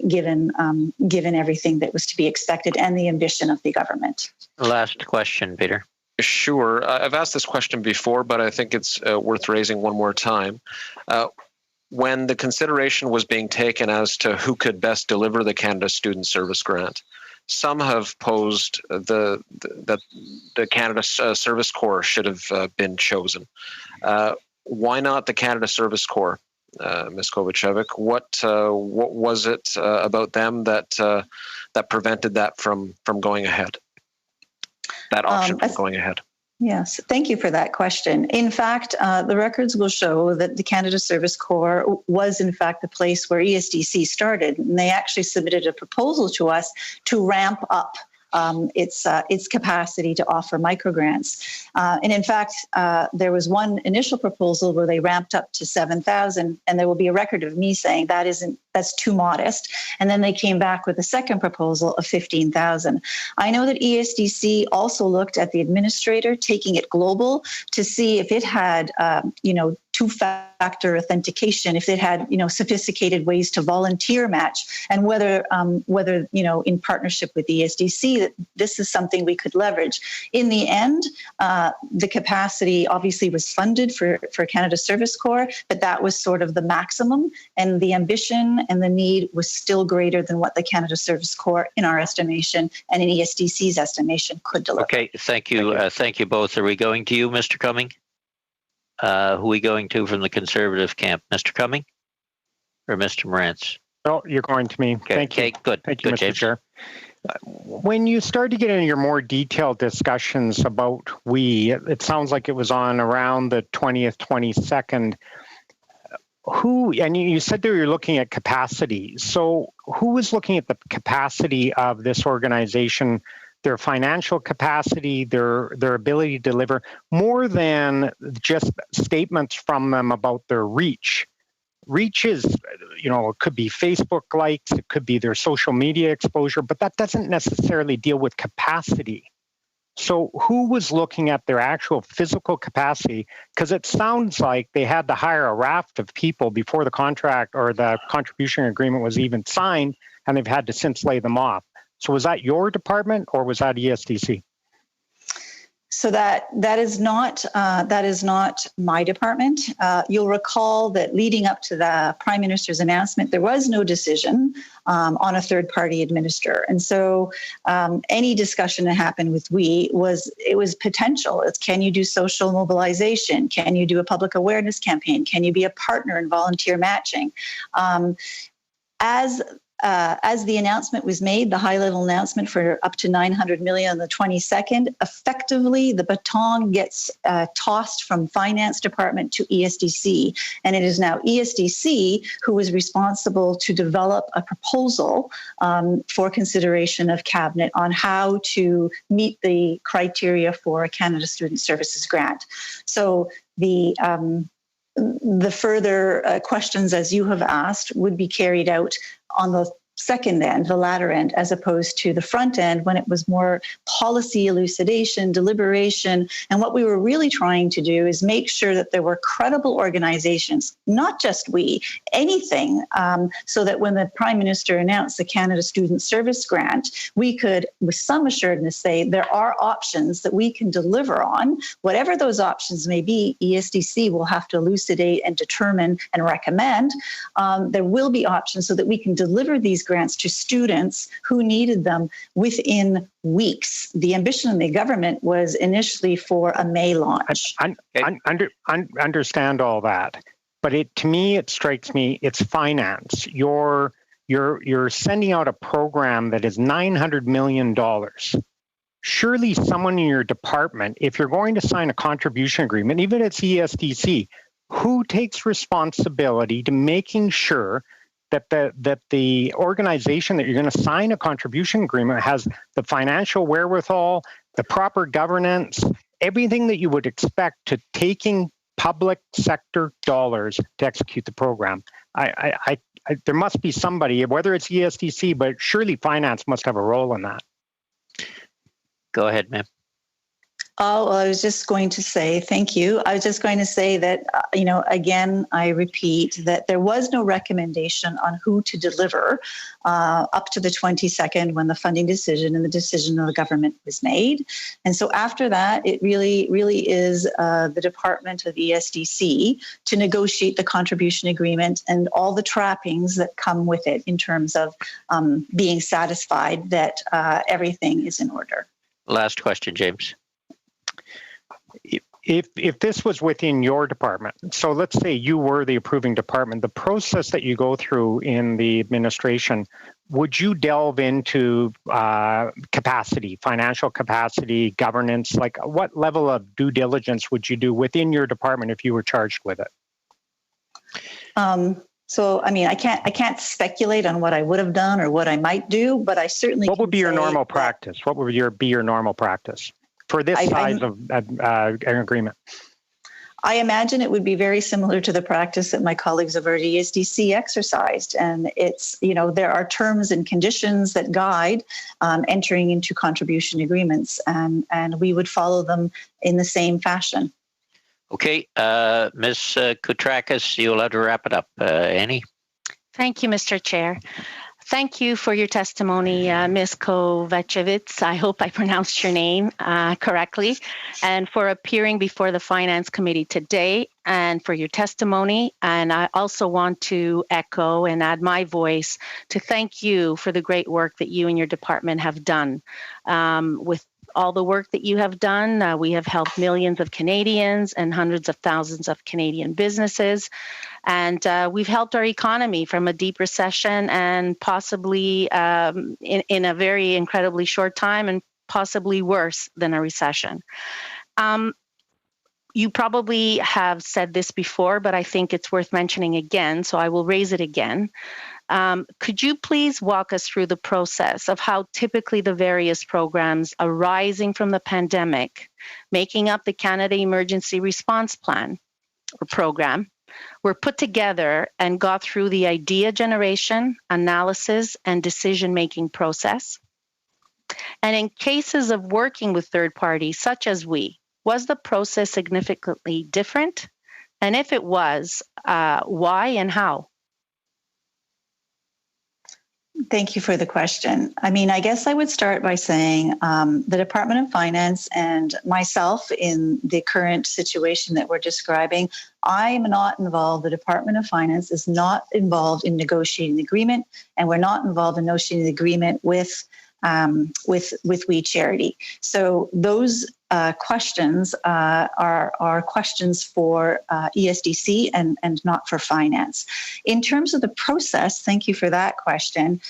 given everything that was to be expected and the ambition of the government. Last question, Peter. Sure. I've asked this question before, but I think it's worth raising one more time. When the consideration was being taken as to who could best deliver the Canada Student Service Grant, some have posed that the Canada Service Corps should have been chosen. Why not the Canada Service Corps, Ms. Kovacevic? What was it about them that prevented that from going ahead? That option from going ahead? Yes, thank you for that question. In fact, the records will show that the Canada Service Corps was in fact the place where ESDC started, and they actually submitted a proposal to us to ramp up its capacity to offer microgrants. And in fact, there was one initial proposal where they ramped up to 7,000, and there will be a record of me saying that's too modest. And then they came back with a second proposal of 15,000. I know that ESDC also looked at the administrator, taking it global to see if it had, two-factor authentication, if it had, sophisticated ways to volunteer match, and whether in partnership with ESDC, that this is something we could leverage. In the end, the capacity obviously was funded for Canada Service Corps, but that was sort of the maximum, and the ambition and the need was still greater than what the Canada Service Corps, in our estimation, and in ESDC's estimation, could deliver. Okay, thank you. Thank you both. Are we going to you, Mr. Cumming? Who are we going to from the Conservative camp? Mr. Cumming or Mr. Morantz? Oh, you're going to me. Okay. Thank you. Okay, good. Thank you, good, Mr. James. Chair. When you start to get into your more detailed discussions about it sounds like it was on around the 20th, 22nd. And you said that you're looking at capacity. So who was looking at the capacity of this organization, their financial capacity, their ability to deliver, more than just statements from them about their reach? Reach is, it could be Facebook likes, it could be their social media exposure, but that doesn't necessarily deal with capacity. So who was looking at their actual physical capacity? Because it sounds like they had to hire a raft of people before the contract or the contribution agreement was even signed, and they've had to since lay them off. So was that your department or was that ESDC? So that is not my department. You'll recall that leading up to the Prime Minister's announcement, there was no decision on a third-party administrator, and so any discussion that happened with was potential. It's, can you do social mobilization? Can you do a public awareness campaign? Can you be a partner in volunteer matching? As the announcement was made, the high-level announcement for up to $900 million on the 22nd, effectively the baton gets tossed from Finance Department to ESDC, and it is now ESDC who is responsible to develop a proposal for consideration of Cabinet on how to meet the criteria for a Canada Student Services grant. So the further questions, as you have asked, would be carried out on the second end, the latter end, as opposed to the front end when it was more policy elucidation, deliberation. And what we were really trying to do is make sure that there were credible organizations, not just anything, so that when the Prime Minister announced the Canada Student Service Grant, we could, with some assurance, say there are options that we can deliver on. Whatever those options may be, ESDC will have to elucidate and determine and recommend. There will be options so that we can deliver these grants to students who needed them within weeks. The ambition of the government was initially for a May launch. Understand all that, but to me, it strikes me, it's finance. You're sending out a program that is $900 million. Surely someone in your department, if you're going to sign a contribution agreement, even if it's ESDC, who takes responsibility to making sure that the organization that you're going to sign a contribution agreement has the financial wherewithal, the proper governance, everything that you would expect to taking public sector dollars to execute the program? There must be somebody, whether it's ESDC, but surely finance must have a role in that. Go ahead, ma'am. Oh, well, I was just going to say, thank you. I was just going to say that, again, I repeat that there was no recommendation on who to deliver up to the 22nd when the funding decision and the decision of the government was made. And so after that, it really is the Department of ESDC to negotiate the contribution agreement and all the trappings that come with it in terms of being satisfied that everything is in order. Last question, James. If this was within your department, so let's say you were the approving department, the process that you go through in the administration, would you delve into capacity, financial capacity, governance? Like what level of due diligence would you do within your department if you were charged with it? So, I mean, I can't speculate on what I would have done or what I might do, but I certainly. What would be your normal practice? What would be your normal practice for this size of an agreement? I imagine it would be very similar to the practice that my colleagues over at ESDC exercised. And it's, there are terms and conditions that guide entering into contribution agreements, and we would follow them in the same fashion. Okay, Ms. Koutrakis, you'll have to wrap it up. Annie? Thank you, Mr. Chair. Thank you for your testimony, Ms. Kovacevic. I hope I pronounced your name correctly, and for appearing before the Finance Committee today and for your testimony. And I also want to echo and add my voice to thank you for the great work that you and your department have done. With all the work that you have done, we have helped millions of Canadians and hundreds of thousands of Canadian businesses. And we've helped our economy from a deep recession and possibly in a very incredibly short time and possibly worse than a recession. You probably have said this before, but I think it's worth mentioning again, so I will raise it again. Could you please walk us through the process of how typically the various programs arising from the pandemic, making up the Canada Emergency Response Plan or program, were put together and got through the idea generation, analysis, and decision-making process? And in cases of working with third parties, such as we, was the process significantly different? And if it was, why and how? Thank you for the question. I mean, I guess I would start by saying the Department of Finance and myself in the current situation that we're describing, I am not involved. The Department of Finance is not involved in negotiating the agreement, and we're not involved in negotiating the agreement with We Charity. So those questions are questions for ESDC and not for finance. In terms of the process, thank you for that question.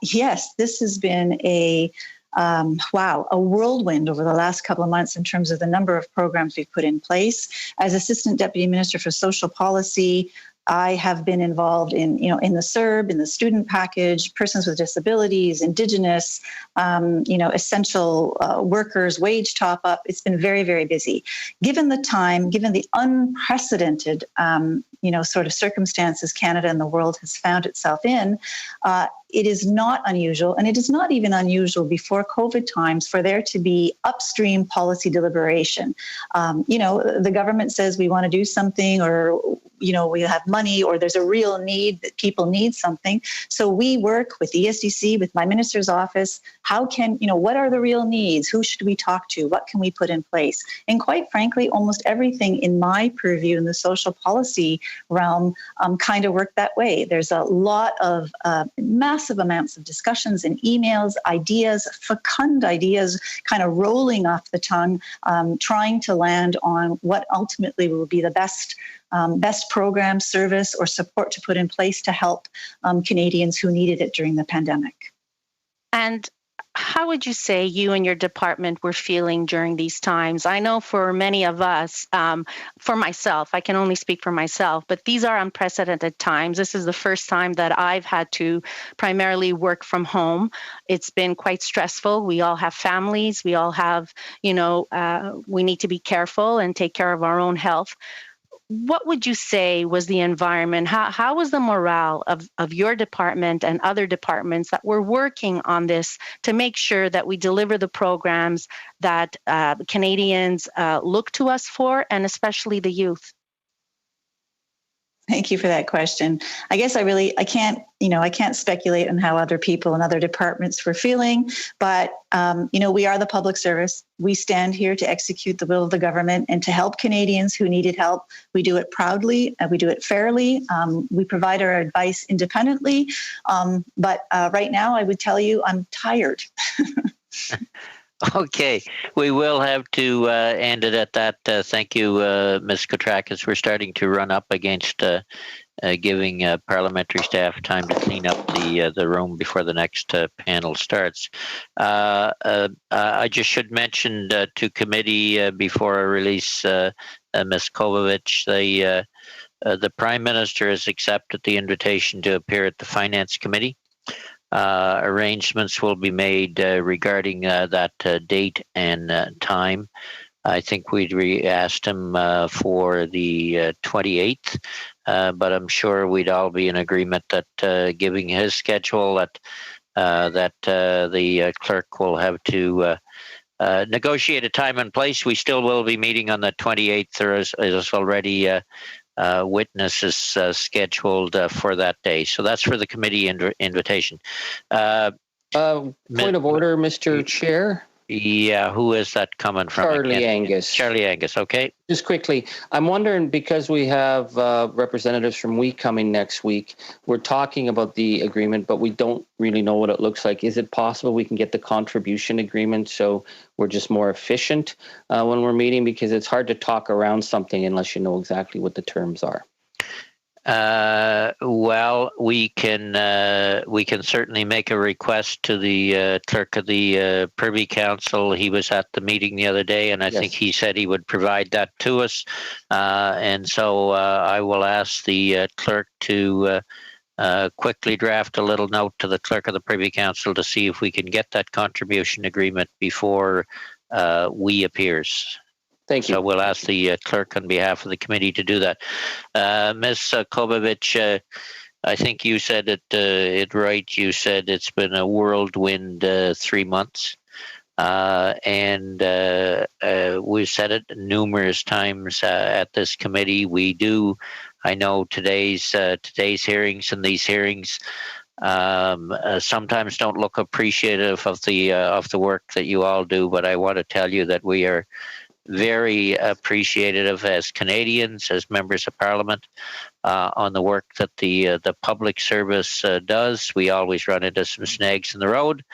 Yes, this has been a whirlwind over the last couple of months in terms of the number of programs we've put in place. As Assistant Deputy Minister for Social Policy, I have been involved in the CERB, in the student package, persons with disabilities, Indigenous, essential workers, wage top up. It's been very, very busy. Given the time, given the unprecedented, sort of circumstances Canada and the world has found itself in, it is not unusual, and it is not even unusual before COVID times for there to be upstream policy deliberation. The government says we want to do something, or we have money, or there's a real need that people need something. So we work with the ESDC, with my minister's office. What are the real needs? Who should we talk to? What can we put in place? And quite frankly, almost everything in my purview in the social policy realm kind of work that way. There's a lot of massive amounts of discussions and emails, ideas, fecund ideas kind of rolling off the tongue, trying to land on what ultimately will be the best program, service, or support to put in place to help Canadians who needed it during the pandemic. And how would you say you and your department were feeling during these times? I know for many of us, for myself, I can only speak for myself, but these are unprecedented times. This is the first time that I've had to primarily work from home. It's been quite stressful. We all have families. We all have, we need to be careful and take care of our own health. what would you say was the environment? How was the morale of your department and other departments that were working on this to make sure that we deliver the programs that Canadians look to us for, and especially the youth? Thank you for that question. I guess I can't speculate on how other people in other departments were feeling, but we are the public service. We stand here to execute the will of the government and to help Canadians who needed help. We do it proudly. We do it fairly. We provide our advice independently. But right now, I would tell you I'm tired. Okay, we will have to end it at that. Thank you, Ms. Kotrakis. We're starting to run up against giving parliamentary staff time to clean up the room before the next panel starts. I just should mention to committee before I release Ms. Kovovich, the Prime Minister has accepted the invitation to appear at the Finance Committee. Arrangements will be made regarding that date and time. I think we'd asked him for the 28th, but I'm sure we'd all be in agreement that giving his schedule that the clerk will have to negotiate a time and place. We still will be meeting on the 28th. There is already witnesses scheduled for that day. So that's for the committee invitation. Point of order, Mr. Chair. Yeah, who is that coming from? Charlie Angus. Charlie Angus, okay. Just quickly, I'm wondering, because we have representatives from WE coming next week, we're talking about the agreement, but we don't really know what it looks like. Is it possible we can get the contribution agreement so we're just more efficient when we're meeting? Because it's hard to talk around something unless you know exactly what the terms are. Well, we can certainly make a request to the clerk of the Privy Council. He was at the meeting the other day, and I think he said he would provide that to us. And so I will ask the clerk to quickly draft a little note to the clerk of the Privy Council to see if we can get that contribution agreement before we appears. Thank you. So we'll ask the clerk on behalf of the committee to do that. Ms. Kovovich, I think you said it right. You said it's been a whirlwind 3 months. And we've said it numerous times at this committee. I know today's hearings and these hearings sometimes don't look appreciative of the work that you all do, but I want to tell you that we are very appreciative as Canadians, as members of Parliament, on the work that the public service does. We always run into some snags in the road,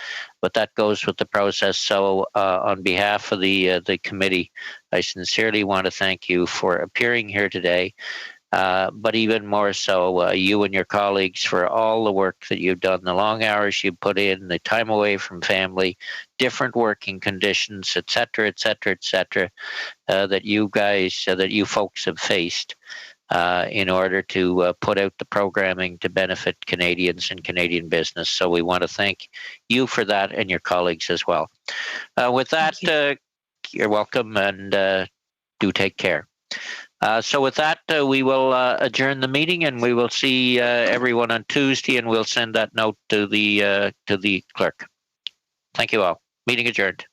but that goes with the process. So on behalf of the committee, I sincerely want to thank you for appearing here today. But even more so, you and your colleagues for all the work that you've done, the long hours you put in, the time away from family, different working conditions, et cetera, that you folks have faced in order to put out the programming to benefit Canadians and Canadian business. So we want to thank you for that and your colleagues as well. With that, you're welcome, and do take care. So with that, we will adjourn the meeting, and we will see everyone on Tuesday, and we'll send that note to the clerk. Thank you all. Meeting adjourned.